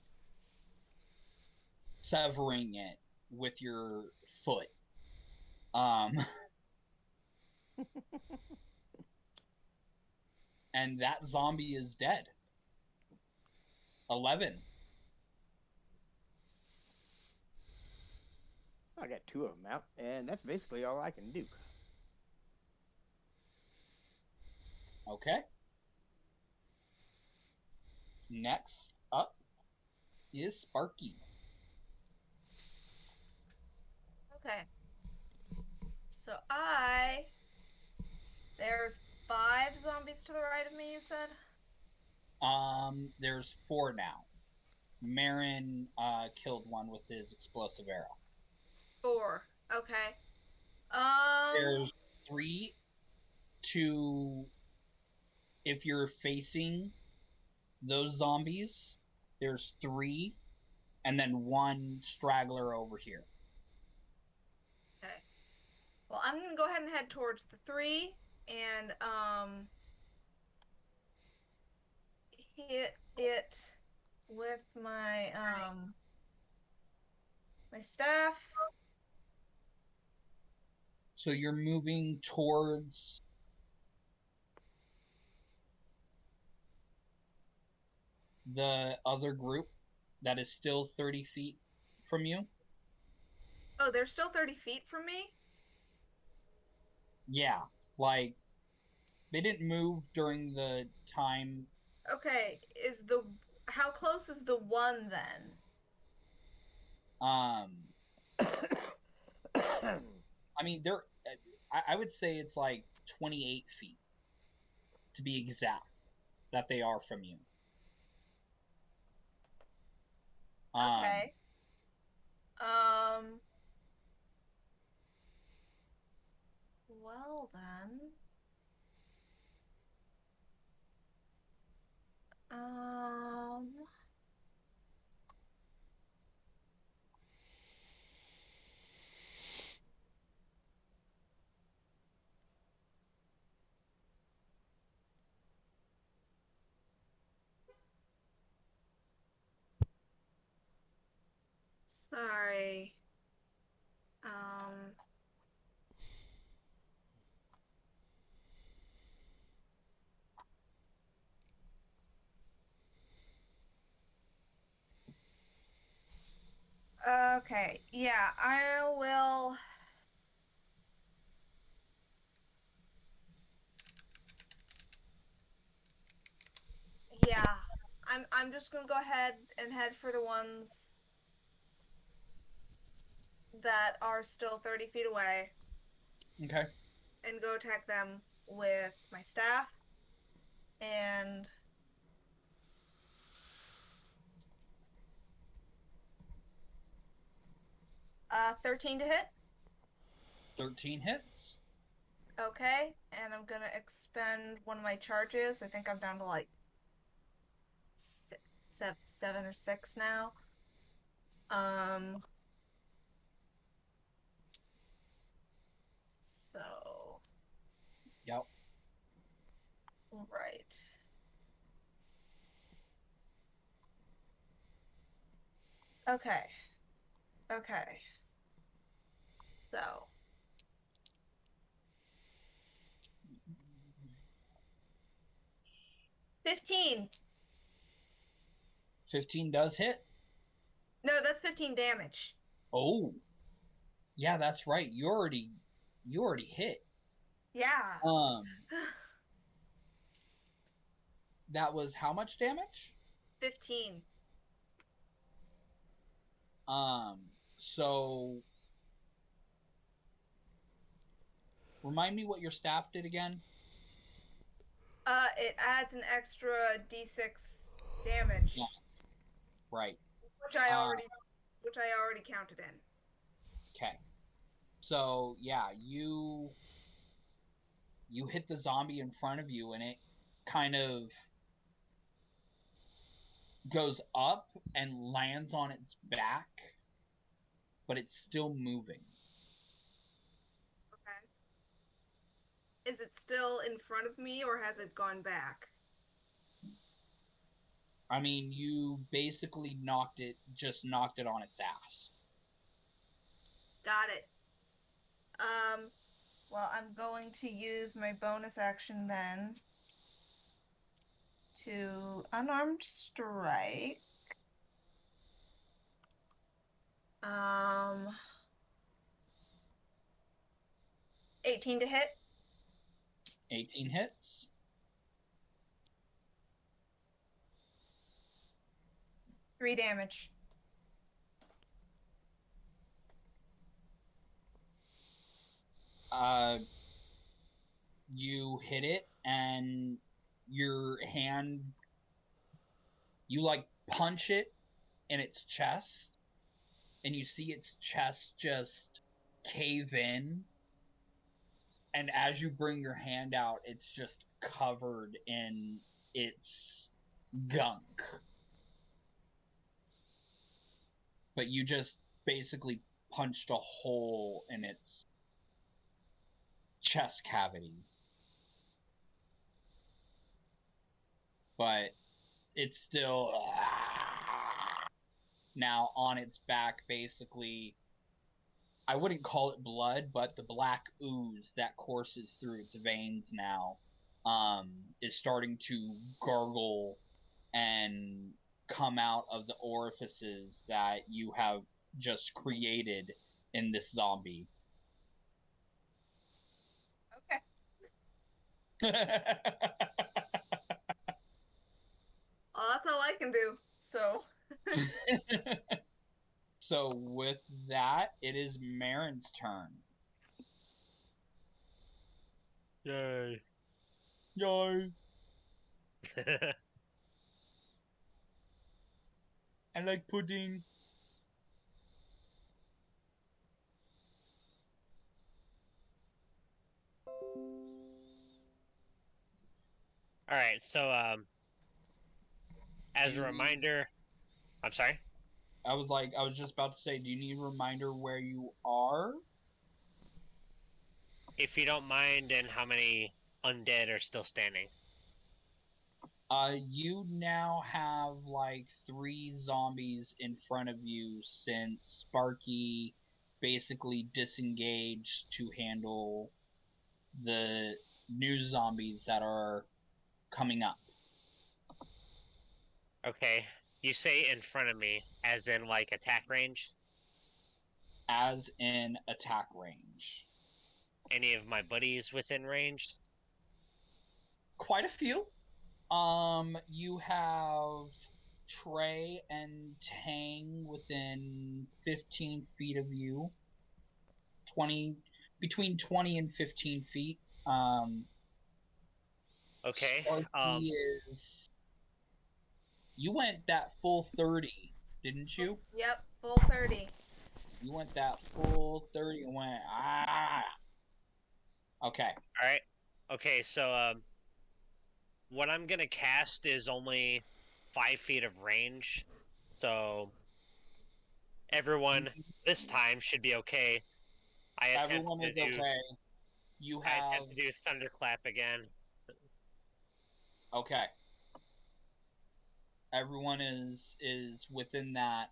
severing it with your foot. And that zombie is dead. 11. I got 2 of them out, and that's basically all I can do. Okay. Next up is Sparky. Okay. So there's 5 zombies to the right of me, you said? There's 4 now. Marin killed one with his explosive arrow. 4. Okay. There's 3 to... If you're facing those zombies, there's 3, and then 1 straggler over here. Okay. Well, I'm gonna go ahead and head towards the 3 and hit it with my my staff. So you're moving towards the other group that is still 30 feet from you? Oh, they're still 30 feet from me? Yeah, like, they didn't move during the time. Okay, how close is the 1 then? I mean, I would say it's like 28 feet, to be exact, that they are from you. Okay. Well then. Sorry. Okay, yeah, I will. Yeah, I'm just gonna go ahead and head for the ones that are still 30 feet away. Okay. And go attack them with my staff. And 13 to hit. 13 hits. Okay, and I'm gonna expend one of my charges. I think I'm down to like 7 or 6 now. So. Yep. Right. Okay. Okay. So. 15. 15 does hit. No, that's 15 damage. Oh. Yeah, that's right. You already hit. Yeah. That was how much damage? 15. So remind me what your staff did again? It adds an extra d6 damage. Yeah. Right. Which I already counted in. Okay. So yeah, you hit the zombie in front of you and it kind of goes up and lands on its back, but it's still moving. Okay. Is it still in front of me or has it gone back? I mean, you basically knocked it on its ass. Got it. Well, I'm going to use my bonus action then to unarmed strike. 18 to hit. 18 hits. Three damage. You hit it and your hand, you like punch it in its chest and you see its chest just cave in, and as you bring your hand out it's just covered in its gunk, but you just basically punched a hole in its chest cavity. But it's still now on its back, basically. I wouldn't call it blood, but the black ooze that courses through its veins now is starting to gargle and come out of the orifices that you have just created in this zombie. Okay. Well, that's all I can do. So. So with that, it is Marin's turn. Yay. Yay. I like pudding. Alright, so, as a reminder... I'm sorry? I was just about to say, do you need a reminder where you are? If you don't mind, and how many undead are still standing. You now have like 3 zombies in front of you since Sparky basically disengaged to handle the new zombies that are coming up. Okay, you say in front of me, as in, like, attack range? As in attack range. Any of my buddies within range? Quite a few. You have Trey and Tang within 15 feet of you. Between 20 and 15 feet. Okay. Sparky is... You went that full 30, didn't you? Yep, full 30. You went that full 30 and went, ah. Okay. Alright. Okay, so, what I'm gonna cast is only 5 feet of range, so everyone this time should be okay. Everyone is okay. You I have... attempt to do Thunderclap again. Okay. Everyone is within that.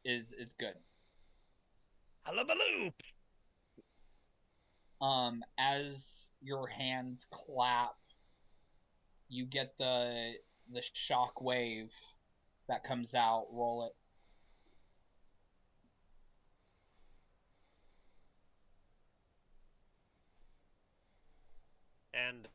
Is good. Hullabaloo! As your hands clap, you get the shock wave that comes out. Roll it. And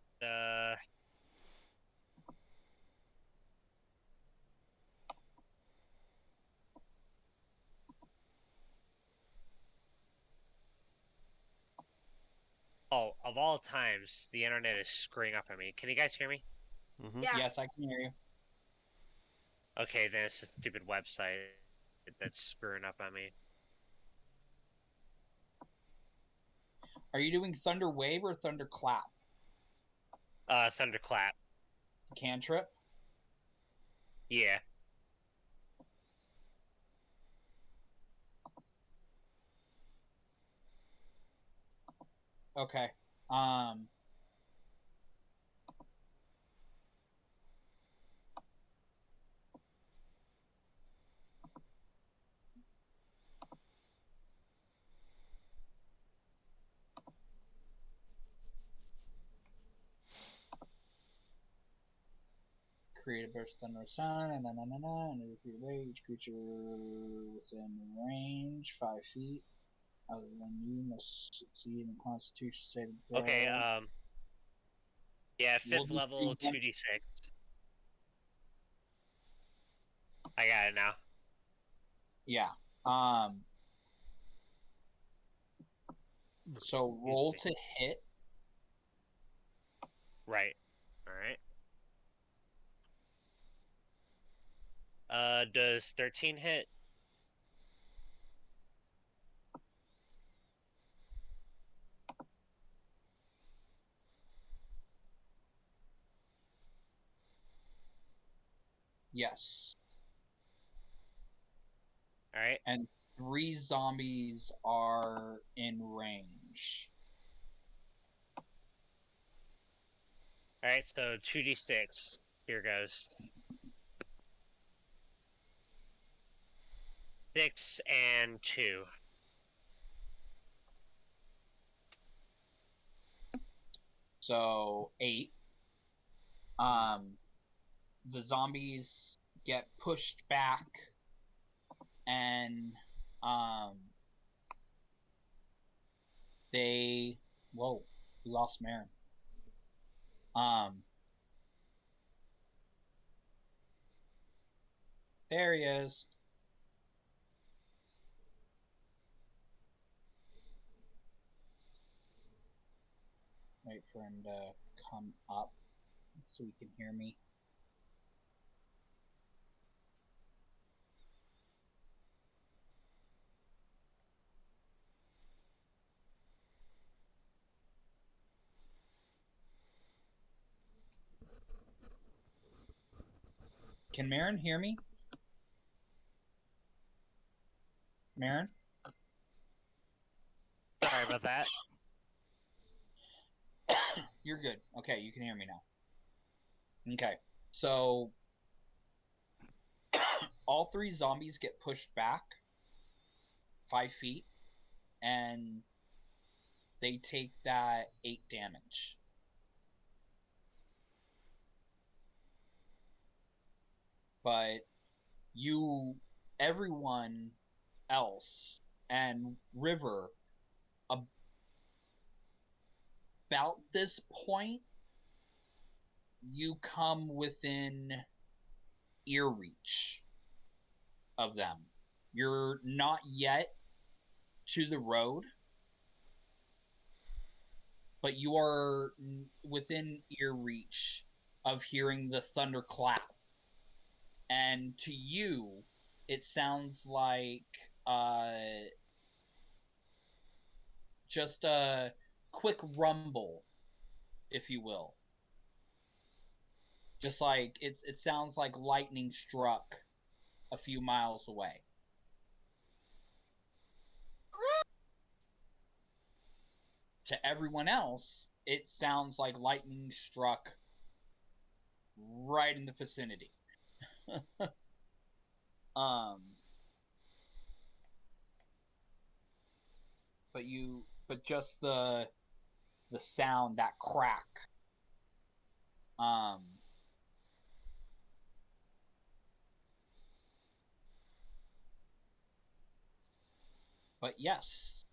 oh, of all times, the internet is screwing up on me. Can you guys hear me? Mm-hmm. Yeah. Yes, I can hear you. Okay, then it's a stupid website that's screwing up on me. Are you doing thunder wave or thunder clap? Thunderclap. Cantrip. Yeah. Okay. Create a burst of thunder sound, and and repeat away each creature within range 5 feet. Other than you must succeed in Constitution saving throw. Okay, yeah, We'll 5th just level, do one- 2d6. I got it now. Yeah. So roll to hit. Right. Alright. Does 13 hit? Yes. Alright. And 3 zombies are in range. Alright, so 2d6. Here goes. 6 and 2. So 8. The zombies get pushed back, and they whoa, we lost Marin. There he is. Wait for him to come up so he can hear me. Can Marin hear me? Marin? Sorry about that. You're good. Okay, you can hear me now. Okay, so all 3 zombies get pushed back 5 feet, and they take that 8 damage. But everyone else, and River, about this point, you come within ear reach of them. You're not yet to the road, but you are within ear reach of hearing the thunder clap. And to you, it sounds like just a quick rumble, if you will. Just like it sounds like lightning struck a few miles away. To everyone else, it sounds like lightning struck right in the vicinity. But just the sound, that crack. But yes.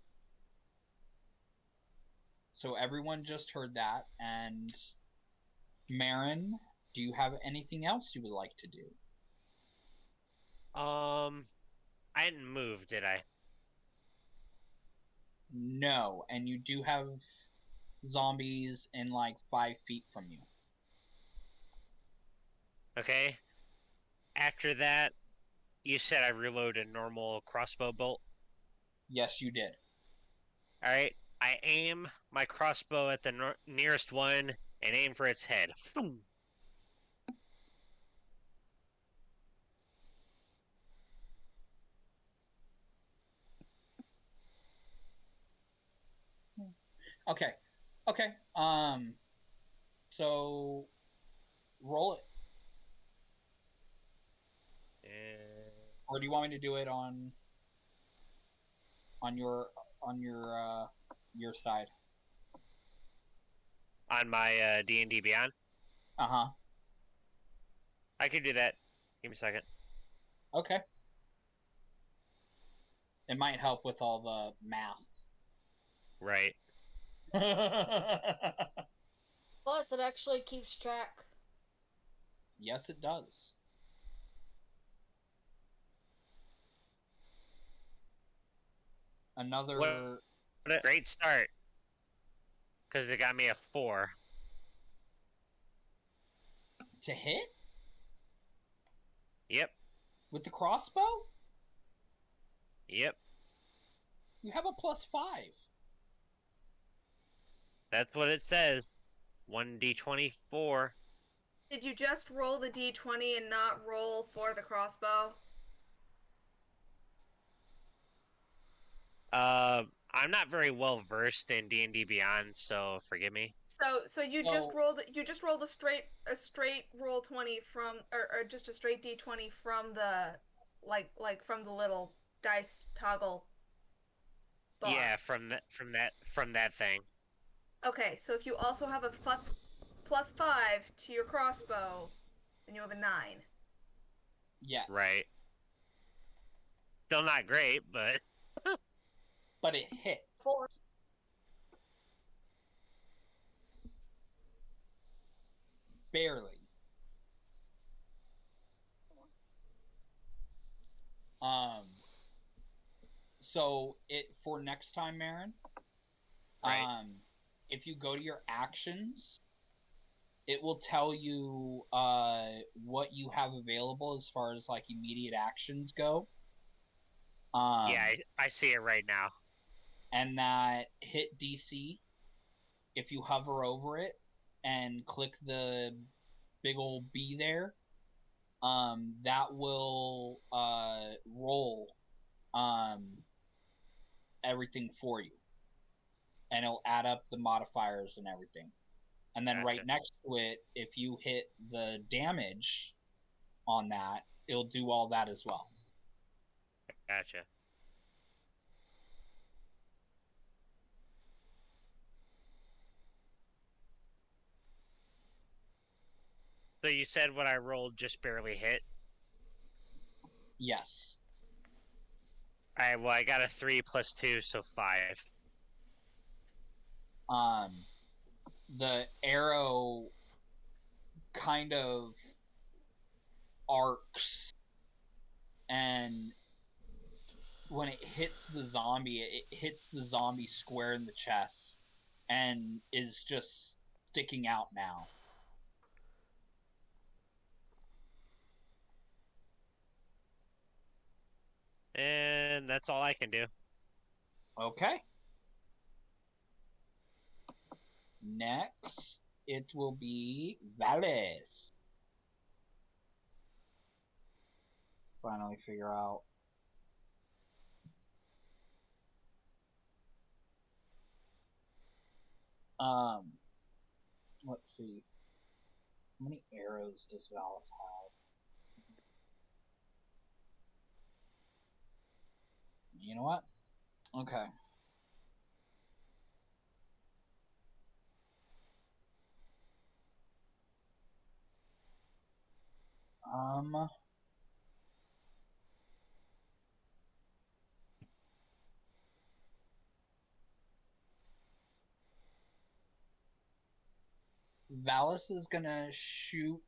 So everyone just heard that, and Marin, do you have anything else you would like to do? I didn't move, did I? No, and you do have zombies in like 5 feet from you. Okay. After that, you said I reload a normal crossbow bolt. Yes, you did. Alright. I aim my crossbow at the nearest one and aim for its head. Boom. Okay. So roll it. Or do you want me to do it on your side? On my D&D Beyond? Uh-huh. I could do that. Give me a second. Okay. It might help with all the math. Right. Plus, it actually keeps track. Yes, it does. Another... What a great start. Because they got me a 4. To hit? Yep. With the crossbow? Yep. You have a +5. That's what it says. 1d24. Did you just roll the d20 and not roll for the crossbow? I'm not very well versed in D&D Beyond, so forgive me. So you just rolled a straight roll 20 from or just a straight d20 from the like from the little dice toggle bar. Yeah, from that thing. Okay, so if you also have a plus 5 to your crossbow, then you have a 9. Yes. Right. Still not great, but But it hit. 4. Barely. So for next time, Marin, right. if you go to your actions, it will tell you what you have available as far as like immediate actions go. Yeah, I see it right now. And that hit DC, if you hover over it and click the big old B there, that will roll everything for you, and it'll add up the modifiers and everything. And then right next to it, if you hit the damage on that, it'll do all that as well. Gotcha. So you said what I rolled just barely hit? Yes. Alright, well I got a 3 plus 2, so 5. The arrow kind of arcs, and when it hits the zombie, it hits the zombie square in the chest and is just sticking out now. And that's all I can do. Okay. Next, it will be Valis. Finally figure out. Let's see. How many arrows does Valis have? You know what? Okay. Valis is gonna shoot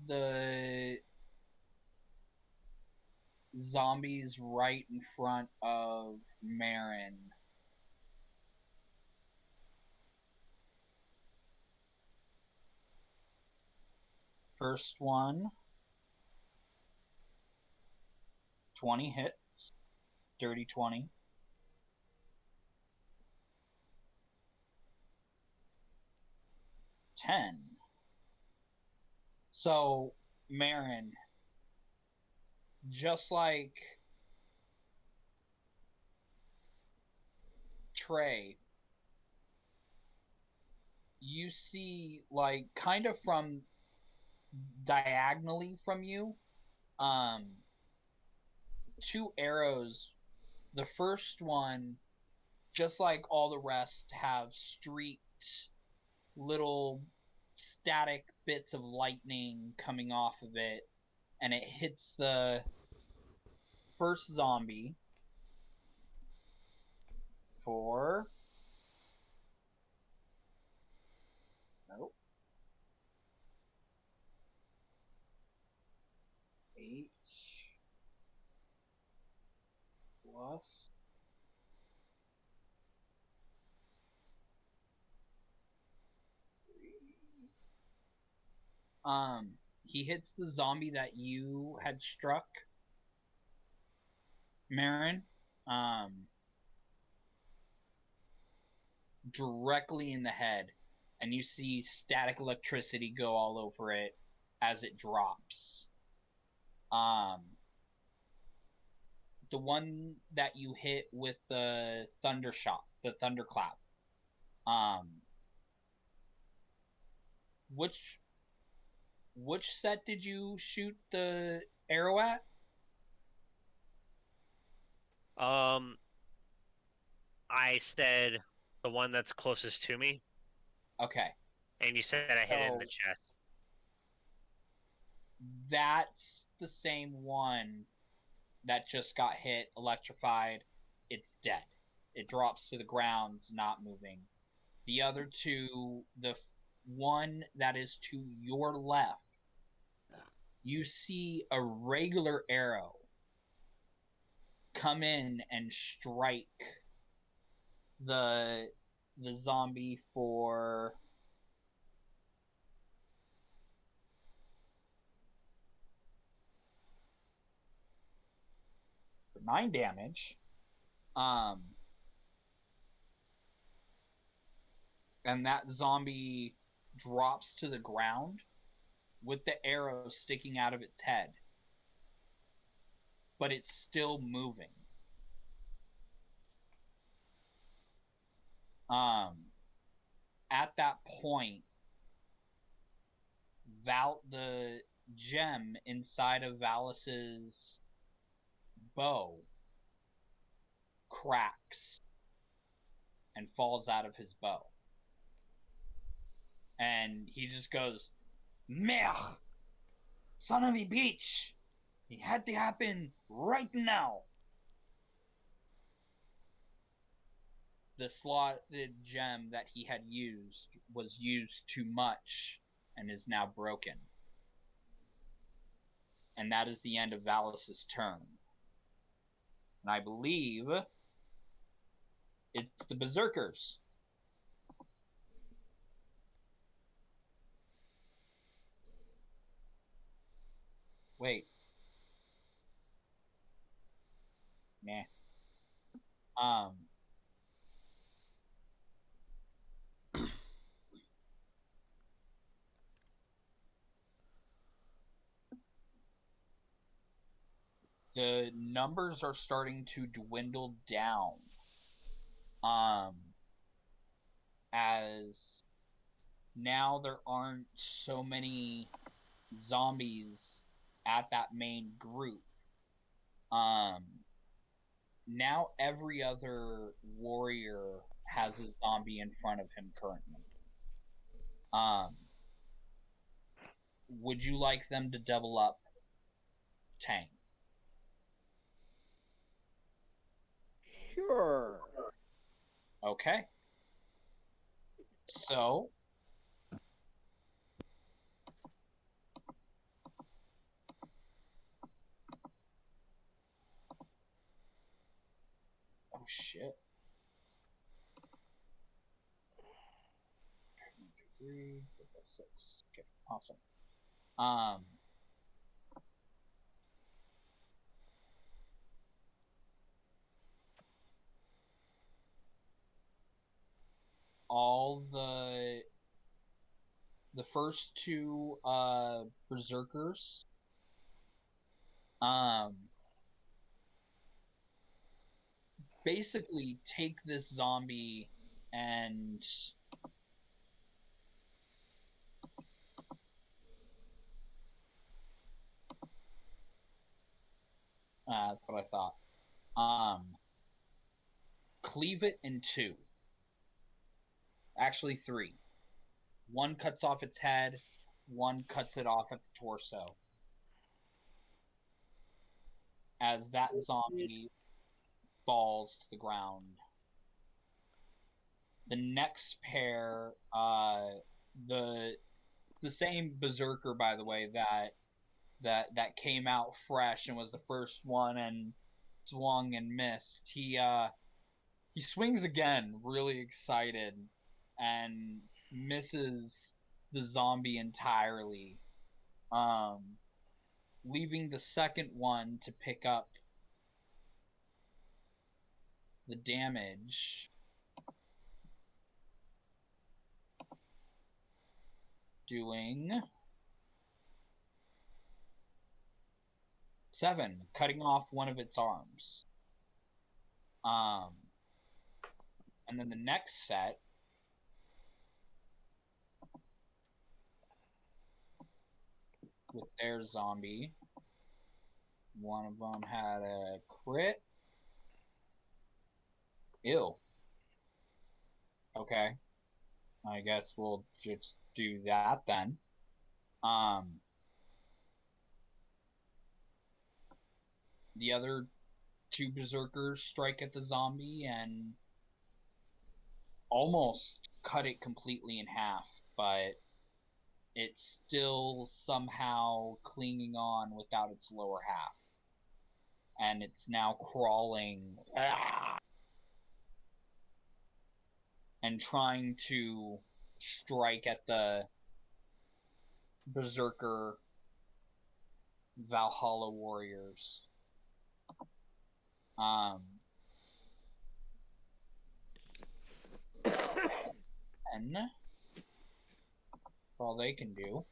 the zombies right in front of Marin. First one, 20 hits, dirty 20. 10. So, Marin, just like Trey, you see, like, kind of from diagonally from you, two arrows. The first one, just like all the rest, have streaked little static bits of lightning coming off of it, and it hits the first zombie for... Nope. 8 plus... He hits the zombie that you had struck, Marin, directly in the head, and you see static electricity go all over it as it drops. The one that you hit with the thunder shot, the thunderclap, which set did you shoot the arrow at? I said the one that's closest to me. Okay. And you said I hit it in the chest. That's the same one that just got hit, electrified. It's dead. It drops to the ground, it's not moving. The other two, the one that is to your left, you see a regular arrow come in and strike the zombie for 9 damage. And that zombie drops to the ground with the arrow sticking out of its head. But it's still moving. At that point, the gem inside of Valis's bow cracks and falls out of his bow. And he just goes, Merde! Son of a bitch! It had to happen right now! The slotted gem that he had used was used too much and is now broken. And that is the end of Valis's turn. And I believe it's the Berserkers. Wait. Nah. The numbers are starting to dwindle down. As now there aren't so many zombies at that main group. Now every other warrior has a zombie in front of him currently. Would you like them to double up Tang? Sure. Okay. So oh shit. 3, 4, 5, 6. Okay, awesome. All the first two berserkers basically take this zombie and that's what I thought. Cleave it in two. Actually, three. One cuts off its head, one cuts it off at the torso. As that zombie falls to the ground. The next pair, the same berserker, by the way, that came out fresh and was the first one and swung and missed. He swings again, really excited, and misses the zombie entirely, leaving the second one to pick up the damage, doing 7, cutting off one of its arms. And then the next set with their zombie, one of them had a crit. Ew. Okay. I guess we'll just do that then. The other two berserkers strike at the zombie and almost cut it completely in half, but it's still somehow clinging on without its lower half. And it's now crawling and trying to strike at the berserker Valhalla warriors. And that's all they can do.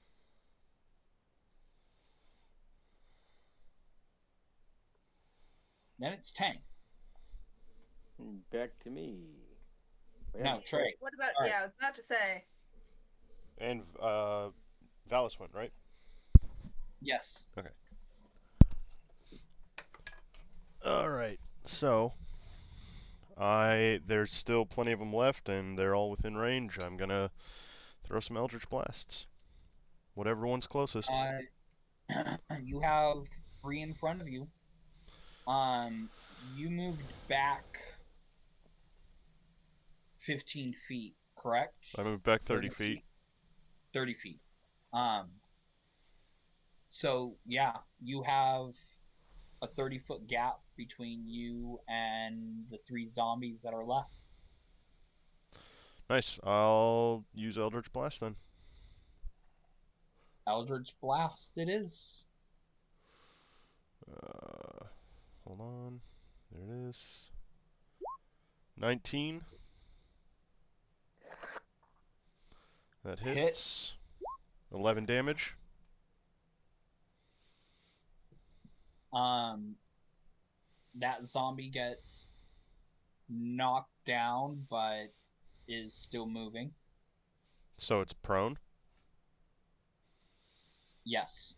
Then it's Tang. Back to me. No, Trey. What about, All right. yeah, I was about to say. And Valis went, right? Yes. Okay. All right. So, there's still plenty of them left, and they're all within range. I'm gonna throw some Eldritch Blasts. Whatever one's closest. You have 3 in front of you. You moved back 15 feet, correct? I moved back 30 feet. 30 feet. So, yeah, you have a 30-foot gap between you and the 3 zombies that are left. Nice. I'll use Eldritch Blast then. Eldritch Blast it is. Hold on. There it is. 19. That hits. 11 damage. That zombie gets knocked down, but is still moving. So it's prone. Yes.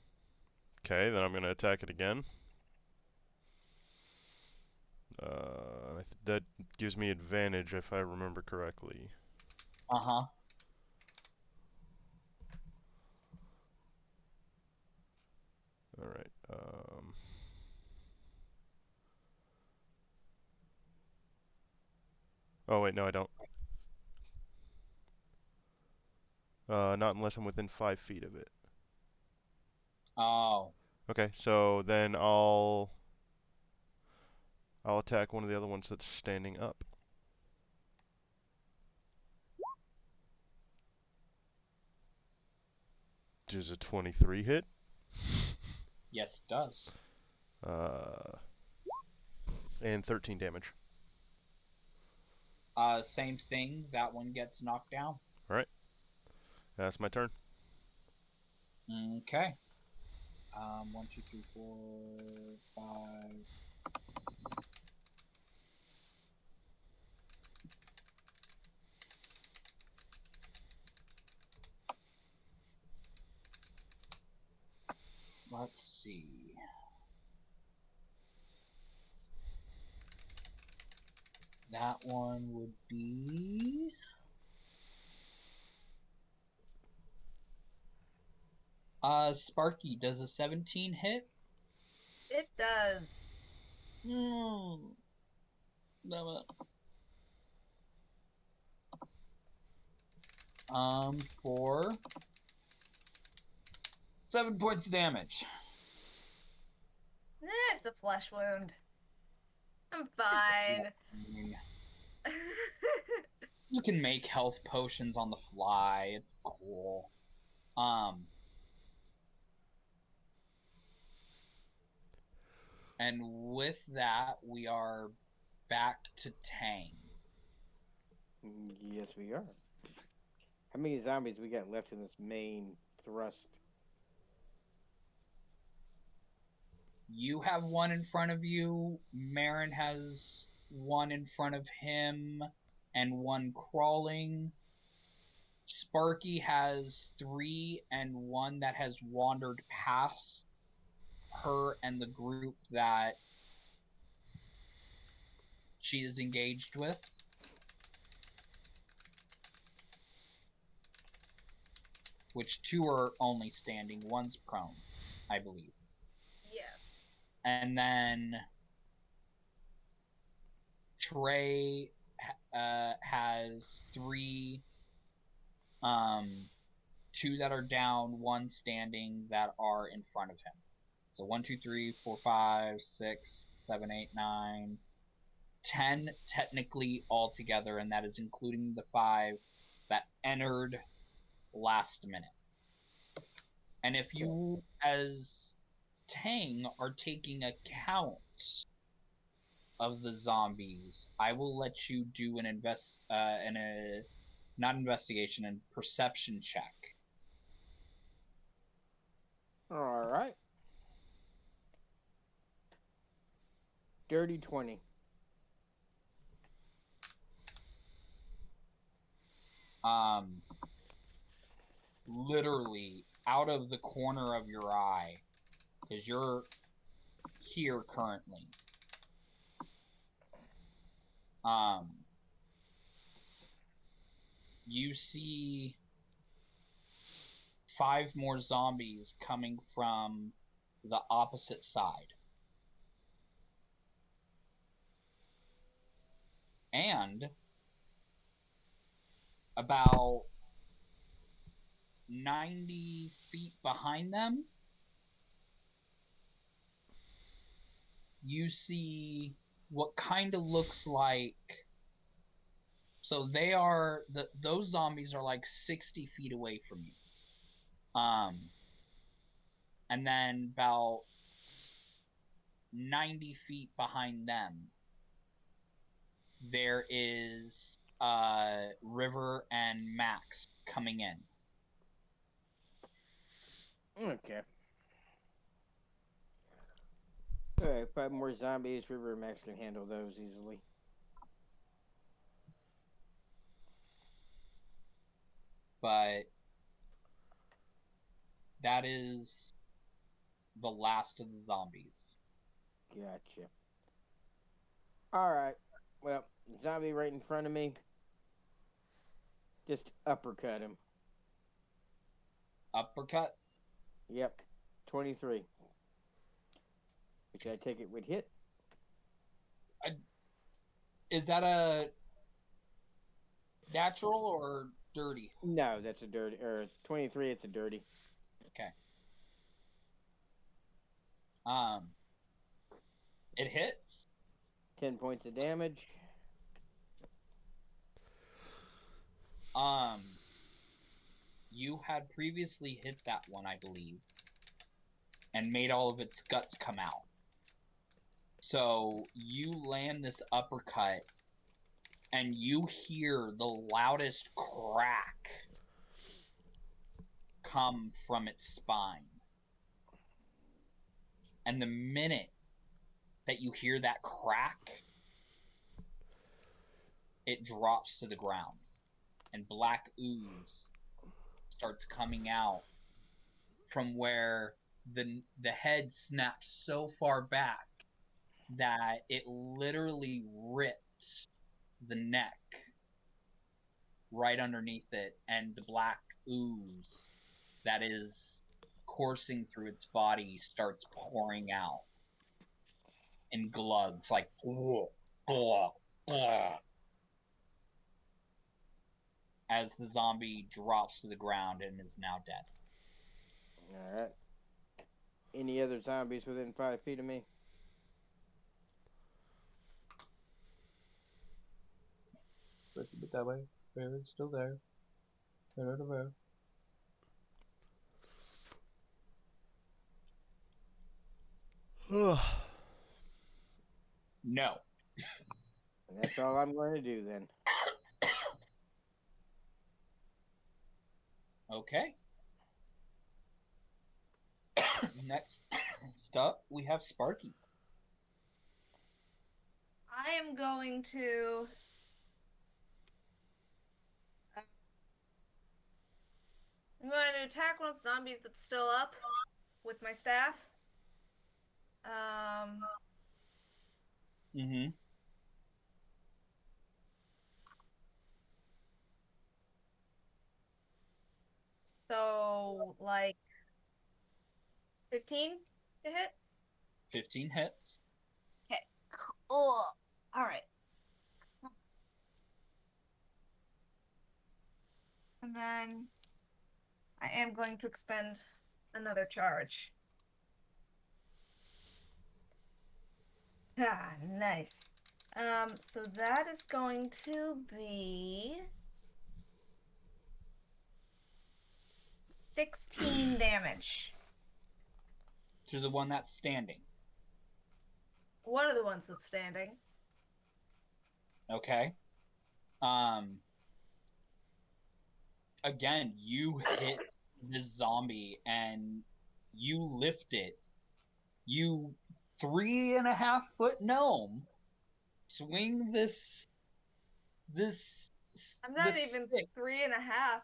Okay, then I'm going to attack it again. That gives me advantage if I remember correctly. Uh-huh. Alright, oh wait, no I don't. Not unless I'm within 5 feet of it. Oh. Okay, so then I'll attack one of the other ones that's standing up. Does a 23 hit? Yes, it does. And 13 damage. Same thing. That one gets knocked down. Alright. That's my turn. Okay. 1, 2, 3, 4, 5. Let's see. That one would be... Sparky, does a 17 hit? It does. Damn it. For 7 points of damage. It's a flesh wound. I'm fine. You can make health potions on the fly. It's cool. And with that, we are back to Tang. Yes, we are. How many zombies we got left in this main thrust? You have one in front of you. Marin has one in front of him and one crawling. Sparky has 3 and one that has wandered past her and the group that she is engaged with. Which 2 are only standing, one's prone, I believe. Yes. And then Trey has 3, 2 that are down, 1 standing that are in front of him. So 1, 2, 3, 4, 5, 6, 7, 8, 9, 10 technically altogether, and that is including the 5 that entered last minute. And if you, as Tang, are taking account of the zombies, I will let you do an not investigation, and perception check. All right. Dirty 20. Literally out of the corner of your eye, because you're here currently. You see 5 more zombies coming from the opposite side. And about 90 feet behind them, you see what kind of looks like... So they are... those zombies are like 60 feet away from you. And then about 90 feet behind them, there is River and Max coming in. Okay. Alright, 5 more zombies. River and Max can handle those easily. but that is the last of the zombies. Gotcha. Alright. Well, zombie right in front of me. Just uppercut him. Uppercut? Yep. 23. Which I take it would hit. Is that a natural or dirty? No, that's a dirty. Or 23, it's a dirty. Okay. It hits. 10 points of damage. You had previously hit that one, I believe, and made all of its guts come out. So you land this uppercut, and you hear the loudest crack come from its spine. And the minute that you hear that crack, it drops to the ground, and black ooze starts coming out from where the head snaps so far back that it literally rips the neck right underneath it, and the black ooze that is coursing through its body starts pouring out in glugs, like as the zombie drops to the ground and is now dead. Alright. Any other zombies within 5 feet of me? Let's put it that way. It's still there. No. And that's all I'm going to do then. Okay. Next up, we have Sparky. I am going to attack one of the zombies that's still up with my staff. Mm-hmm. So, like, 15 to hit? 15 hits. Okay, cool. Alright. And then I am going to expend another charge. Ah, nice. So that is going to be 16 damage. To the one that's standing. One of the ones that's standing. Okay. Again, you hit this zombie and you lift it. You 3.5-foot gnome swing this. I'm not this even stick. 3.5.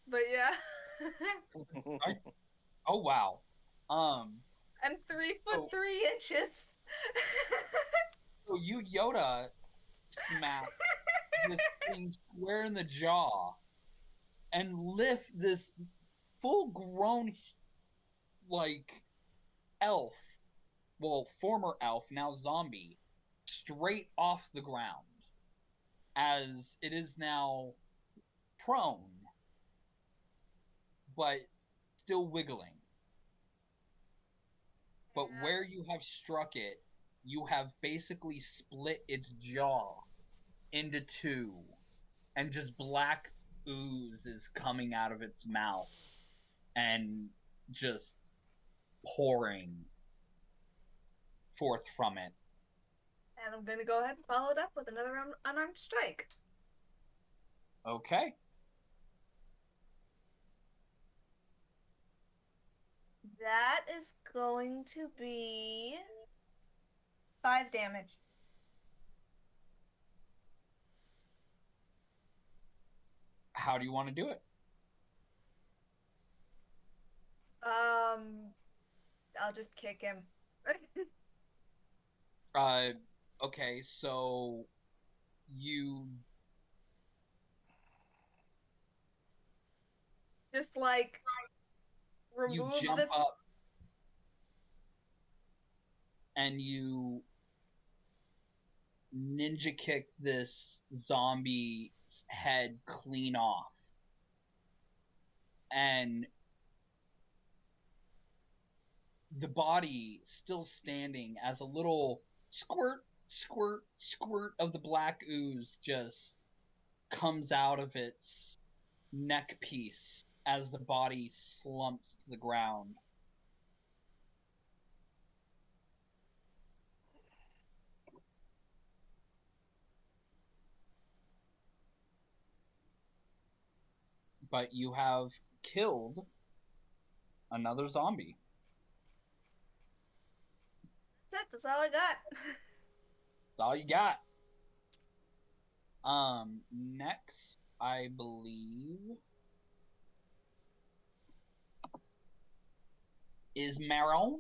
But yeah. Oh wow. I'm 3'3". So you Yoda smack this thing square in the jaw and lift this full-grown, like, elf, well, former elf, now zombie, straight off the ground as it is now prone, but still wiggling. But where you have struck it, you have basically split its jaw into two, and just black ooze is coming out of its mouth and just pouring forth from it. And I'm going to go ahead and follow it up with another unarmed strike. Okay. That is going to be 5 damage. How do you want to do it? I'll just kick him. Okay, so you Just like you remove jump this. up and you ninja kick this zombie's head clean off. And the body still standing as a little squirt, squirt, squirt of the black ooze just comes out of its neck piece as the body slumps to the ground. But you have killed another zombie. That's it. That's all I got. That's all you got. Next, I believe, is Maron.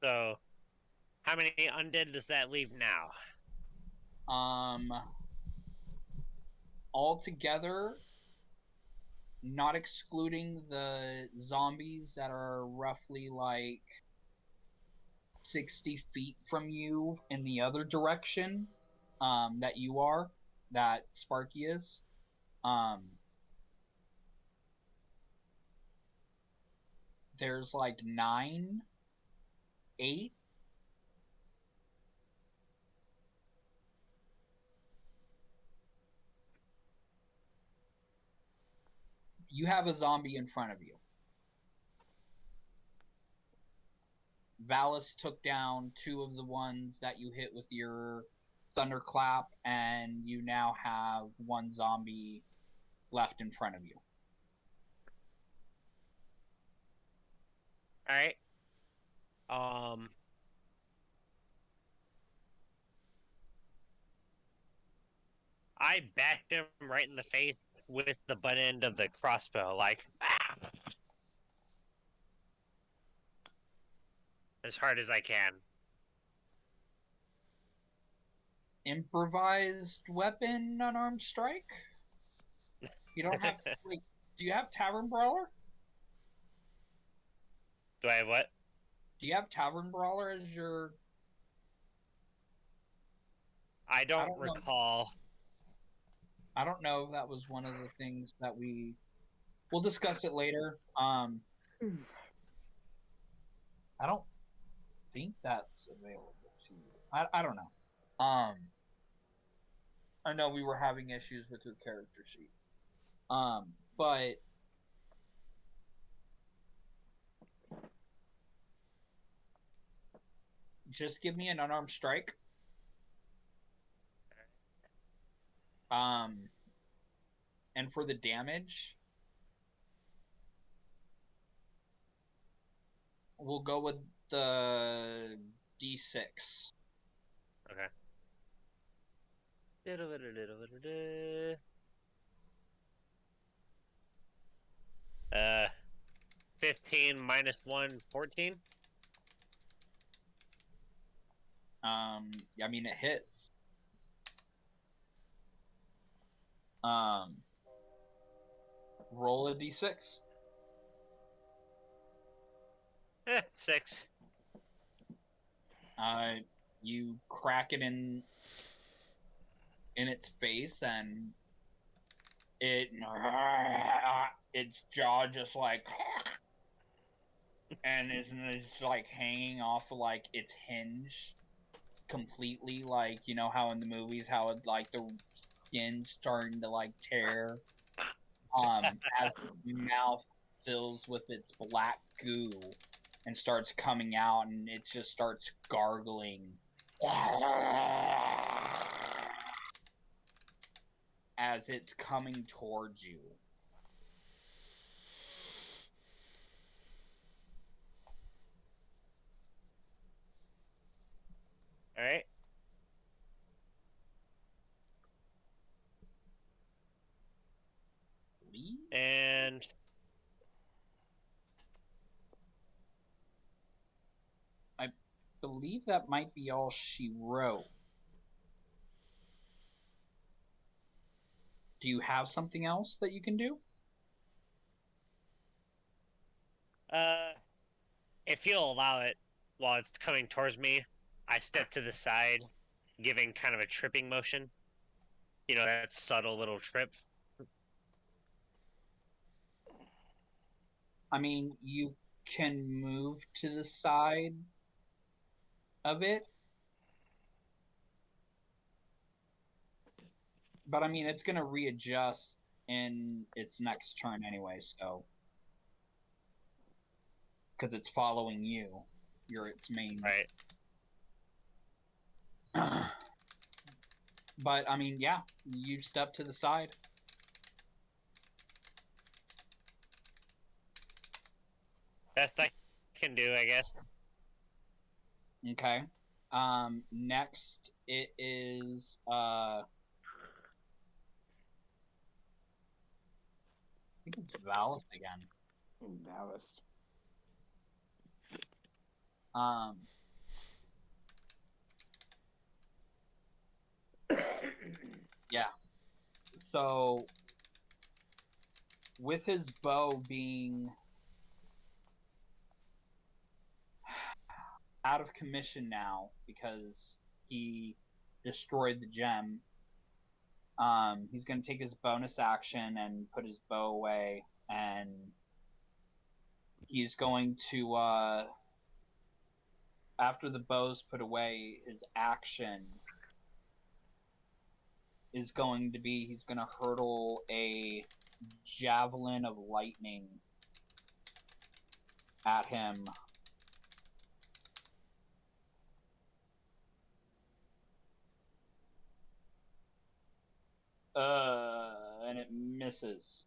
So, how many undead does that leave now? Altogether, not excluding the zombies that are roughly like 60 feet from you in the other direction, that Sparky is. There's like 9, 8. You have a zombie in front of you. Valis took down 2 of the ones that you hit with your thunderclap, and you now have 1 zombie left in front of you. Alright. I backed him right in the face with the butt end of the crossbow, like, ah! As hard as I can. Improvised weapon, unarmed strike? You don't have, like, do you have Tavern Brawler? Do I have what? Do you have Tavern Brawler as your... I don't recall. I don't know if that was one of the things that we'll discuss it later. I don't think that's available to you. I don't know. I know we were having issues with your character sheet. But just give me an unarmed strike. And for the damage, we'll go with the D6. Okay. 15 minus 1, 14? I mean, it hits. Roll a D6. 6. You crack it in its face, and its jaw just like, and it's like hanging off of like its hinge completely, like, you know how in the movies how it like the skin's starting to like tear, as the mouth fills with its black goo and starts coming out, and it just starts gargling as it's coming towards you. And I believe that might be all she wrote. Do you have something else that you can do? if you'll allow it, while it's coming towards me, I step to the side, giving kind of a tripping motion. You know, that subtle little trip. I mean, you can move to the side of it. But I mean, it's going to readjust in its next turn anyway, so. Because it's following you. You're its main. Right. But I mean, yeah, you step to the side. Best I can do, I guess. Okay. Next it is I think it's Valis again. Dallas. Yeah. So with his bow being out of commission now because he destroyed the gem, he's going to take his bonus action and put his bow away, and he's going to after the bow's put away, his action is going to be he's going to hurtle a javelin of lightning at him. And it misses.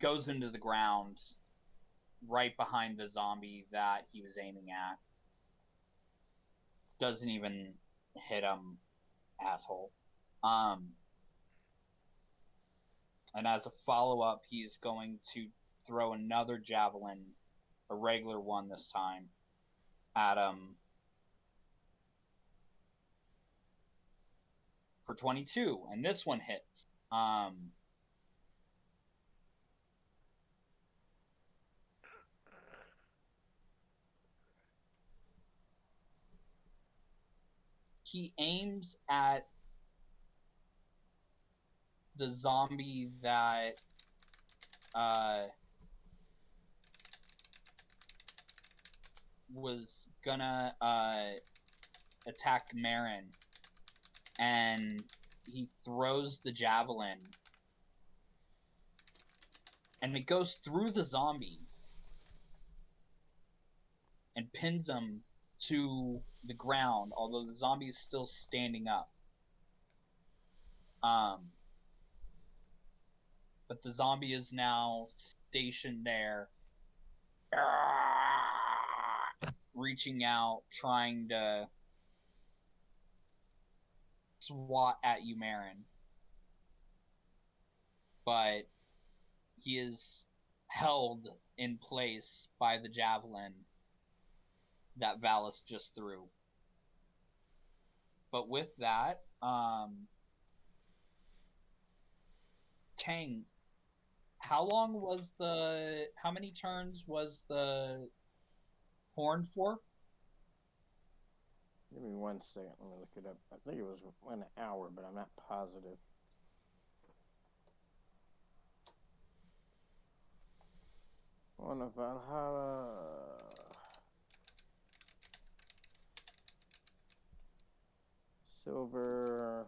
Goes into the ground right behind the zombie that he was aiming at. Doesn't even hit him, asshole. And as a follow-up, he's going to throw another javelin, a regular one this time, at him for 22, and this one hits. He aims at the zombie that was gonna attack Marin, and he throws the javelin, and it goes through the zombie and pins him to the ground, although the zombie is still standing up. But the zombie is now stationed there, reaching out, trying to swat at you, Marin. But he is held in place by the javelin that Valis just threw. But with that, Tang, how many turns was the horn for? Give me 1 second. Let me look it up. I think it was 1 hour, but I'm not positive. On of Valhalla. Silver.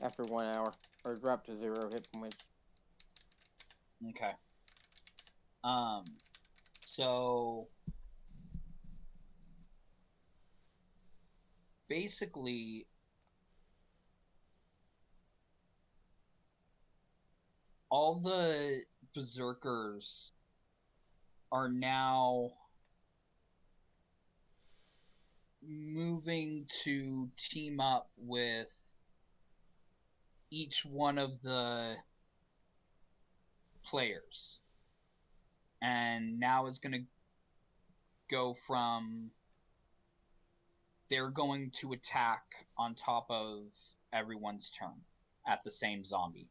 After 1 hour. Or drop to 0 hit points. Okay. So basically all the berserkers are now moving to team up with each one of the players. And now it's going to go from they're going to attack on top of everyone's turn at the same zombie.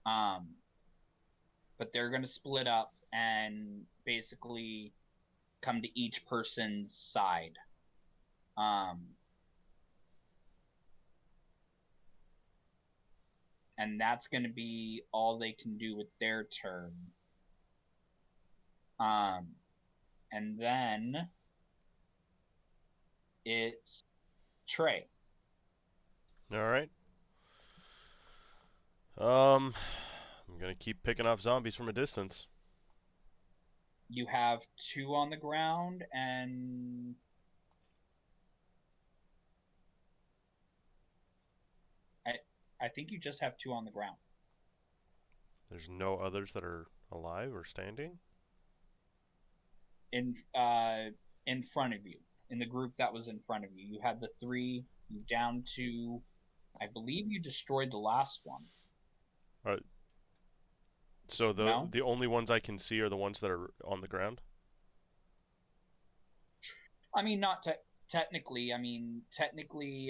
But they're going to split up and basically come to each person's side. And that's going to be all they can do with their turn. And then it's Trey. All right. I'm gonna keep picking off zombies from a distance. You have 2 on the ground, and I think you just have 2 on the ground. There's no others that are alive or standing? In front of you. In the group that was in front of you. You had the 3, you down 2. I believe you destroyed the last one. So No? the only ones I can see are the ones that are on the ground? I mean, not technically. I mean, technically,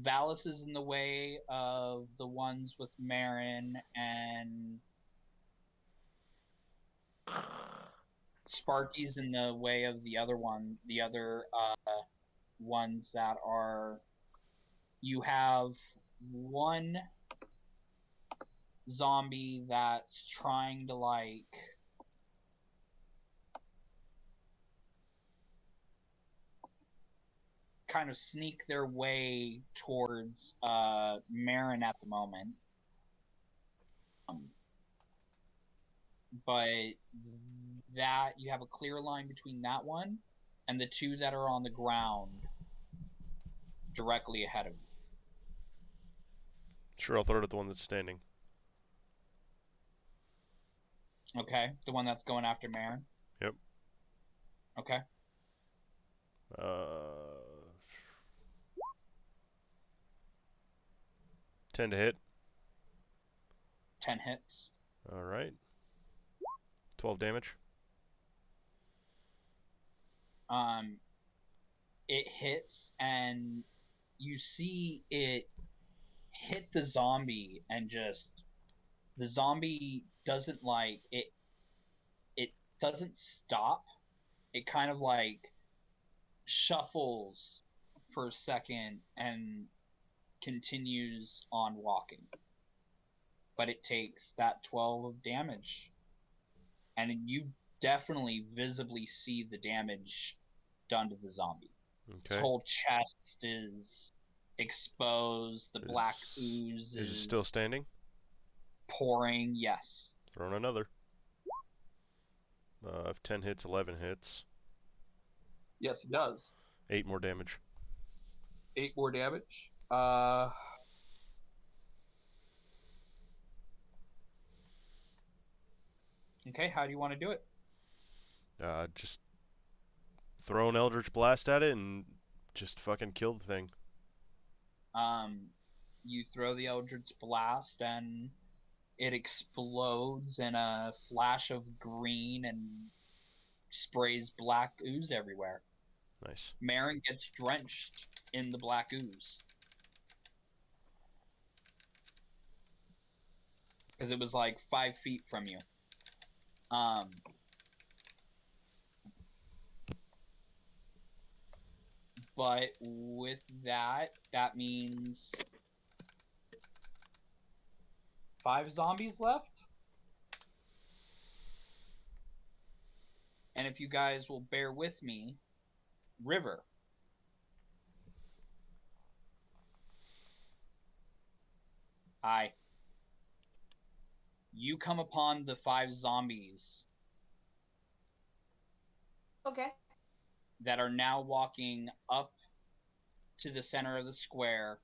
Valis is in the way of the ones with Marin, and Sparky's in the way of the other ones that are. You have one zombie that's trying to kind of sneak their way towards Marin at the moment. But that you have a clear line between that one and the 2 that are on the ground directly ahead of you. Sure, I'll throw it at the one that's standing. Okay, the one that's going after Marin? Yep. Okay. 10 to hit. 10 hits. Alright. 12 damage. It hits, and you see it hit the zombie, and just the zombie doesn't it doesn't stop. It kind of shuffles for a second and continues on walking. But it takes that 12 of damage. And you definitely visibly see the damage done to the zombie. Okay. His whole chest is exposed. The black ooze is it still standing? Pouring, yes. Throwing another. 10 hits, 11 hits. Yes, it does. 8 more damage. 8 more damage. Okay, how do you want to do it? Just throw an Eldritch Blast at it and just fucking kill the thing. You throw the Eldritch Blast and it explodes in a flash of green and sprays black ooze everywhere. Nice. Marin gets drenched in the black ooze. Because it was 5 feet from you. But with that means 5 zombies left. And if you guys will bear with me, River. Hi. You come upon the 5 zombies. Okay. That are now walking up to the center of the square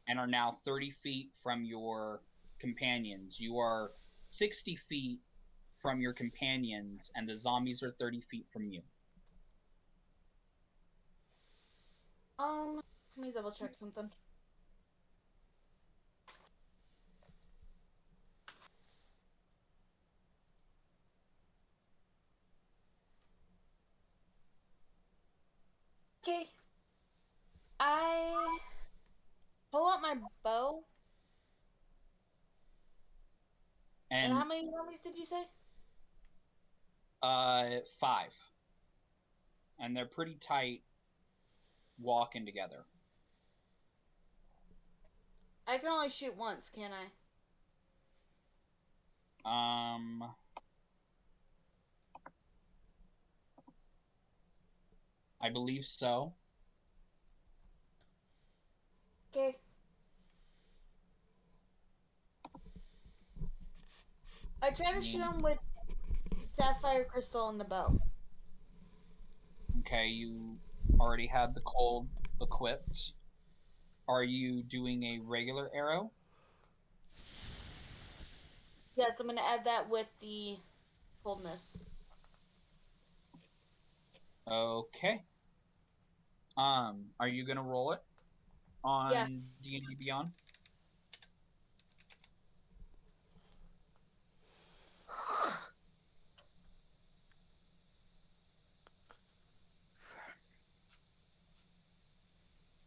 and are now 30 feet from your companions. You are 60 feet from your companions, and the zombies are 30 feet from you. Let me double check something. Okay. I pull out my bow. And how many zombies did you say? 5. And they're pretty tight walking together. I can only shoot once, can't I? I believe so. Okay. I try to shoot them with sapphire crystal in the bow. Okay, you already had the cold equipped. Are you doing a regular arrow? Yes, I'm gonna add that with the coldness. Okay. Are you gonna roll it on D&D Beyond?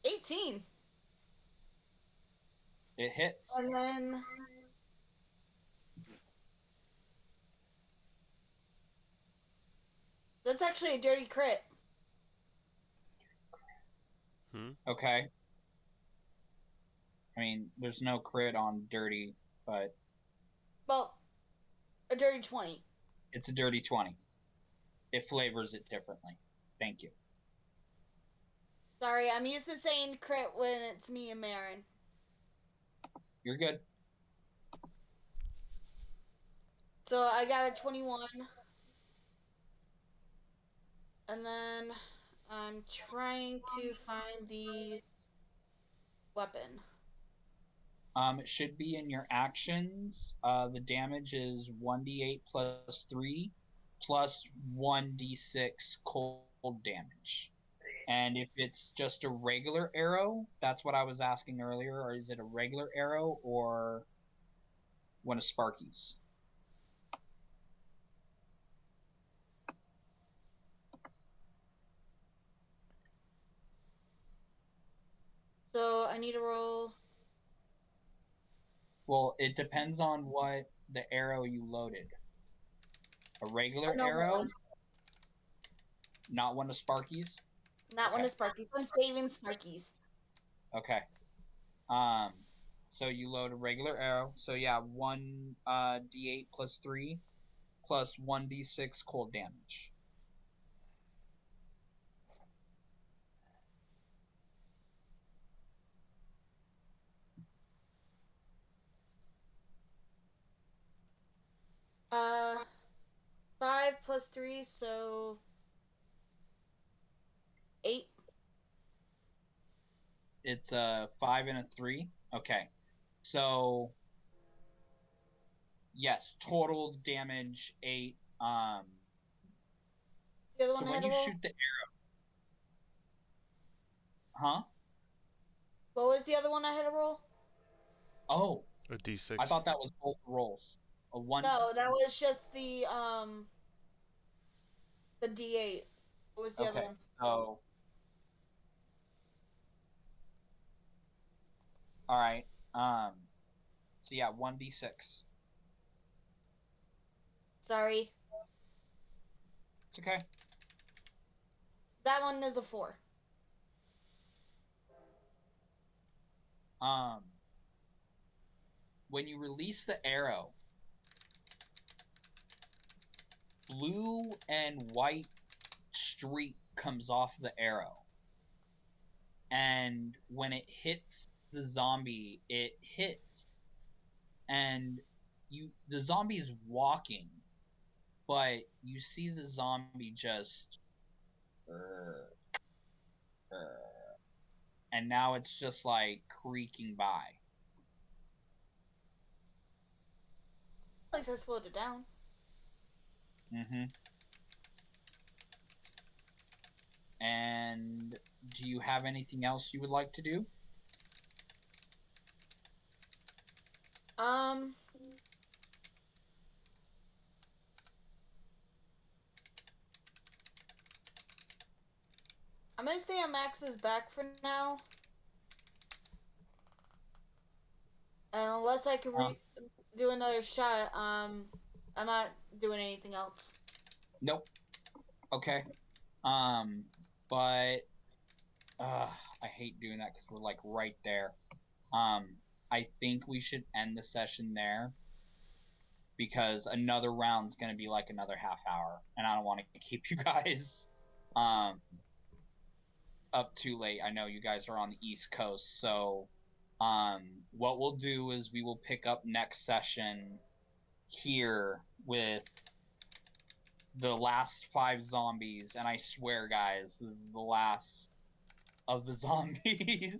$18. It hits. And then that's actually a dirty crit. Okay. I mean, there's no crit on dirty, but Well, a dirty 20. it's a dirty 20. It flavors it differently. Thank you. Sorry, I'm used to saying crit when it's me and Marin. You're good. So I got a 21. And then I'm trying to find the weapon. It should be in your actions. The damage is 1d8 plus 3 plus 1d6 cold damage. And if it's just a regular arrow, that's what I was asking earlier, or is it a regular arrow or one of Sparky's? So I need to roll. Well, it depends on what the arrow you loaded. A regular no, arrow? Not one of Sparky's? Not one of Sparky's. I'm saving Sparky's. Okay. So you load a regular arrow. So yeah, 1 d8 plus 3 plus 1d6 cold damage. Uh, 5 plus 3, so 8. It's a 5 and a 3. Okay. So yes, total damage 8. The other one So I when had to you roll? shoot the arrow, huh? What was the other one I had to roll? Oh, A D6. I thought that was both rolls. A 1. No, that was just the D8. What was the other Okay. one? So all right. So yeah, 1d6. Sorry. It's okay. That one is a 4. When you release the arrow, blue and white streak comes off the arrow. And when it hits the zombie, it hits and the zombie is walking, but you see the zombie just and now it's just like creaking by. At least I slowed it down. And do you have anything else you would like to do? I'm gonna stay on Max's back for now. And unless I can do another shot, I'm not doing anything else. Nope. Okay. But I hate doing that because we're like right there. I think we should end the session there because another round's gonna be like another half hour, and I don't want to keep you guys up too late. I know you guys are on the East Coast, so what we'll do is we will pick up next session here with the last 5 zombies, and I swear, guys, this is the last of the zombies.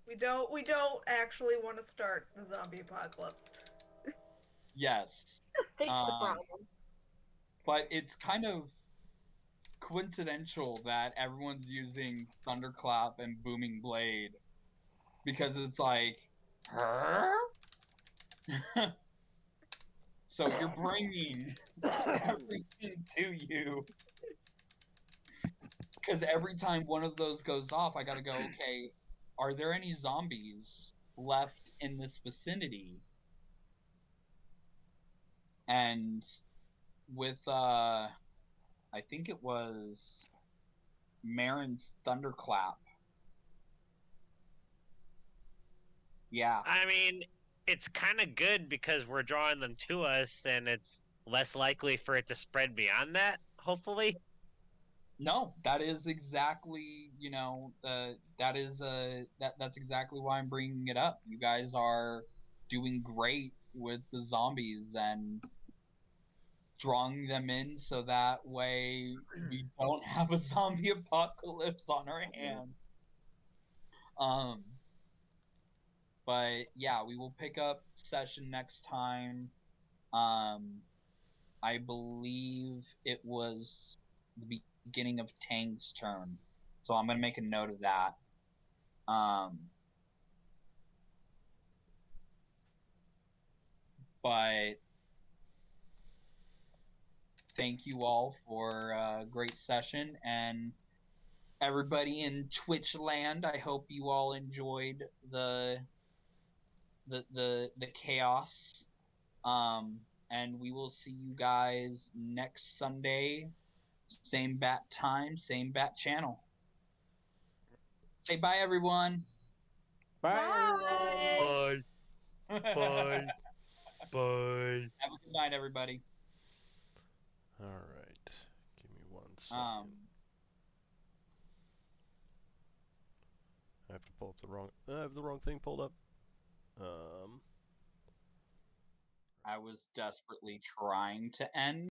We don't actually want to start the zombie apocalypse. Yes. Fix the problem. But it's kind of coincidental that everyone's using Thunderclap and Booming Blade because it's like, her? So you're bringing everything to you. Because every time one of those goes off, I gotta go, okay, are there any zombies left in this vicinity? And with, I think it was Marin's Thunderclap. Yeah. I mean, it's kind of good because we're drawing them to us, and it's less likely for it to spread beyond that, hopefully. No, that is exactly, that's exactly why I'm bringing it up. You guys are doing great with the zombies and drawing them in so that way we don't have a zombie apocalypse on our hands. But yeah, we will pick up session next time. I believe it was the beginning of Tang's turn, so I'm gonna make a note of that. But thank you all for a great session, and everybody in Twitch land, I hope you all enjoyed the chaos. And we will see you guys next Sunday, same bat time, same bat channel. Say bye, everyone. Bye, everyone. Bye. Bye. Bye. Have a good night, everybody. All right. Give me 1 second. I have to pull up the wrong. I have the wrong thing pulled up. I was desperately trying to end